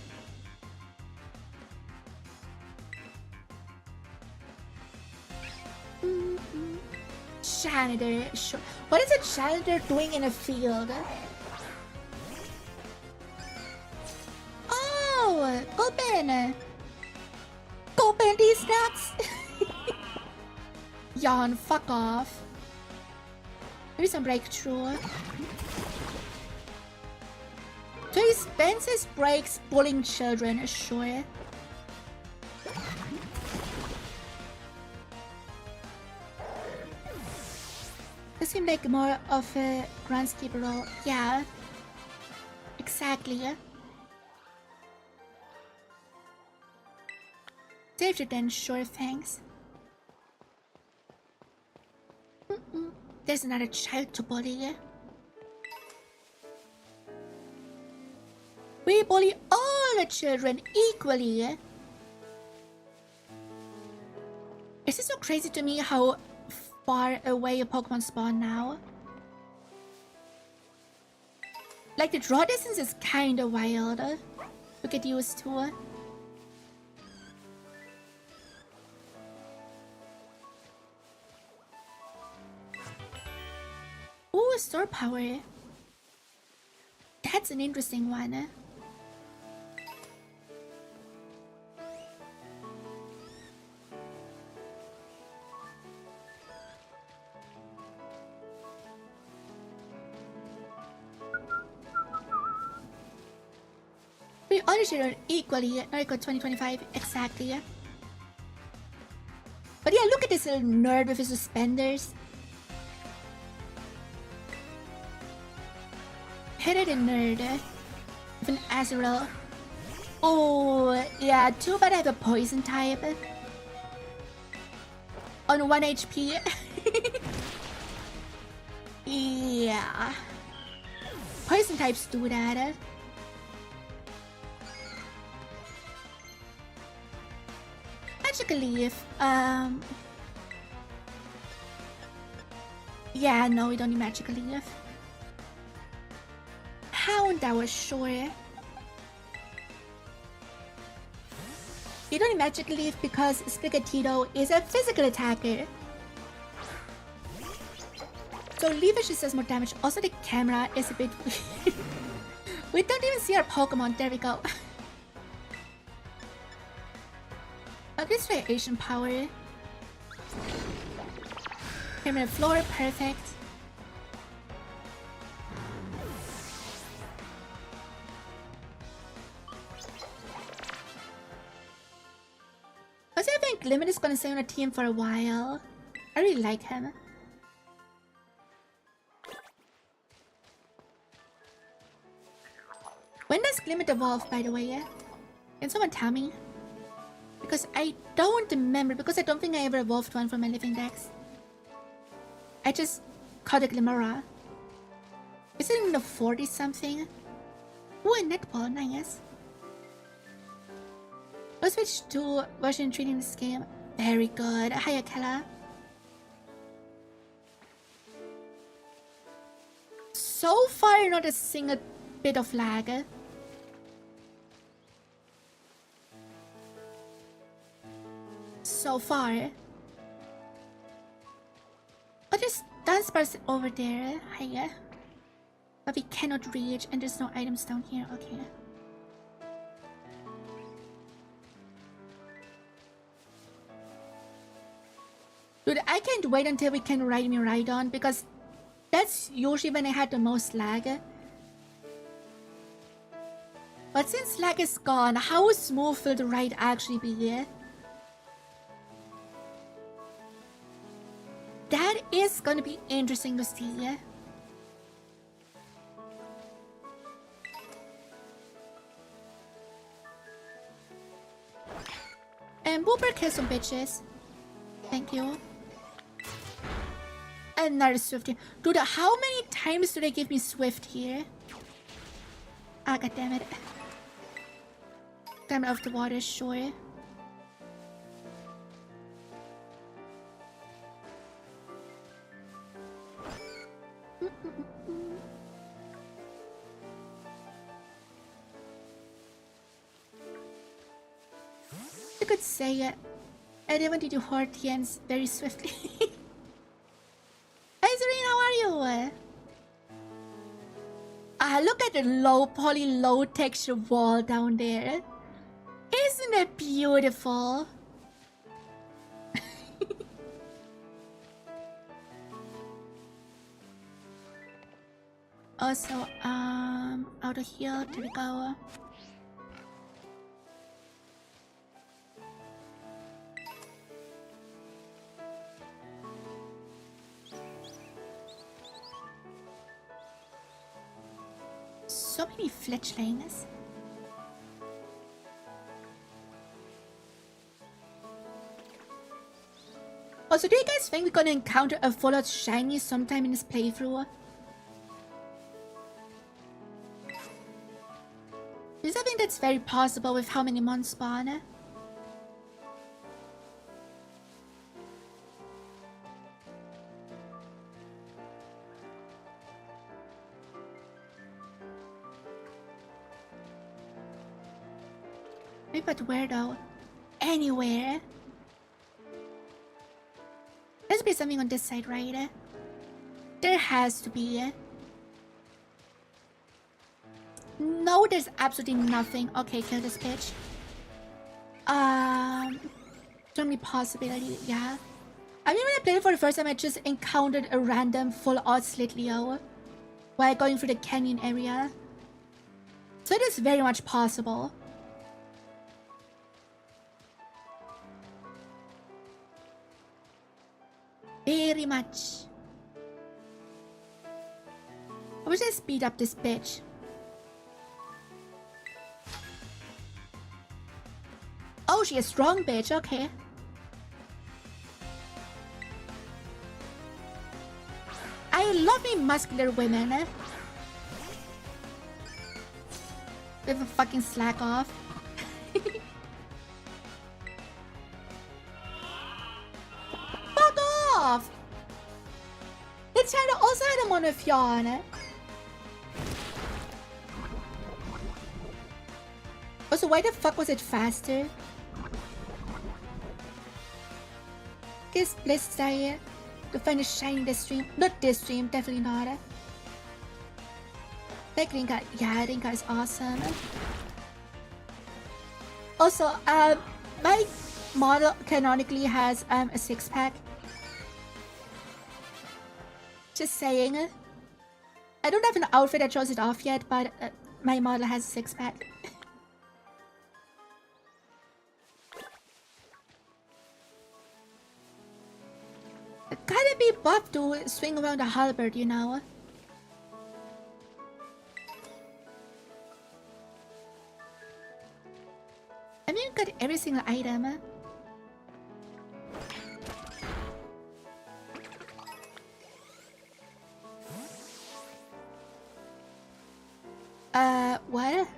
A: Janitor, sure. What is a janitor doing in a field? Oh, go Ben! Go Ben these nuts! Yawn, fuck off. Maybe some breakthrough. So he spends his breaks bullying children, sure. This seems like more of a groundskeeper role. Yeah. Exactly. Saved it then, sure, thanks. There's another child to bully. We bully all the children equally. Is it so crazy to me how far away a Pokemon spawn now? Like the draw distance is kinda wild to get used to. Ooh, store power. That's an interesting one. We all share equally, Noriko 2025, exactly. But yeah, look at this little nerd with his suspenders. Headed a nerd with an Azrael. Oh, yeah, too bad I have a poison type. On 1 HP. Yeah. Poison types do that. Magical Leaf. Yeah, no, we don't need Magical Leaf. Hound, that was sure. You don't magic leaf because 𝗟ci𝗴•𝗍 is a physical attacker. So leaf actually does more damage. Also the camera is a bit weird. We don't even see our Pokemon. There we go. This variation power. Camera floor, perfect. I think Limit is gonna stay on our team for a while. I really like him. When does Limit evolve, by the way? Can someone tell me? Because I don't remember, because I don't think I ever evolved one from my living dex. I just caught a Glimmera. Is it in the 40 something? Ooh, a netball, nice. Let's switch to version 3 in this game. Very good. Hiya, Kella. So far, not a single bit of lag. So far. Oh, there's dance bars over there. Hiya. But we cannot reach, and there's no items down here. Okay. Dude, I can't wait until we can ride Miraidon, because that's usually when I had the most lag. But since lag is gone, how smooth will the ride actually be? That is gonna be interesting to see. And Booper kill some bitches. Thank you. Another Swift. Dude, how many times do they give me Swift here? Ah, goddammit. Climb off the water, sure. You could say I didn't want you to hurt Jens very swiftly. Hi Serene, how are you? Look at the low poly, low texture wall down there. Isn't it beautiful? Also, out of here, there we go. So many fletchlings. Also, do you guys think we're gonna encounter a Fallout shiny sometime in this playthrough? Because I think that's very possible with how many mons spawn. But where though? Anywhere? There's be something on this side, right? There has to be. No, there's absolutely nothing. Okay, kill this bitch. The only possibility, yeah. I mean, when I played it for the first time, I just encountered a random full-out Slitleo while going through the canyon area. So it is very much possible. Very much. I wish I speed up this bitch. Oh, she a strong bitch, okay. I love me muscular women. With a fucking slack off. Fuck off! The China also had a Monophion. Also, why the fuck was it faster? guess let's say to find a shiny this stream. Not this stream, definitely not. That green card, yeah, green card is awesome. Also, my model canonically has a 6-pack. Just saying. I don't have an outfit that shows it off yet, but my model has a 6-pack. Gotta be buffed to swing around a halberd, you know. I mean, got every single item. What?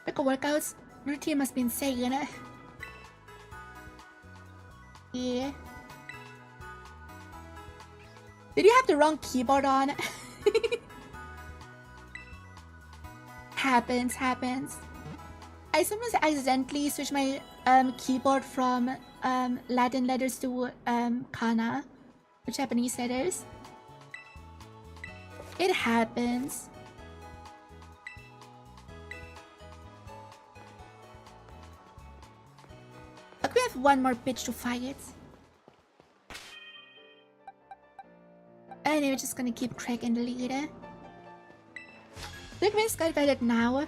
A: Like workouts routine must be insane, Yeah. Did you have the wrong keyboard on? Happens. I sometimes accidentally switch my keyboard from Latin letters to kana, or Japanese letters. It happens. Okay, we have one more bitch to fight. And we're just gonna keep cracking the lead. Look, we just got guided now.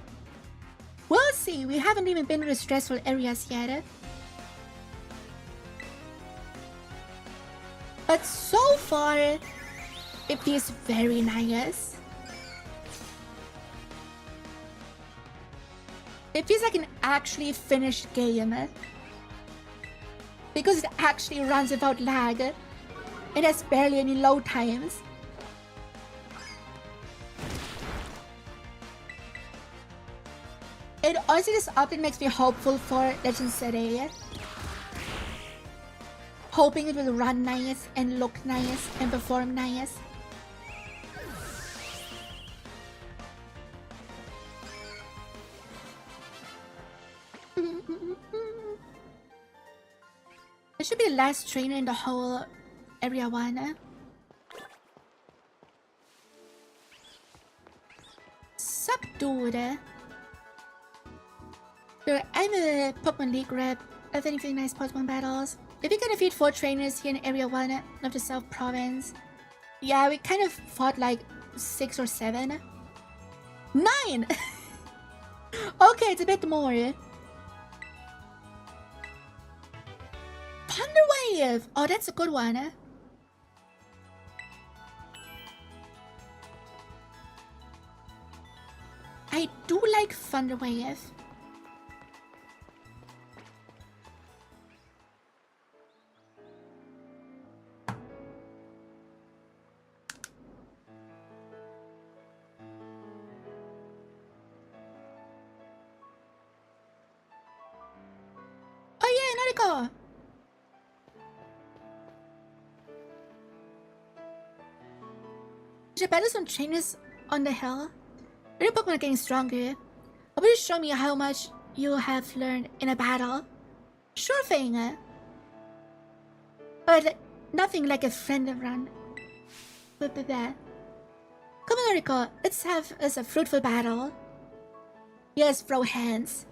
A: We'll see, we haven't even been to the stressful areas yet. But so far, it feels very nice. It feels like an actually finished game. Because it actually runs without lag. It has barely any load times. And honestly, this update makes me hopeful for Legend City. Hoping it will run nice and look nice and perform nice. It should be the last trainer in the whole area 1. Sup, dude? So I'm a Pokemon League rep of anything nice Pokemon battles. If we can defeat 4 trainers here in Area 1 of the South Province. Yeah, we kind of fought like 6 or 7. 9! Okay, it's a bit more. Thunder Wave! Oh, that's a good one. I do like Thunder Wave. Oh yeah, Noriko! Should battle some trainers on the hill? Your Pokemon are getting stronger. Will you show me how much you have learned in a battle? Sure thing. But nothing like a friend run. Come on, Noriko. Let's have us a fruitful battle. Yes, throw hands.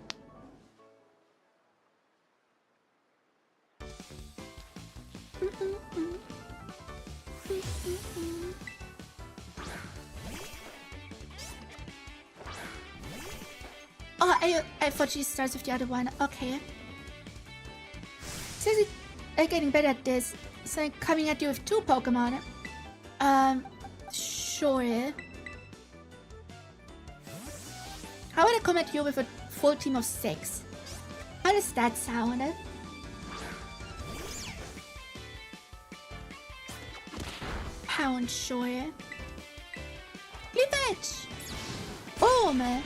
A: Oh, I thought she starts with the other one. Okay. Since I'm getting better at this, so I'm coming at you with 2 Pokemon. Sure. How would I come at you with a full team of 6? How does that sound? Pound, sure. Leafage! Boom!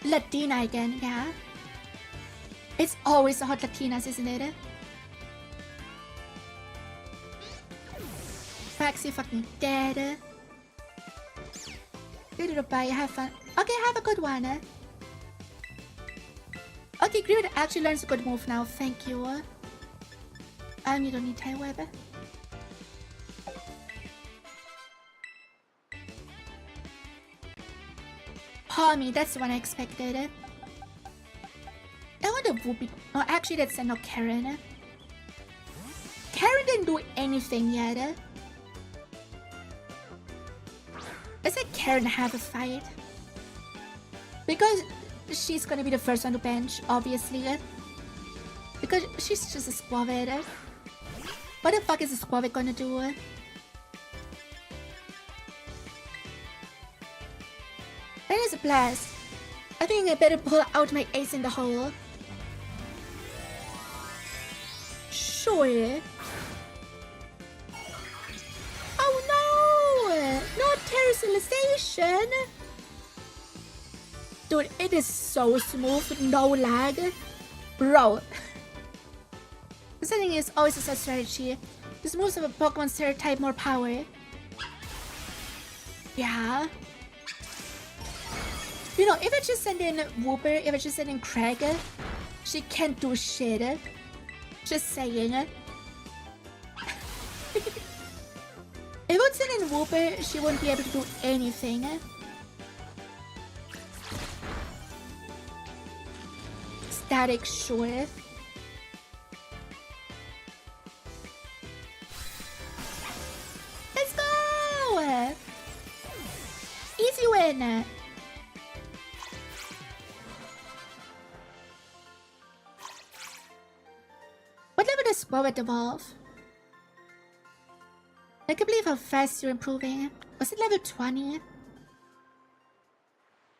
A: Latina again, yeah. It's always the hot Latinas, isn't it? Faxi fucking dead. Good little bye, have fun. Okay, have a good one. Okay, Grid actually learns a good move now. Thank you. You don't need Tail Web. Palmy, that's the one I expected. I wonder Whoopi. Oh, actually, that's not Karen. Karen didn't do anything yet. Let's let Karen have a fight. Because she's gonna be the first one to bench, obviously. Because she's just a squavid. What the fuck is a squavid gonna do? That is a blast. I think I better pull out my ace in the hole. Sure. Oh no! Not terrorization! Dude, it is so smooth, no lag. Bro. The setting is always a such strategy. This moves of a Pokemon's Terra type more power. Yeah. You know, if I just send in Wooper, if I just send in Craig, she can't do shit. Just saying. If I would send in Wooper, she wouldn't be able to do anything. Static, sure. Let's go! Easy win! What level does Scarlet evolve? I can't believe how fast you're improving. Was it level 20?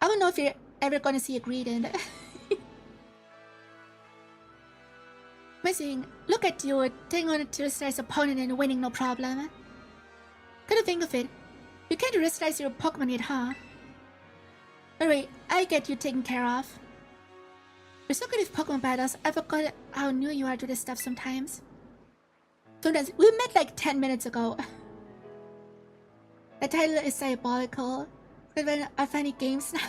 A: I don't know if you're ever gonna see a Greedent. Amazing. Look at you, taking on a terrestrialized opponent and winning no problem. Come to think of it, you can't terrestrialize your Pokemon yet, huh? Alright, I get you taken care of. We're so good at Pokemon battles, I forgot how new you are to this stuff sometimes. Sometimes, we met like 10 minutes ago. The title is diabolical. But are funny games now?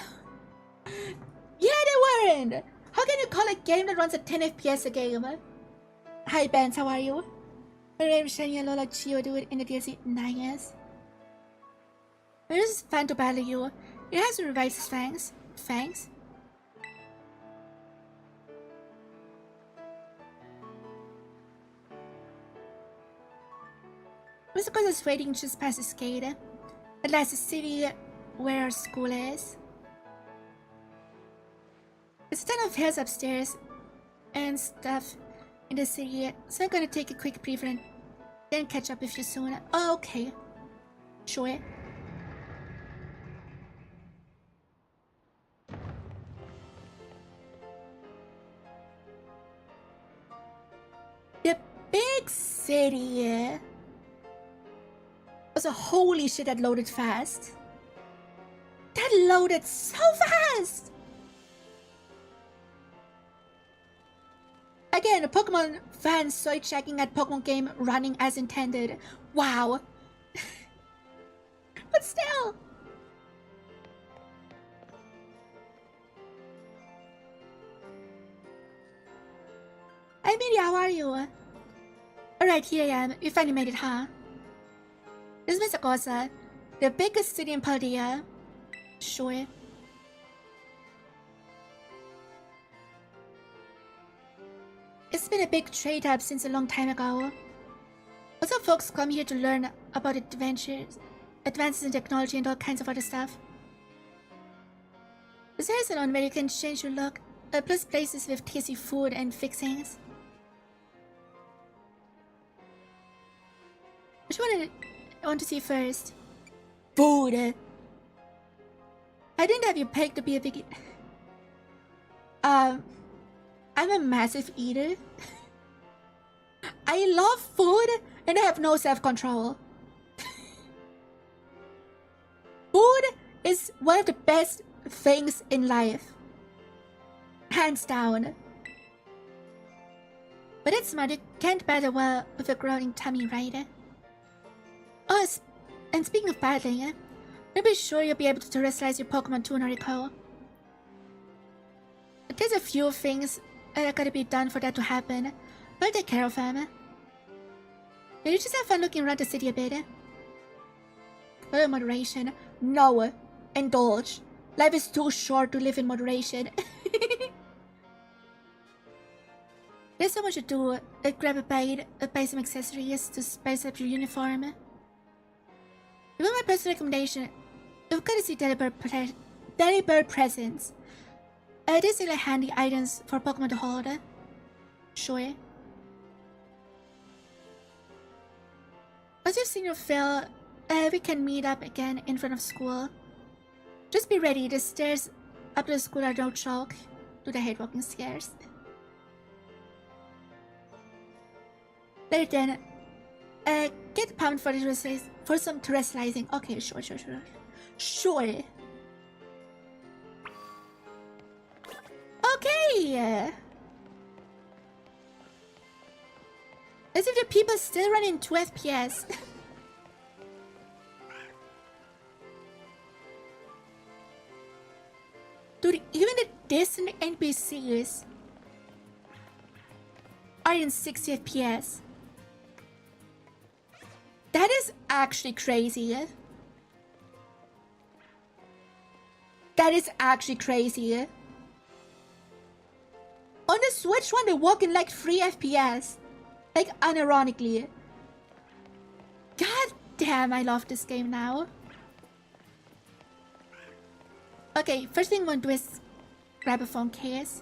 A: Yeah, they weren't! How can you call a game that runs at 10 FPS a game? Hi Benz, how are you? My name is Shiny and Lola Chio, do it in the DLC. Nice. It is fun to battle you. It has to revive his fangs. Fangs? Mr. Cause is waiting just past the gate. At last, the city where our school is. There's a ton of hills upstairs and stuff in the city, so I'm gonna take a quick breather and then catch up with you soon. Oh, okay. Sure. The big city. Also, holy shit, that loaded fast. That loaded so fast! Again, Pokemon fans soy checking at Pokemon game running as intended. Wow. But still. Hi, Miri, how are you? Alright, here I am. You finally made it, huh? This is Misakosa, the biggest city in Paldea. Sure. It's been a big trade hub since a long time ago. Also, folks come here to learn about adventures, advances in technology and all kinds of other stuff. There is an on where you can change your look, plus places with tasty food and fixings. Which one I want to see first? Food! I didn't have you pegged to be a big... I'm a massive eater. I love food and I have no self-control. Food is one of the best things in life. Hands down. But it's smart, you can't battle well with a growing tummy, right? Oh, and speaking of battling, maybe sure you'll be able to terrestrialize your Pokemon too, Noriko. There's a few things that gotta be done for that to happen. We'll take care of them. You just have fun looking around the city a bit. Moderation. No. Indulge. Life is too short to live in moderation. There's so much to do. Grab a bite, buy some accessories to spice up your uniform. If you want my personal recommendation, you've got to see Delibird presents. These are like handy items for Pokemon to hold. Sure. Once you've seen your fill, we can meet up again in front of school. Just be ready, the stairs up to the school are no joke. Dude, I hate walking stairs. Later then, get pumped for some terrestrializing. Okay, sure. Sure. Okay. As if the people still running 2 FPS. Dude, even the distant NPCs are in 60 FPS. That is actually crazy. That is actually crazy. On the Switch one, they walk in like 3 FPS. Like, unironically. God damn, I love this game now. Okay, first thing I'm gonna do is grab a phone case.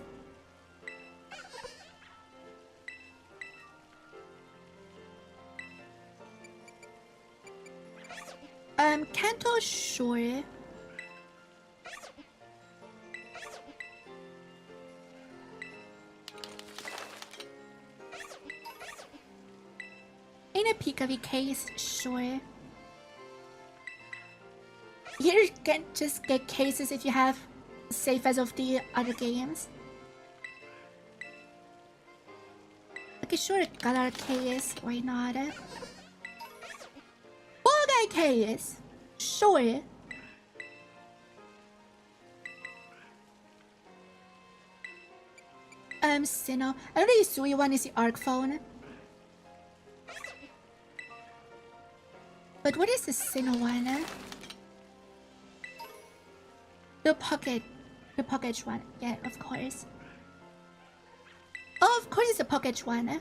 A: Kanto, sure. In a PKV case, sure. You can just get cases if you have safe as of the other games. Okay, sure, color case, why not? Ball case, sure. Sinnoh. I know the Yusui one is the ARC phone. But what is the Sinnoh one? The pocket one. Yeah, of course. Oh, of course it's a pocket one.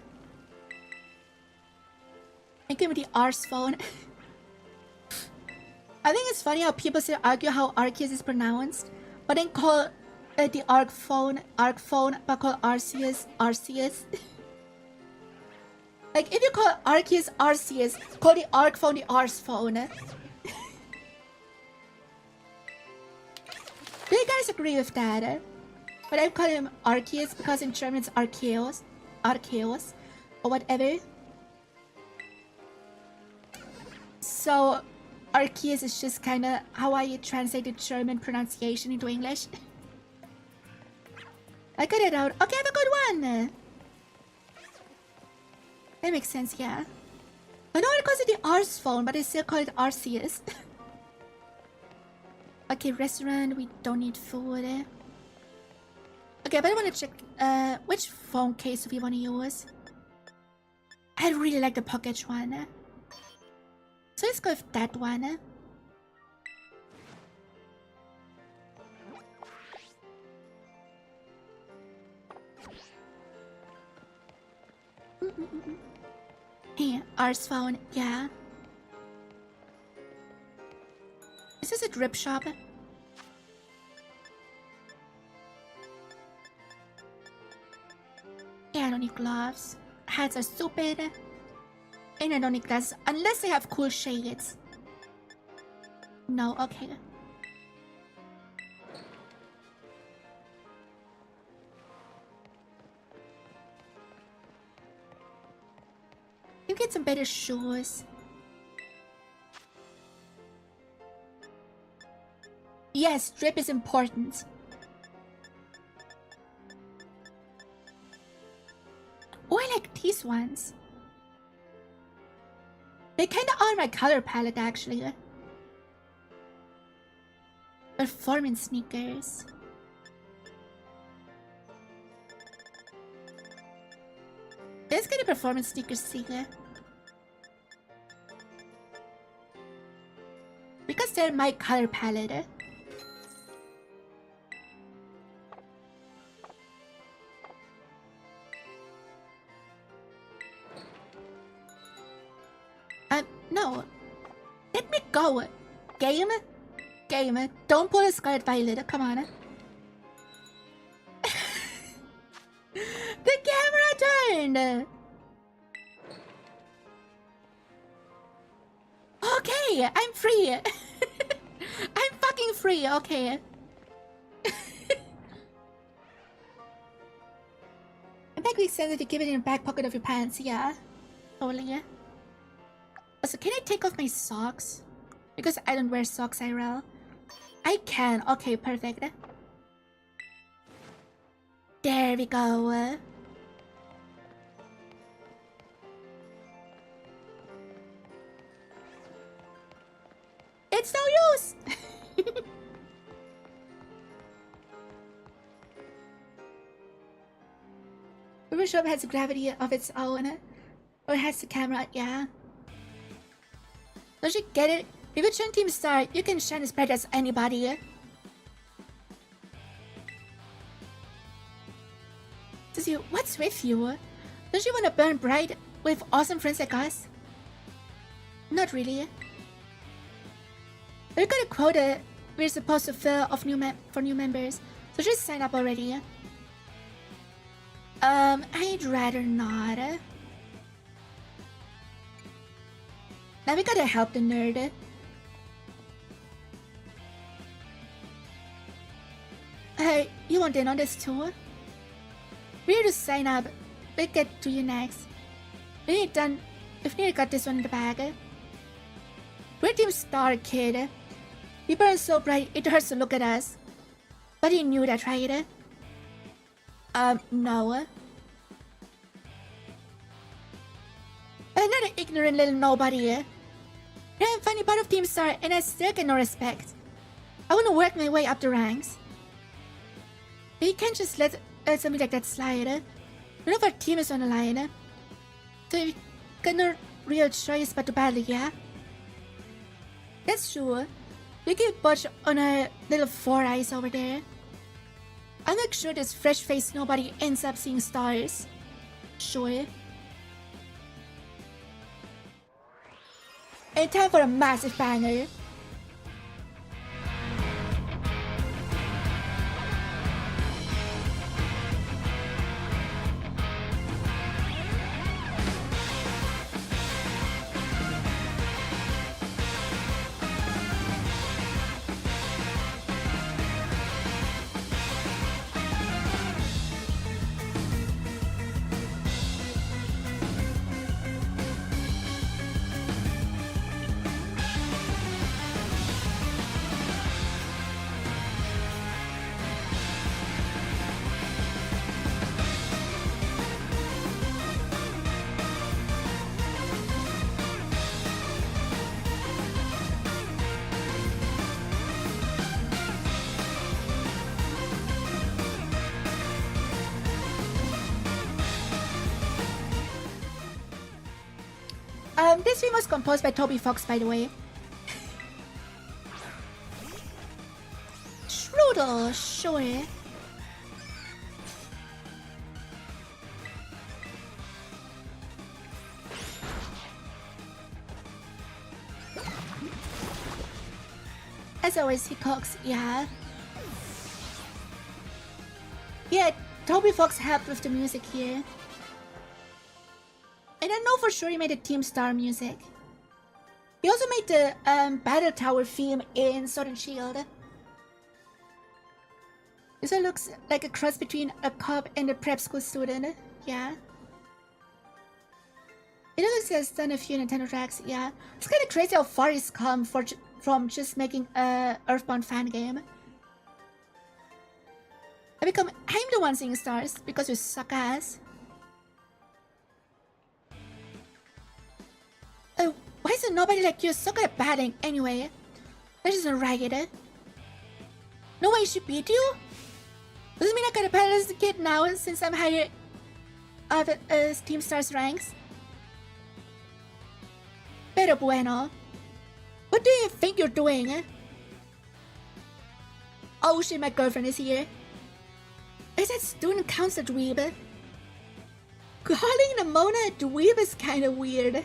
A: And give me the Ars phone. I think it's funny how people still argue how Arceus is pronounced, but then call the ARC phone, but call Arceus, Arceus. Like, if you call Arceus, Arceus, call the ARC phone the Ars phone. Do you guys agree with that? But I call him Arceus because in German it's Arceus, or whatever. So, Arceus is just kinda how I translate the German pronunciation into English. I got it out. Okay, have a good one! That makes sense, yeah. I know it calls it the Ars phone, but I still call it Arceus. Okay, restaurant, we don't need food. Okay, but I want to check which phone case do we want to use. I really like the pocket one. So let's go with that one. Hey, Ars phone, yeah. Is this a drip shop? Yeah, I don't need gloves. Hats are stupid. And I don't need glasses unless they have cool shades. No, okay. You get some better shoes. Yes, drip is important. Oh, I like these ones. They kinda are my color palette, actually. Performance sneakers. Let's get a performance sticker sticker. Because they're my color palette. No. Let me go. Game? Game. Don't pull a Scarlet Violet. Come on. The camera turned! Okay, I'm free. I'm fucking free, okay. I think we said that you keep it in the back pocket of your pants, yeah. Totally. Also, can I take off my socks? Because I don't wear socks, IRL. I can, okay, perfect. There we go. It's no use! River Shop has a gravity of its own. Or has the camera, yeah. Don't you get it? If you turn Team Star, you can shine as bright as anybody. Susie, what's with you? Don't you want to burn bright with awesome friends like us? Not really. We've got a quota we're supposed to fill of for new members, so just sign up already. I'd rather not. Now we gotta help the nerd. Hey, you want in on this too? We need to sign up. We'll get to you next. We need done. We've nearly got this one in the bag. We're Team Star, kid. We burn so bright it hurts to look at us. But you knew that, right? No. Another ignorant little nobody. I'm finally part of Team Star and I still get no respect. I want to work my way up the ranks. We can't just let something like that slide. None of our team is on the line. So we got no real choice but to battle, yeah? That's true. We keep Butch on our little four eyes over there. I'll make sure this fresh-faced nobody ends up seeing stars. Sure. And time for a massive banger. This film was composed by Toby Fox, by the way. Strudel, sure. As always, he cooks, yeah. Yeah, Toby Fox helped with the music here. And I know for sure he made the Team Star music. He also made the Battle Tower theme in Sword and Shield. This one looks like a cross between a cop and a prep school student. Yeah. It looks like he's done a few Nintendo tracks. Yeah. It's kind of crazy how far he's come from just making a Earthbound fan game. I'm the one seeing stars because you suck ass. Why is there nobody like you so good at batting anyway? That isn't right. No way she beat you? Doesn't mean I gotta battle as a kid now since I'm higher of Team Star's ranks? Pero bueno. What do you think you're doing? Oh shit, my girlfriend is here. Is that student council dweeb? Calling Namona a dweeb is kinda weird.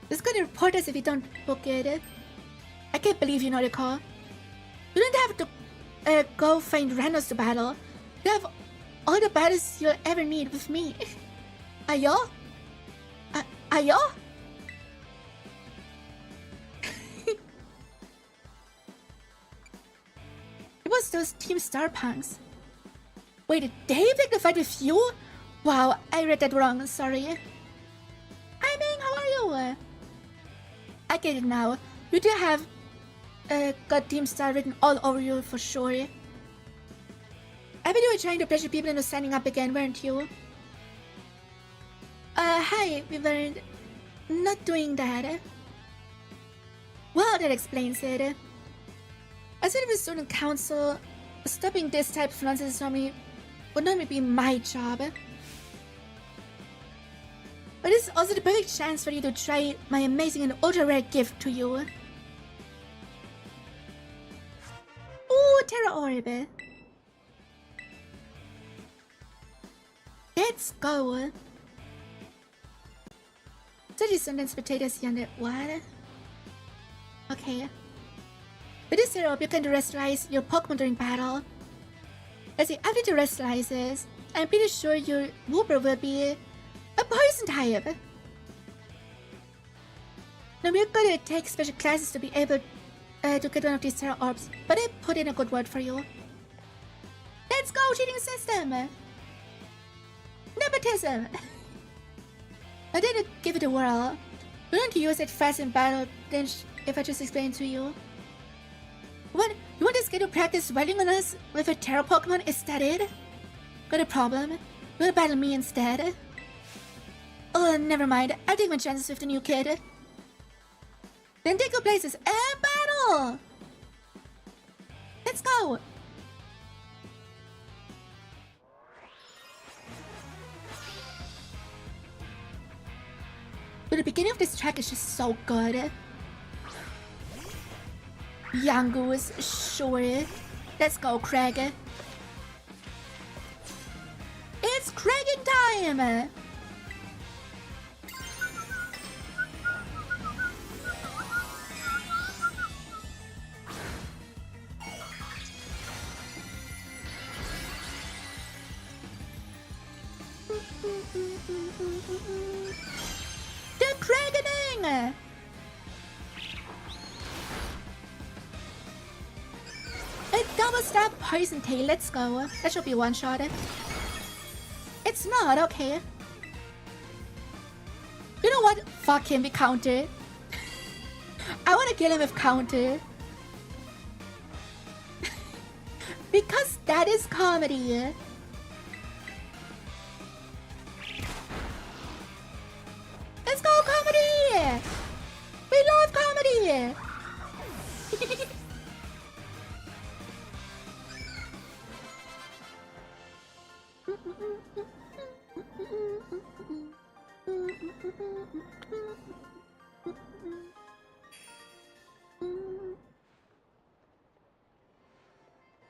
A: It's gonna report us if you don't book it. I can't believe you, Noriko. You don't have to go find randos to battle. You have all the battles you'll ever need with me. Ayo? Ayo? It was those Team Star punks. Wait, did they pick the fight with you? Wow, I read that wrong, sorry. Hi Ming, how are you? I get it now. You do have got Team Star written all over you for sure. I bet you were trying to pressure people into signing up again, weren't you? Hi, we were not doing that. Well, that explains it. As head of the student council, stopping this type of nonsense normally would normally be my job. But it's also the perfect chance for you to try my amazing and ultra rare gift to you. Ooh, Terra Orb. Let's go. 30 sentence potatoes yonder. What? Okay. With this Terra Orb, you can terrestrialize your Pokemon during battle. As you after terrestrializes, I'm pretty sure your Wooper will be a poison type. Now we're gonna take special classes to be able to get one of these Terra Orbs, but I put in a good word for you. Let's go, cheating system! Nepotism! I didn't give it a whirl. We don't use it fast in battle, then if I just explain to you. What? You want this kid to practice riding on us with a Terra Pokemon? Is that it? Got a problem? You wanna battle me instead? Oh, never mind. I'll take my chances with the new kid. Then take your places and battle! Let's go! But the beginning of this track is just so good. Yangoose, sure. Let's go, Craig. It's Cragging time! The Craggening! A double stab poison tail, let's go. That should be one shot. It's not, okay. You know what? Fuck him with counter. I wanna kill him with counter. Because that is comedy. Let's go, comedy! We love comedy!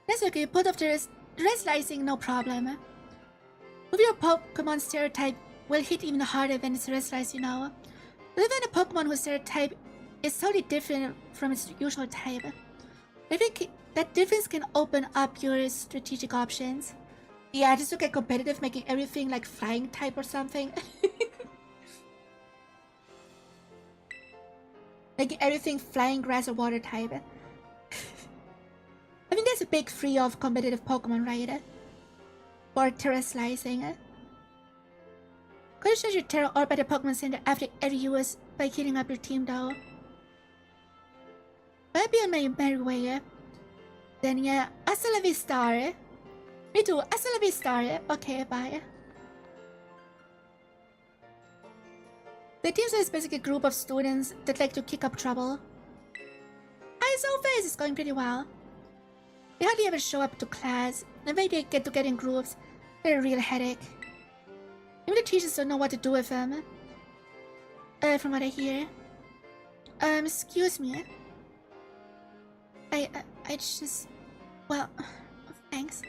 A: That's okay, put off the rest slicing, no problem. With your Pokemon stereotype will hit even harder when it's rest, you know. But even a Pokemon whose stereotype is totally different from its usual type, I think that difference can open up your strategic options. Yeah, just to get competitive, making everything like flying type or something. Making everything flying, grass, or water type. I mean, that's a big free of competitive Pokemon, right? Or Terra Slicing. Could you charge your Terra Orb at the Pokemon Center after every use by healing up your team, though? I'll be on my merry way. Then yeah, hasta la vista. Me too, hasta la vista. Okay, bye. The teams is basically a group of students that like to kick up trouble. Hi, Sophie, it's going pretty well. They hardly ever show up to class, and when they get together in groups, they're a real headache. Maybe the teachers don't know what to do with them. From what I hear. Excuse me. I just... Well, thanks.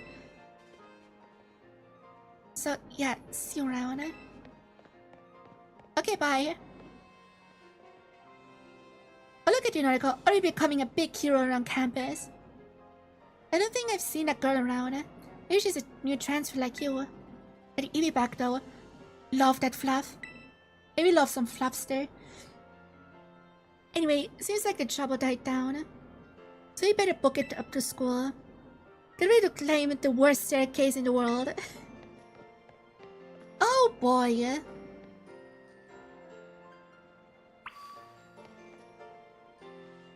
A: So, yeah, see you around. Okay, bye. Oh, look at you, Noriko. Already becoming a big hero around campus. I don't think I've seen that girl around. Maybe she's a new transfer like you. That Eevee back though. Love that fluff. Maybe love some fluffster. Anyway, seems like the trouble died down. So you better book it up to school. Get ready to climb the worst staircase in the world. Oh boy.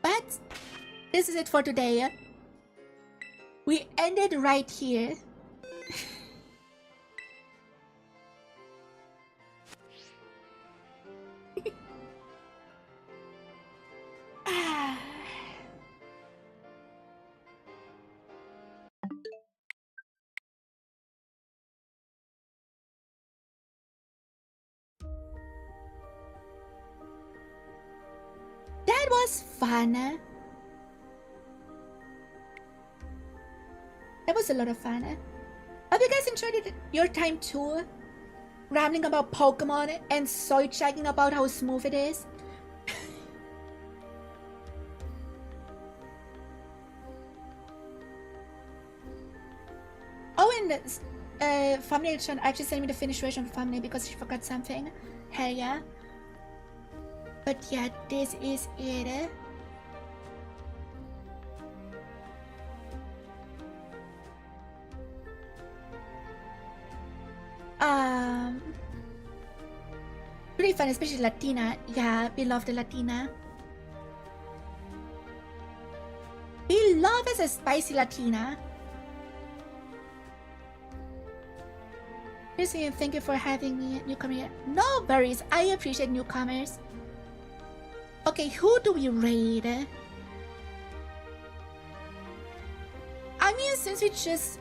A: But this is it for today. We ended right here. That was fun. That was a lot of fun. Hope you guys enjoyed your time too. Rambling about Pokemon and soy checking about how smooth it is. Oh, and thumbnail actually sent me the finished version of the thumbnail because she forgot something. Hell yeah. But yeah, this is it. Pretty fun, especially Latina. Yeah, we love the Latina. We love as a spicy Latina. Seriously, thank you for having me, newcomer. No worries, I appreciate newcomers. Okay, who do we raid? I mean, since we just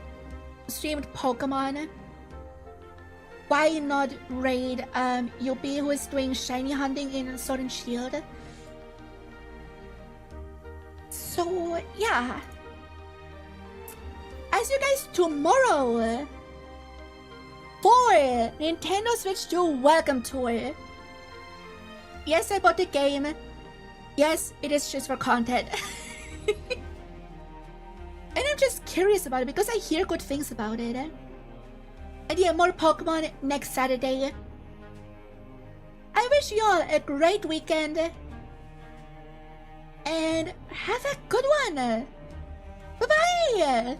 A: streamed Pokemon, why not raid Yuppie, who is doing shiny hunting in Sword and Shield? So yeah, as you guys tomorrow for Nintendo Switch 2 Welcome Tour. Yes, I bought the game. Yes, it is just for content. And I'm just curious about it because I hear good things about it. And yeah, more Pokemon next Saturday. I wish you all a great weekend. And have a good one. Bye-bye.